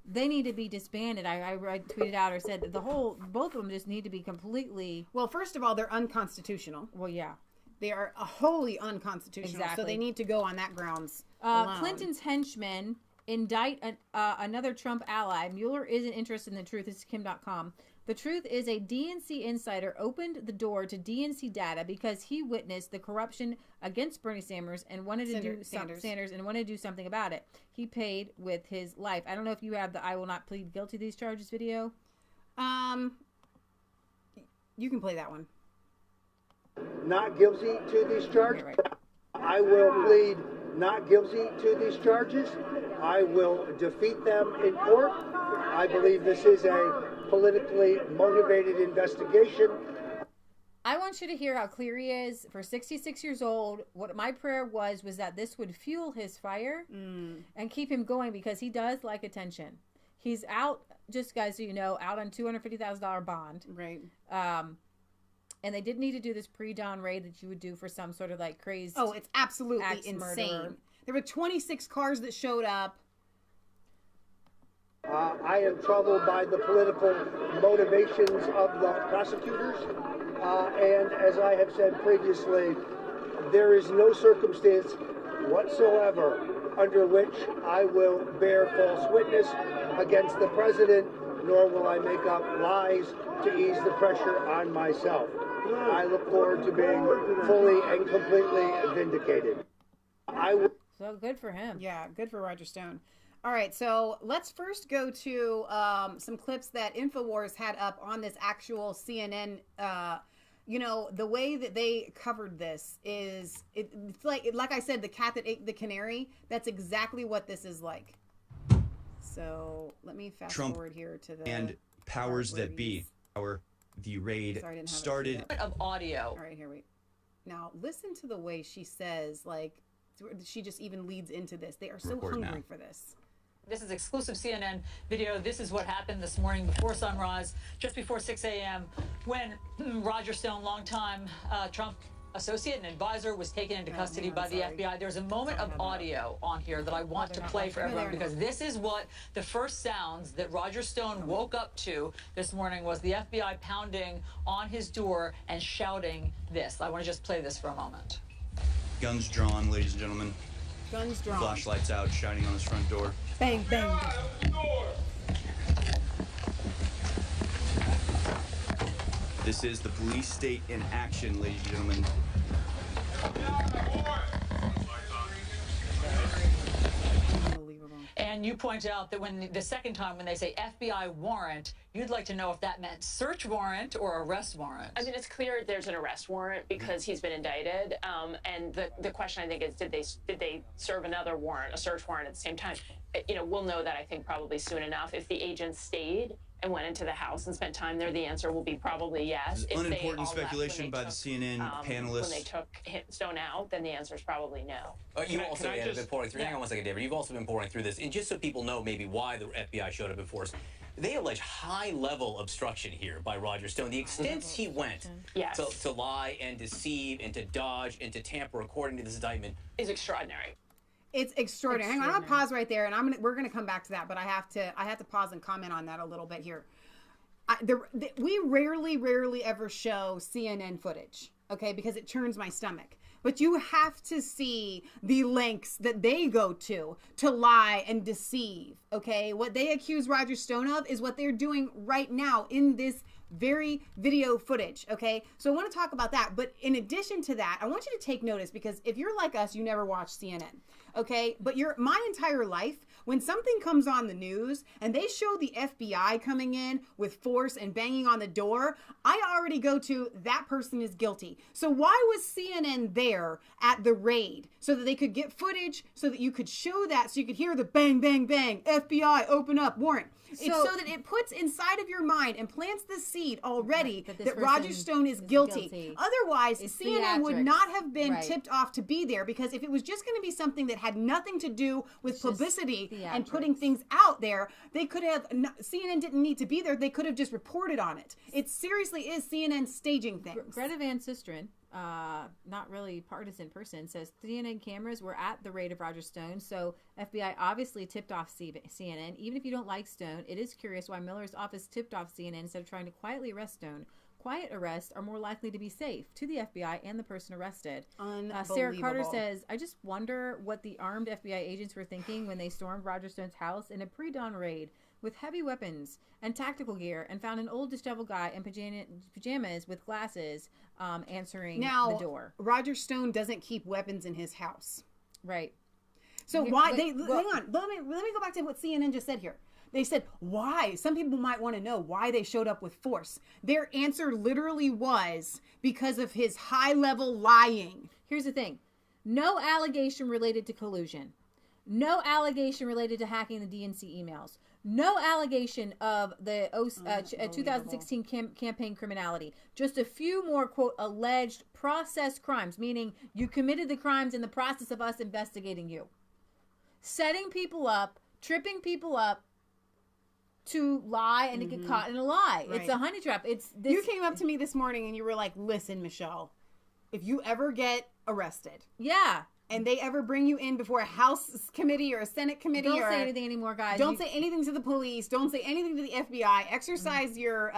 they need to be disbanded. I tweeted out or said that both of them just need to be completely. Well, first of all, they're unconstitutional. Well, yeah. They are wholly unconstitutional. Exactly. So they need to go on that grounds. Clinton's henchmen indict another Trump ally. Mueller isn't interested in the truth. This is Kim.com. The truth is a DNC insider opened the door to DNC data because he witnessed the corruption against Bernie Sanders and wanted to do something about it. He paid with his life. I don't know if you have the "I will not plead guilty to these charges" video. You can play that one. Not guilty to these charges. I will plead not guilty to these charges. I will defeat them in court. I believe this is a politically motivated investigation. I want you to hear how clear he is. For 66 years old, what my prayer was that this would fuel his fire and keep him going, because he does like attention. He's out, just guys so you know, out on $250,000 bond. Right. And they didn't need to do this pre-dawn raid that you would do for some sort of like crazed. Oh, it's absolutely insane. Murderer. There were 26 cars that showed up. I am troubled by the political motivations of the prosecutors. And as I have said previously, there is no circumstance whatsoever under which I will bear false witness against the president, nor will I make up lies to ease the pressure on myself. I look forward to being fully and completely vindicated. So good for him. Yeah, good for Roger Stone. All right, so let's first go to some clips that Infowars had up on this actual CNN. You know, the way that they covered this is, it's like I said, the cat that ate the canary. That's exactly what this is like. So let me fast forward here to the and powers that be. The raid started of audio. All right, here we. Now listen to the way she says, like, she just even leads into this. They are so hungry for this. This is exclusive CNN video. This is what happened this morning before sunrise, just before 6 a.m., when Roger Stone, longtime Trump associate and advisor, was taken into custody by the FBI. There's a moment of audio on here that I want to play for everyone, because this is what the first sounds that Roger Stone woke up to this morning was the FBI pounding on his door and shouting this. I want to just play this for a moment. Guns drawn, ladies and gentlemen. Guns drawn. Flashlights out, shouting on his front door. Bang, bang. This is the police state in action, ladies and gentlemen. And you point out that when the second time when they say FBI warrant, you'd like to know if that meant search warrant or arrest warrant. I mean, it's clear there's an arrest warrant because he's been indicted. And the question, I think, is did they serve another warrant, a search warrant at the same time? You know, we'll know that, I think, probably soon enough. If the agents stayed and went into the house and spent time there, the answer will be probably yes. If Unimportant speculation by the CNN panelists. When they took Stone out, then the answer is probably no. You also have been pouring through. Hang on one second, David. You've also been pouring through this, and just so people know maybe why the FBI showed up in force. They allege high-level obstruction here by Roger Stone. The extent he went to lie and deceive and to dodge and to tamper, according to this indictment, is extraordinary. It's extraordinary. Hang on, I'm gonna pause right there, and we're gonna come back to that. But I have to pause and comment on that a little bit here. We rarely ever show CNN footage, okay, because it churns my stomach. But you have to see the lengths that they go to lie and deceive, okay? What they accuse Roger Stone of is what they're doing right now in this very video footage. Okay, so I want to talk about that. But in addition to that, I want you to take notice, because if you're like us, you never watch CNN. Okay, but my entire life, when something comes on the news and they show the FBI coming in with force and banging on the door, I already go to that person is guilty. So why was CNN there at the raid? So that they could get footage, so that you could show that, so you could hear the bang, bang, bang, FBI, open up, warrant. It's so that it puts inside of your mind and plants the seed already that Roger Stone is guilty. Otherwise, CNN would not have been tipped off to be there, because if it was just going to be something that had nothing to do with publicity and putting things out there, they could have, CNN didn't need to be there. They could have just reported on it. It seriously is CNN staging things. Greta Van Susteren, not really partisan person, says CNN cameras were at the raid of Roger Stone, so FBI obviously tipped off CNN. Even if you don't like Stone, it is curious why Miller's office tipped off CNN instead of trying to quietly arrest Stone. Quiet arrests are more likely to be safe to the FBI and the person arrested. Sarah Carter says, I just wonder what the armed FBI agents were thinking when they stormed Roger Stone's house in a pre-dawn raid with heavy weapons and tactical gear, and found an old disheveled guy in pajamas with glasses answering the door. Roger Stone doesn't keep weapons in his house. Right. So hang on. Let me go back to what CNN just said here. They said, why? Some people might want to know why they showed up with force. Their answer literally was because of his high-level lying. Here's the thing. No allegation related to collusion. No allegation related to hacking the DNC emails. No allegation of the 2016 campaign criminality. Just a few more, quote, alleged process crimes, meaning you committed the crimes in the process of us investigating you. Setting people up, tripping people up to lie and to get caught in a lie. Right. It's a honey trap. You came up to me this morning and you were like, listen, Michelle, if you ever get arrested. Yeah. And they ever bring you in before a House committee or a Senate committee, don't say anything anymore, guys. Don't say anything to the police. Don't say anything to the FBI. Exercise your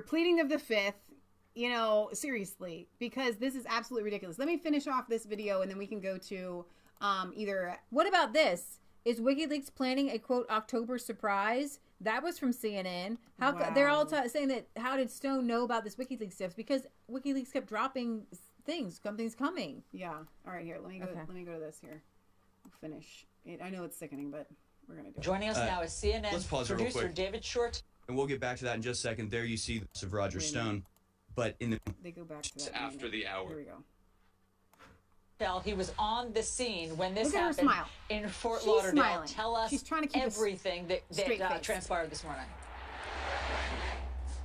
pleading of the fifth. You know, seriously, because this is absolutely ridiculous. Let me finish off this video and then we can go to either. What about this? Is WikiLeaks planning a, quote, October surprise? That was from CNN. They're all saying that, how did Stone know about this WikiLeaks stuff? Because WikiLeaks kept dropping things. Something's coming. Yeah. All right, here. Let me go to this here. We'll finish. I know it's sickening, but we're going to do it. Joining us now is CNN producer David Short. And we'll get back to that in just a second. There you see the of Roger Stone. But they go back to that after the hour. Here we go. He was on the scene when this happened smile. In Fort She's Lauderdale. Smiling. Tell us She's trying to keep everything that transpired this morning.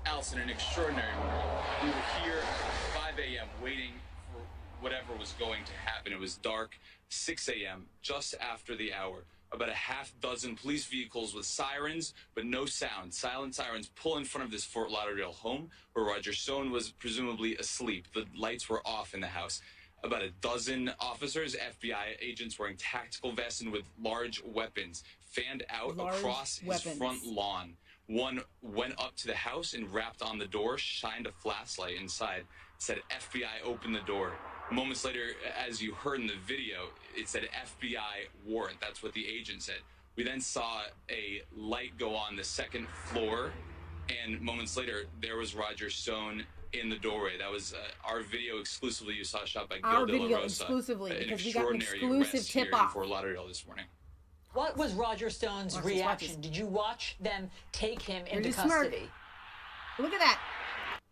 Allison, an extraordinary morning. We were here at 5 a.m. waiting for whatever was going to happen. It was dark, 6 a.m., just after the hour. About a half dozen police vehicles with sirens, but no sound. Silent sirens pull in front of this Fort Lauderdale home where Roger Stone was presumably asleep. The lights were off in the house. About a dozen officers, FBI agents wearing tactical vests and with large weapons, fanned out across his front lawn. One went up to the house and rapped on the door, shined a flashlight inside, said, FBI, open the door. Moments later, as you heard in the video, it said FBI warrant. That's what the agent said. We then saw a light go on the second floor, and moments later, there was Roger Stone in the doorway. That was our video exclusively you saw shot by Gil De La Rosa. Exclusively, because we got an exclusive exclusive tip tip-off. in Fort Lauderdale this morning. What was Roger Stone's reaction? Did you watch them take him into Smart. custody? Look at that.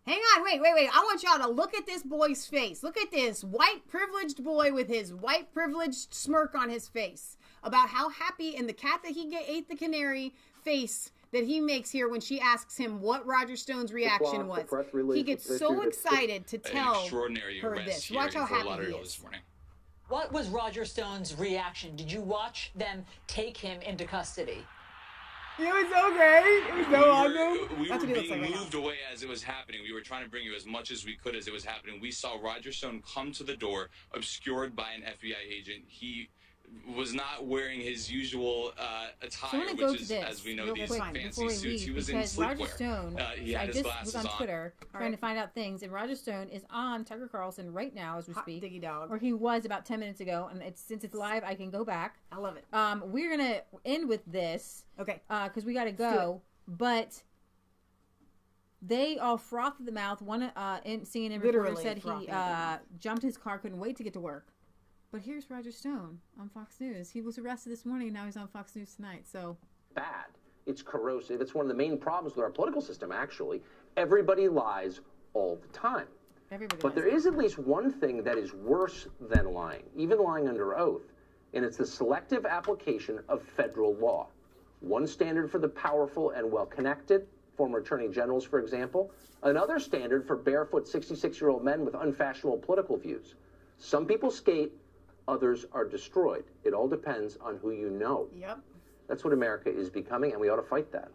Hang on, wait. I want y'all to look at this boy's face. Look at this white privileged boy with his white privileged smirk on his face about how happy, and the cat that he ate the canary face that he makes here when she asks him what Roger Stone's reaction was. He gets so excited to tell her this. Watch how happy he is. What was Roger Stone's reaction? Did you watch them take him into custody? It was so great. It was so awesome. We were being moved away as it was happening. We were trying to bring you as much as we could as it was happening. We saw Roger Stone come to the door, obscured by an FBI agent. He was not wearing his usual attire, which is, as we know, these fancy suits. He was in sleepwear. Roger Stone, he had his glasses was on Twitter trying to find out things, and Roger Stone is on Tucker Carlson right now as we speak. Diggy dog. Or he was about 10 minutes ago, and since it's live, I can go back. I love it. We're gonna end with this, okay? Because we got to go. But They all frothed at the mouth. One CNN reporter said he jumped his car, couldn't wait to get to work. But here's Roger Stone on Fox News. He was arrested this morning, and now he's on Fox News tonight. So bad. It's corrosive. It's one of the main problems with our political system, actually. Everybody lies all the time. But there is at least one thing that is worse than lying, even lying under oath, and it's the selective application of federal law. One standard for the powerful and well-connected, former attorney generals, for example. Another standard for barefoot 66-year-old men with unfashionable political views. Some people skate, others are destroyed. It all depends on who you know. Yep. That's what America is becoming, and we ought to fight that.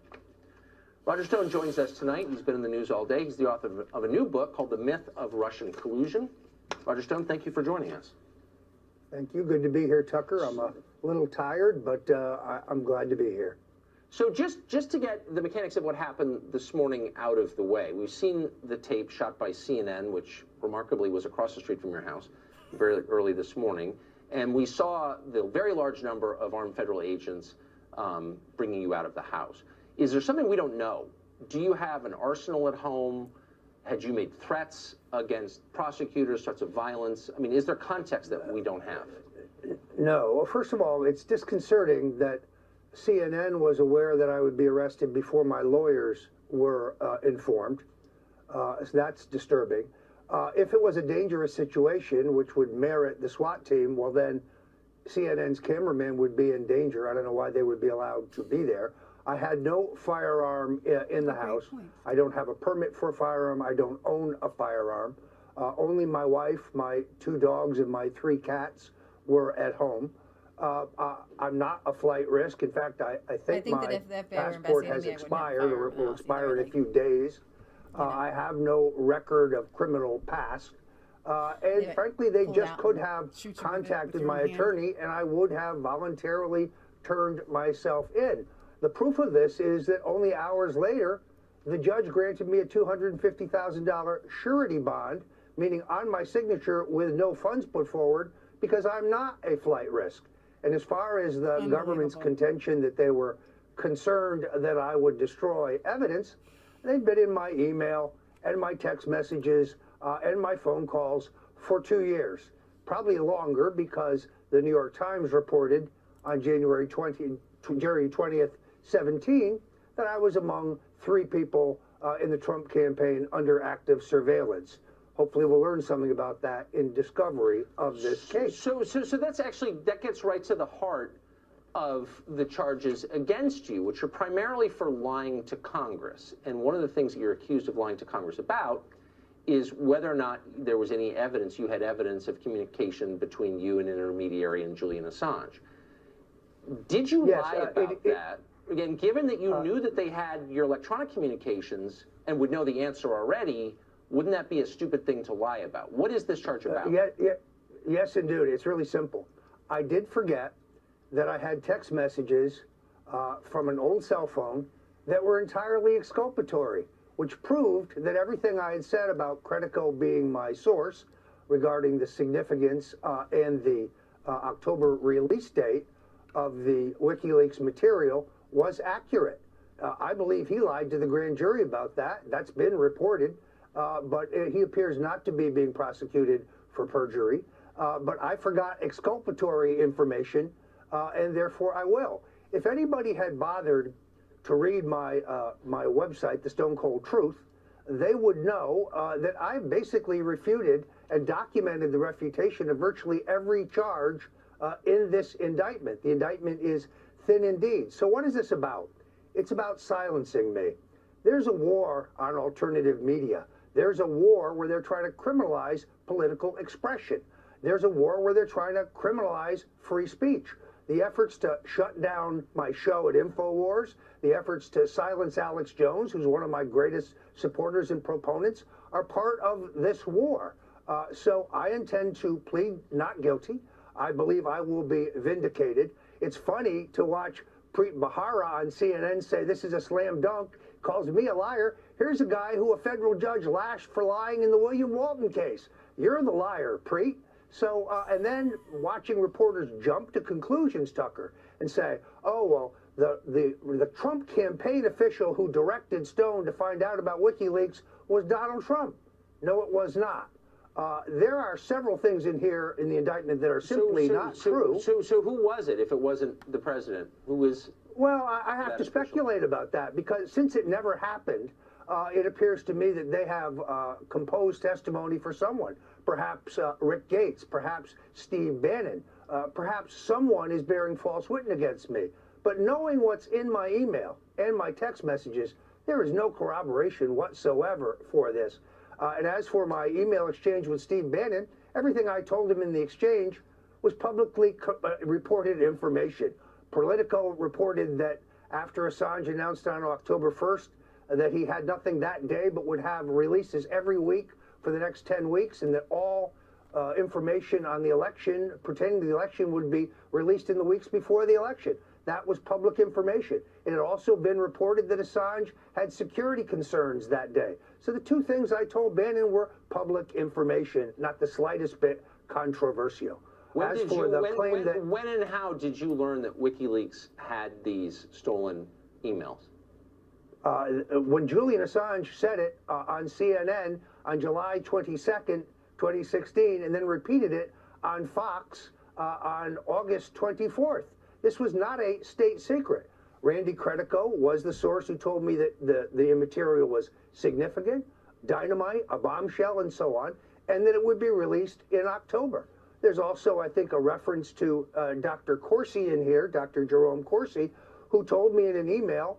Roger Stone joins us tonight. He's been in the news all day. He's the author of a new book called The Myth of Russian Collusion. Roger Stone, thank you for joining us. Thank you. Good to be here, Tucker. I'm a little tired, but I'm glad to be here. So just to get the mechanics of what happened this morning out of the way, we've seen the tape shot by CNN, which remarkably was across the street from your house very early this morning, and we saw the very large number of armed federal agents bringing you out of the house. Is there something we don't know? Do you have an arsenal at home? Had you made threats against prosecutors, threats of violence? I mean, is there context that we don't have? No. Well, first of all, it's disconcerting that CNN was aware that I would be arrested before my lawyers were informed. So that's disturbing. If it was a dangerous situation, which would merit the SWAT team, well, then CNN's cameraman would be in danger. I don't know why they would be allowed to be there. I had no firearm in the house. I don't have a permit for a firearm. I don't own a firearm. Only my wife, my 2 dogs, and my 3 cats were at home. I'm not a flight risk. In fact, I think my passport has expired or will expire in a few days. I have no record of criminal past. And frankly, they just could have contacted my attorney, and I would have voluntarily turned myself in. The proof of this is that only hours later, the judge granted me a $250,000 surety bond, meaning on my signature with no funds put forward, because I'm not a flight risk. And as far as the government's contention that they were concerned that I would destroy evidence, they've been in my email and my text messages and my phone calls for 2 years, probably longer, because the New York Times reported on January 20th, 17, that I was among 3 people in the Trump campaign under active surveillance. Hopefully we'll learn something about that in discovery of this case. So that's actually, that gets right to the heart of the charges against you, which are primarily for lying to Congress. And one of the things that you're accused of lying to Congress about is whether or not there was any evidence, you had evidence of communication between you and an intermediary and Julian Assange. Did you lie about that? Again, given that you knew that they had your electronic communications and would know the answer already, wouldn't that be a stupid thing to lie about? What is this charge about? Yes, indeed. It's really simple. I did forget that I had text messages from an old cell phone that were entirely exculpatory, which proved that everything I had said about Credico being my source regarding the significance and the October release date of the WikiLeaks material was accurate. I believe he lied to the grand jury about that. That's been reported, but he appears not to be being prosecuted for perjury. But I forgot exculpatory information, and therefore I will. If anybody had bothered to read my my website, The Stone Cold Truth, they would know that I basically refuted and documented the refutation of virtually every charge in this indictment. The indictment is thin indeed. So what is this about? It's about silencing me. There's a war on alternative media. There's a war where they're trying to criminalize political expression. There's a war where they're trying to criminalize free speech. The efforts to shut down my show at Infowars, the efforts to silence Alex Jones, who's one of my greatest supporters and proponents, are part of this war. So I intend to plead not guilty. I believe I will be vindicated. It's funny to watch Preet Bharara on CNN say this is a slam dunk, calls me a liar. Here's a guy who a federal judge lashed for lying in the William Walton case. You're the liar, Preet. So, and then watching reporters jump to conclusions, Tucker, and say, oh, well, The Trump campaign official who directed Stone to find out about WikiLeaks was Donald Trump. No, it was not. There are several things in here in the indictment that are simply not true. So who was it if it wasn't the president? Who was? Well, I have to speculate about that because since it never happened, it appears to me that they have composed testimony for someone. Perhaps Rick Gates, perhaps Steve Bannon, perhaps someone is bearing false witness against me. But knowing what's in my email and my text messages, there is no corroboration whatsoever for this. And as for my email exchange with Steve Bannon, everything I told him in the exchange was publicly reported information. Politico reported that after Assange announced on October 1st that he had nothing that day but would have releases every week for the next 10 weeks and that all information on the election pertaining to the election would be released in the weeks before the election. That was public information. It had also been reported that Assange had security concerns that day. So the two things I told Bannon were public information, not the slightest bit controversial. When and how did you learn that WikiLeaks had these stolen emails? When Julian Assange said it on CNN on July 22nd, 2016, and then repeated it on Fox on August 24th. This was not a state secret. Randy Credico was the source who told me that the material was significant, dynamite, a bombshell, and so on, and that it would be released in October. There's also, I think, a reference to Dr. Corsi in here, Dr. Jerome Corsi, who told me in an email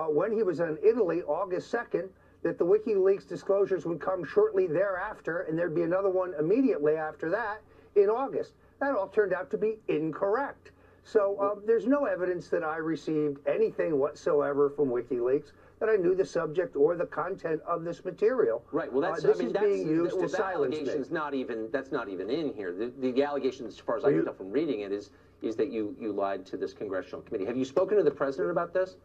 when he was in Italy, August 2nd, that the WikiLeaks disclosures would come shortly thereafter, and there'd be another one immediately after that in August. That all turned out to be incorrect. So there's no evidence that I received anything whatsoever from WikiLeaks, that I knew the subject or the content of this material. Right. Well, that's being used to silence me. That's not even in here. The allegation, as far as I can tell from reading it, is that you lied to this congressional committee. Have you spoken to the president about this?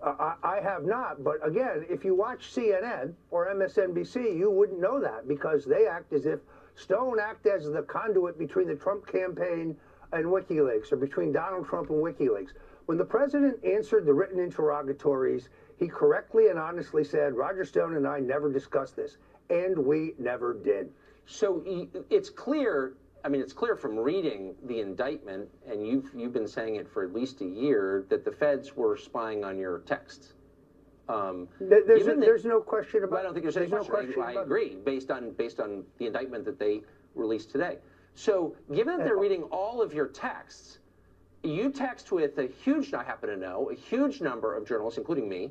I have not, but again, if you watch CNN or MSNBC, you wouldn't know that because they act as if Stone acted as the conduit between the Trump campaign and WikiLeaks, or between Donald Trump and WikiLeaks. When the president answered the written interrogatories, he correctly and honestly said, Roger Stone and I never discussed this, and we never did. So it's clear, it's clear from reading the indictment, and you've been saying it for at least a year, that the feds were spying on your texts. There's no question about it. I don't think there's any question. I agree, based on the indictment that they released today. So given that they're reading all of your texts, you text with a huge, I happen to know, a huge number of journalists, including me,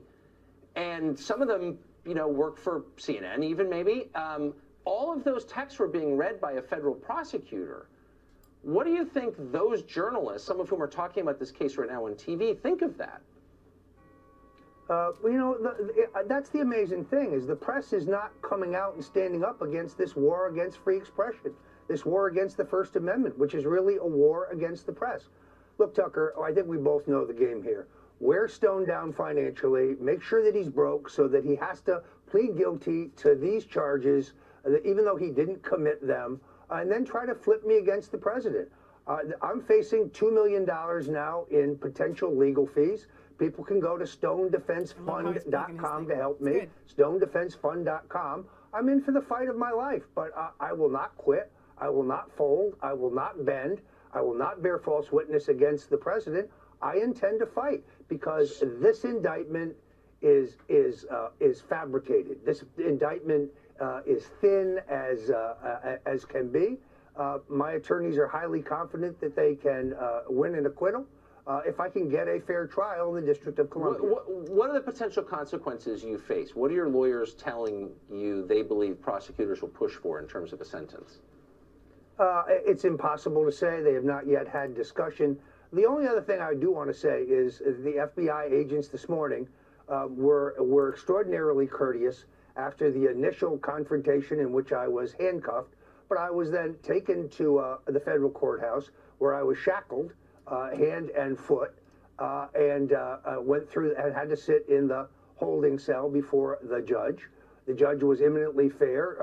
and some of them, work for CNN even maybe. All of those texts were being read by a federal prosecutor. What do you think those journalists, some of whom are talking about this case right now on TV, think of that? That's the amazing thing, is the press is not coming out and standing up against this war against free expression, this war against the First Amendment, which is really a war against the press. Look, Tucker, I think we both know the game here. Wear Stone down financially, make sure that he's broke so that he has to plead guilty to these charges, even though he didn't commit them, and then try to flip me against the president. I'm facing $2 million now in potential legal fees. People can go to stonedefensefund.com to help me, stonedefensefund.com. I'm in for the fight of my life, but I will not quit. I will not fold. I will not bend. I will not bear false witness against the president. I intend to fight because this indictment is fabricated. This indictment is thin as can be. My attorneys are highly confident that they can win an acquittal if I can get a fair trial in the District of Columbia. What are the potential consequences you face? What are your lawyers telling you they believe prosecutors will push for in terms of a sentence? It's impossible to say. They have not yet had discussion. The only other thing I do want to say is the FBI agents this morning were extraordinarily courteous after the initial confrontation in which I was handcuffed, but I was then taken to the federal courthouse where I was shackled, hand and foot, and went through and had to sit in the holding cell before the judge. The judge was eminently fair,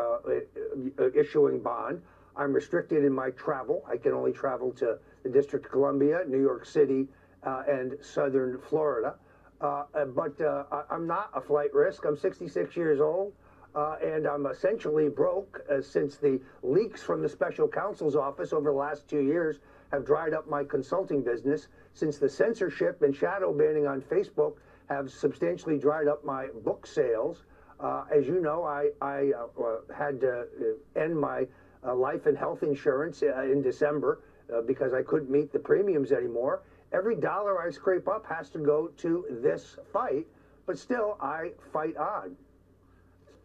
issuing bond. I'm restricted in my travel. I can only travel to the District of Columbia, New York City, and southern Florida. But I'm not a flight risk. I'm 66 years old, and I'm essentially broke since the leaks from the special counsel's office over the last 2 years have dried up my consulting business, since the censorship and shadow banning on Facebook have substantially dried up my book sales. As you know, I had to end my life and health insurance in December because I couldn't meet the premiums anymore. Every dollar I scrape up has to go to this fight, but still I fight on.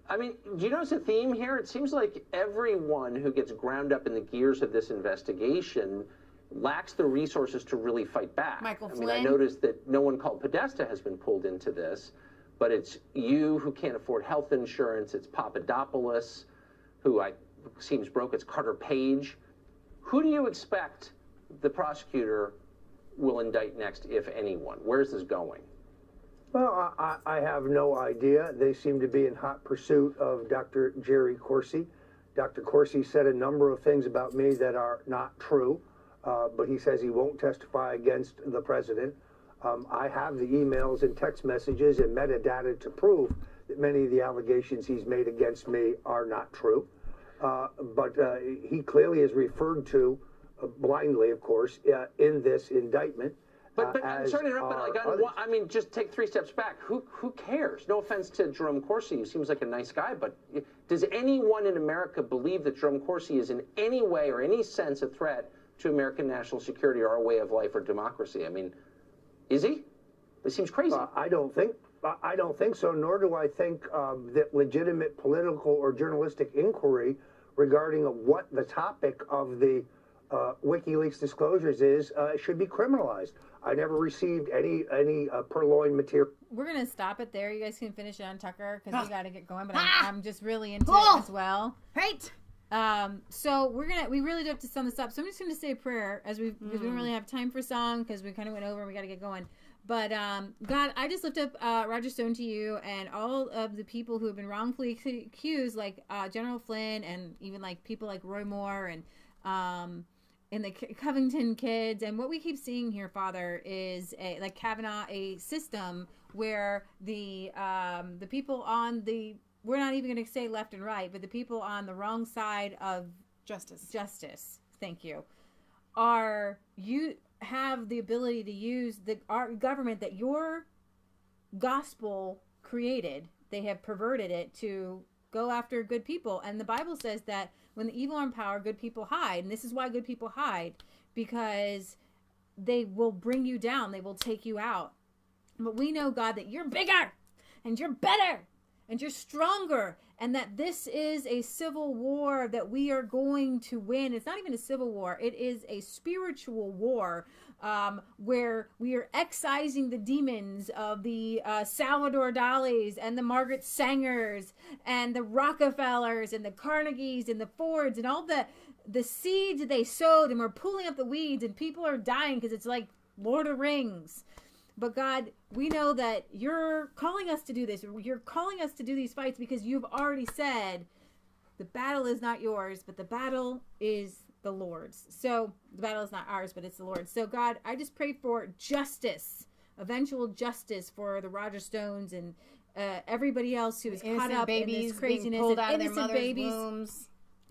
I mean, do you notice a theme here? It seems like everyone who gets ground up in the gears of this investigation lacks the resources to really fight back. Michael I mean, Flynn. I noticed that no one called Podesta has been pulled into this, but it's you who can't afford health insurance. It's Papadopoulos, who seems broke. It's Carter Page. Who do you expect the prosecutor will indict next, if anyone? Where's this going? Well, I have no idea. They seem to be in hot pursuit of Dr. Jerry Corsi. Dr. Corsi said a number of things about me that are not true, but he says he won't testify against the president. I have the emails and text messages and metadata to prove that many of the allegations he's made against me are not true. But he clearly is referred to, blindly, of course, in this indictment. But I'm sorry to interrupt, but I mean, just take 3 steps back. Who cares? No offense to Jerome Corsi, who seems like a nice guy, but does anyone in America believe that Jerome Corsi is in any way or any sense a threat to American national security or our way of life or democracy? I mean, is he? It seems crazy. I don't think so, nor do I think that legitimate political or journalistic inquiry regarding what the topic of the WikiLeaks disclosures is should be criminalized. I never received any purloined material. We're going to stop it there. You guys can finish it on Tucker because we got to get going, but I'm just really into it as well. Right. So we really do have to sum this up. So I'm just going to say a prayer because we don't really have time for song because we kind of went over and we got to get going. But God, I just lift up Roger Stone to you and all of the people who have been wrongfully accused, like General Flynn and even like people like Roy Moore and the Covington kids. And what we keep seeing here, Father, is like Kavanaugh, a system where the people on the, we're not even going to say left and right, but the people on the wrong side of justice, thank you, you have the ability to use our government that your gospel created. They have perverted it to go after good people. And the Bible says that when the evil are in power, good people hide. And this is why good people hide, because they will bring you down. They will take you out. But we know, God, that you're bigger and you're better and you're stronger, and that this is a civil war that we are going to win. It's not even a civil war. It is a spiritual war where we are excising the demons of the Salvador Dalis and the Margaret Sangers and the Rockefellers and the Carnegies and the Fords and all the seeds they sowed, and we're pulling up the weeds, and people are dying because it's like Lord of the Rings. But God, we know that you're calling us to do this. You're calling us to do these fights because you've already said the battle is not yours, but the battle is the Lord's. So the battle is not ours, but it's the Lord's. So God, I just pray for justice, eventual justice for the Roger Stones and everybody else who is caught up in this craziness, pulled out and of their innocent mother's babies. wombs.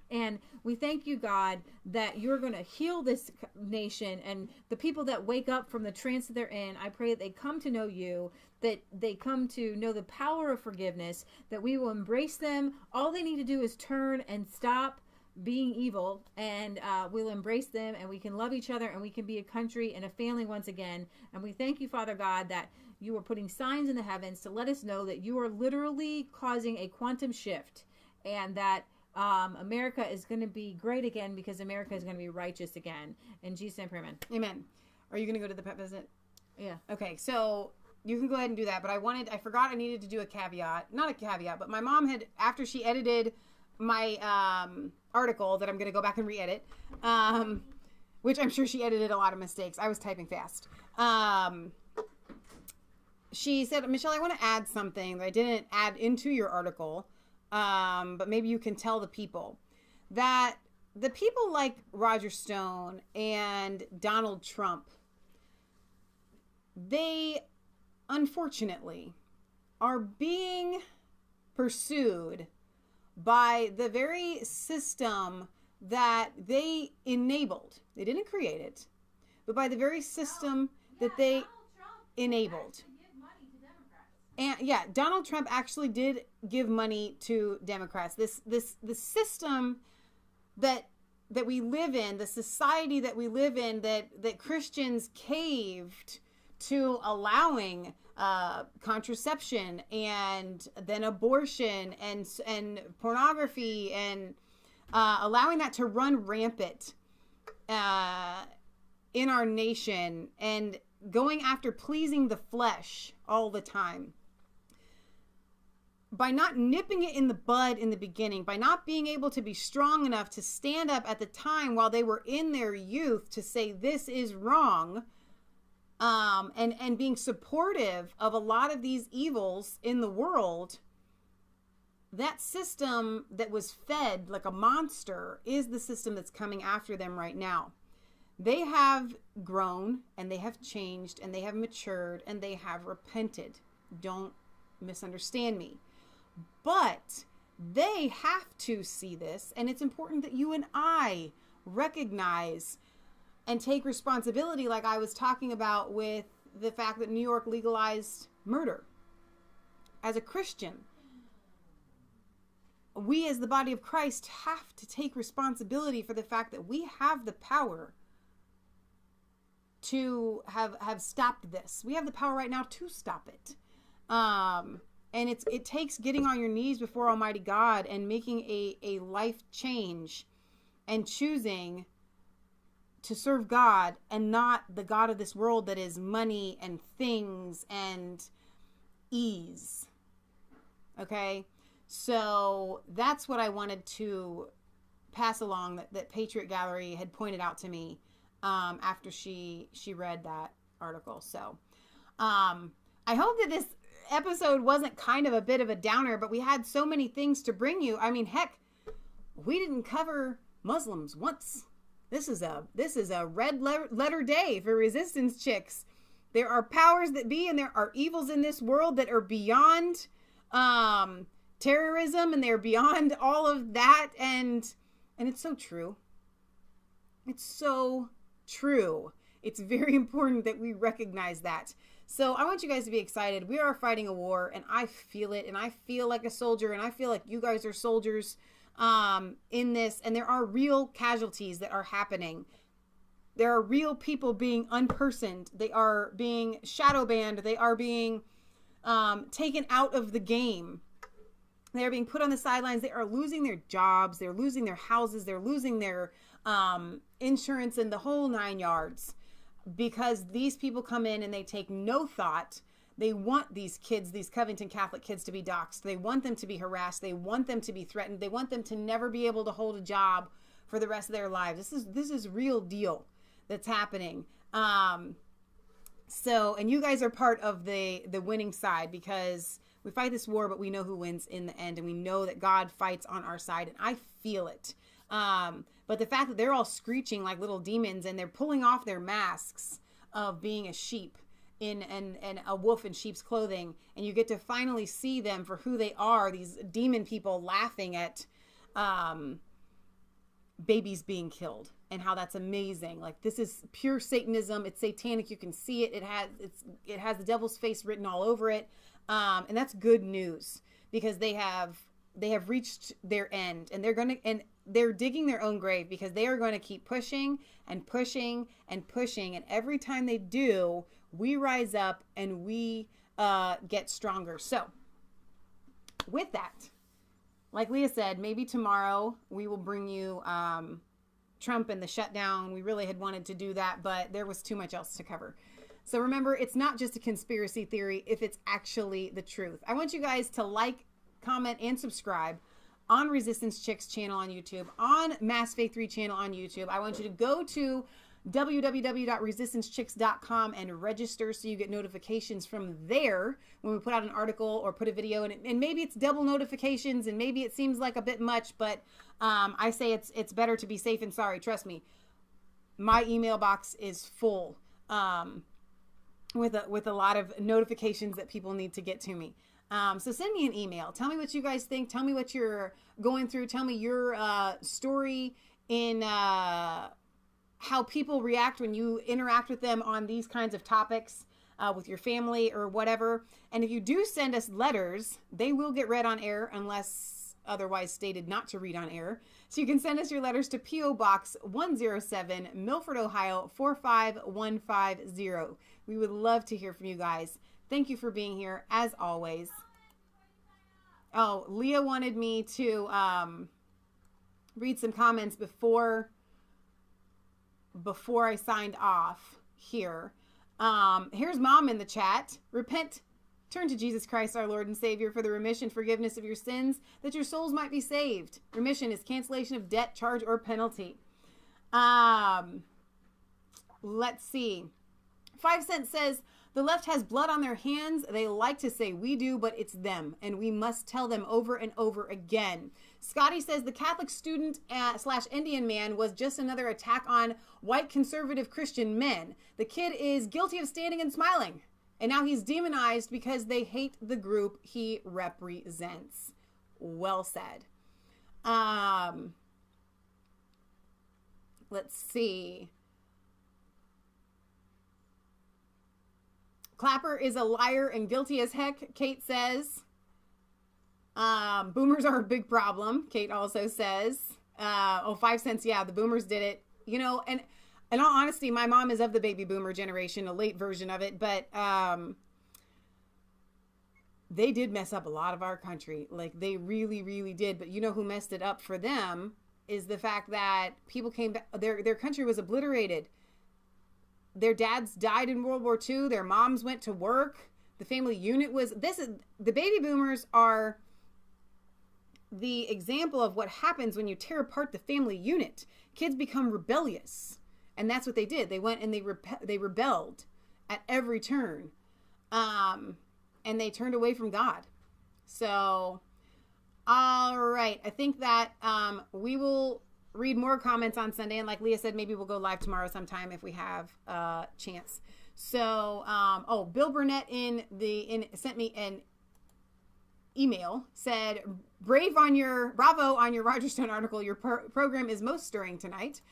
And we thank you, God, that you're going to heal this nation and the people that wake up from the trance that they're in. I pray that they come to know you, that they come to know the power of forgiveness, that we will embrace them. All they need to do is turn and stop being evil, and we'll embrace them, and we can love each other, and we can be a country and a family once again. And we thank you, Father God, that you are putting signs in the heavens to let us know that you are literally causing a quantum shift, and that America is going to be great again because America is going to be righteous again. In Jesus' name, amen. Amen. Are you going to go to the pet visit? Yeah. Okay, so you can go ahead and do that, but I forgot I needed to do a caveat. Not a caveat, but my mom had, after she edited my article that I'm going to go back and re-edit, which I'm sure she edited a lot of mistakes. I was typing fast. She said, Michelle, I want to add something that I didn't add into your article. But maybe you can tell the people that the people like Roger Stone and Donald Trump, they unfortunately are being pursued by the very system that they enabled. They didn't create it, but by the very system that they enabled. And yeah, Donald Trump actually did give money to Democrats. The system that we live in, the society that we live in, that Christians caved to allowing contraception and then abortion and pornography and allowing that to run rampant in our nation and going after pleasing the flesh all the time. By not nipping it in the bud in the beginning, by not being able to be strong enough to stand up at the time while they were in their youth to say this is wrong, and being supportive of a lot of these evils in the world, that system that was fed like a monster is the system that's coming after them right now. They have grown and they have changed and they have matured and they have repented. Don't misunderstand me. But they have to see this, and it's important that you and I recognize and take responsibility, like I was talking about with the fact that New York legalized murder. As a Christian, we as the body of Christ have to take responsibility for the fact that we have the power to have stopped this. We have the power right now to stop it. And it takes getting on your knees before Almighty God and making a life change and choosing to serve God and not the God of this world that is money and things and ease. Okay? So that's what I wanted to pass along that Patriot Gallery had pointed out to me after she read that article. So I hope that this episode wasn't kind of a bit of a downer, but we had so many things to bring you. I mean, heck, we didn't cover Muslims once. This is a red letter day for resistance chicks. There are powers that be, and there are evils in this world that are beyond terrorism, and they're beyond all of that, and it's so true. It's so true. It's very important that we recognize that. So I want you guys to be excited. We are fighting a war, and I feel it, and I feel like a soldier, and I feel like you guys are soldiers in this, and there are real casualties that are happening. There are real people being unpersoned. They are being shadow banned. They are being taken out of the game. They are being put on the sidelines. They are losing their jobs. They're losing their houses. They're losing their insurance and the whole 9 yards. Because these people come in and they take no thought. They want these kids, these Covington Catholic kids, to be doxxed. They want them to be harassed. They want them to be threatened. They want them to never be able to hold a job for the rest of their lives. This is real deal that's happening. So, and you guys are part of the winning side, because we fight this war, but we know who wins in the end, and we know that God fights on our side, and I feel it. But the fact that they're all screeching like little demons and they're pulling off their masks of being a sheep and a wolf in sheep's clothing, and you get to finally see them for who they are, these demon people laughing at babies being killed, and how that's amazing. Like, this is pure Satanism. It's satanic. You can see it. It has the devil's face written all over it. And that's good news, because they have reached their end, and they're digging their own grave, because they are going to keep pushing and pushing and pushing. And every time they do, we rise up and we get stronger. So with that, like Leah said, maybe tomorrow we will bring you Trump and the shutdown. We really had wanted to do that, but there was too much else to cover. So remember, it's not just a conspiracy theory if it's actually the truth. I want you guys to like, comment, and subscribe on Resistance Chicks channel on YouTube, on Mass Faith 3 channel on YouTube. I want you to go to www.resistancechicks.com and register so you get notifications from there when we put out an article or put a video. And maybe it's double notifications, and maybe it seems like a bit much, but I say it's better to be safe than sorry. Trust me, my email box is full. with a lot of notifications that people need to get to me. So send me an email. Tell me what you guys think. Tell me what you're going through. Tell me your story in how people react when you interact with them on these kinds of topics with your family or whatever. And if you do send us letters, they will get read on air unless otherwise stated not to read on air. So you can send us your letters to P.O. Box 107, Milford, Ohio 45150. We would love to hear from you guys. Thank you for being here, as always. Oh, Leah wanted me to read some comments before I signed off here. Here's Mom in the chat. Repent, turn to Jesus Christ, our Lord and Savior, for the remission, forgiveness of your sins, that your souls might be saved. Remission is cancellation of debt, charge, or penalty. Let's see. 5 Cent says, the left has blood on their hands. They like to say we do, but it's them, and we must tell them over and over again. Scotty says the Catholic student / Indian man was just another attack on white conservative Christian men. The kid is guilty of standing and smiling, and now he's demonized because they hate the group he represents. Well said. Let's see. Clapper is a liar and guilty as heck, Kate says. Boomers are a big problem, Kate also says. 5 cents, yeah, the boomers did it. You know, and in all honesty, my mom is of the baby boomer generation, a late version of it, but they did mess up a lot of our country. Like, they really, really did. But you know who messed it up for them is the fact that people came back, their country was obliterated. Their dads died in World War II. Their moms went to work. The family unit was... The baby boomers are the example of what happens when you tear apart the family unit. Kids become rebellious. And that's what they did. They went and they rebelled at every turn. And they turned away from God. So, all right. I think that we will... read more comments on Sunday, and like Leah said, maybe we'll go live tomorrow sometime if we have a chance. So, Bill Burnett sent me an email, said, bravo on your Roger Stone article. Your program is most stirring tonight.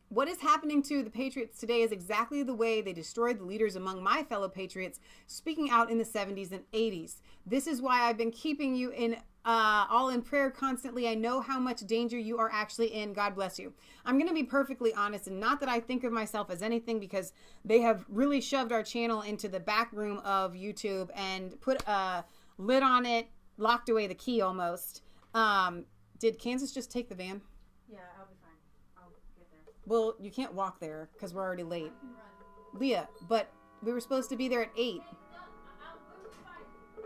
What is happening to the Patriots today is exactly the way they destroyed the leaders among my fellow Patriots speaking out in the 70s and 80s. This is why I've been keeping you all in prayer constantly. I know how much danger you are actually in. God bless you. I'm going to be perfectly honest, and not that I think of myself as anything, because they have really shoved our channel into the back room of YouTube and put a lid on it, locked away the key almost. Did Kansas just take the van? Yeah, I'll be fine. I'll get there. Well, you can't walk there because we're already late. Leah, but we were supposed to be there at 8.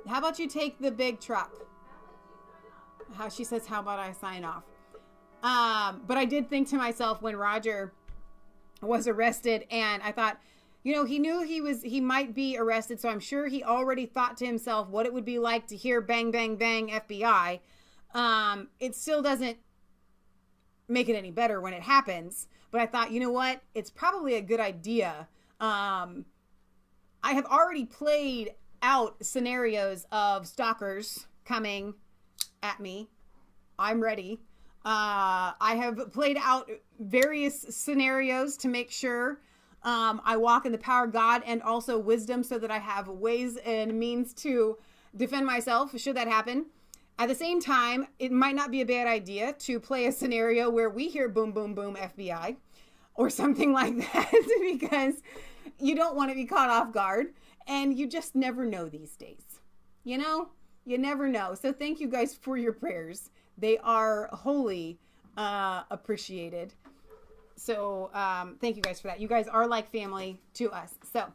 How about you take the big truck? She says, how about I sign off? But I did think to myself when Roger was arrested, and I thought, you know, he knew he might be arrested, so I'm sure he already thought to himself what it would be like to hear bang, bang, bang, FBI. It still doesn't make it any better when it happens. But I thought, you know what? It's probably a good idea. I have already played out scenarios of stalkers coming at me. I'm ready. I have played out various scenarios to make sure I walk in the power of God and also wisdom, so that I have ways and means to defend myself should that happen. At the same time, it might not be a bad idea to play a scenario where we hear boom, boom, boom, FBI or something like that, because you don't want to be caught off guard, and you just never know these days. You know? You never know. So thank you guys for your prayers. They are wholly appreciated. So thank you guys for that. You guys are like family to us. So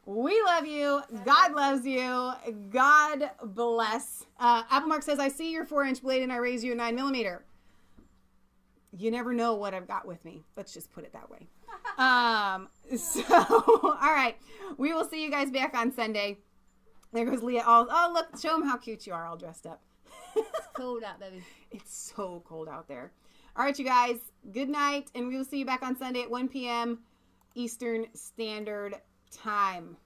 we love you. God loves you. God bless. Applemark says, I see your 4-inch blade and I raise you a 9mm. You never know what I've got with me. Let's just put it that way. All right. We will see you guys back on Sunday. There goes Leah. Oh, look, show them how cute you are all dressed up. It's cold out, baby. It's so cold out there. All right, you guys. Good night, and we will see you back on Sunday at 1 p.m. Eastern Standard Time.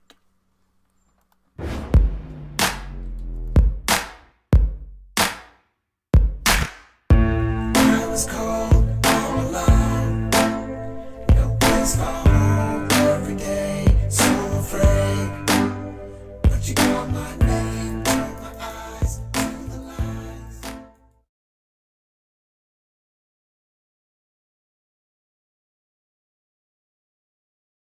I was called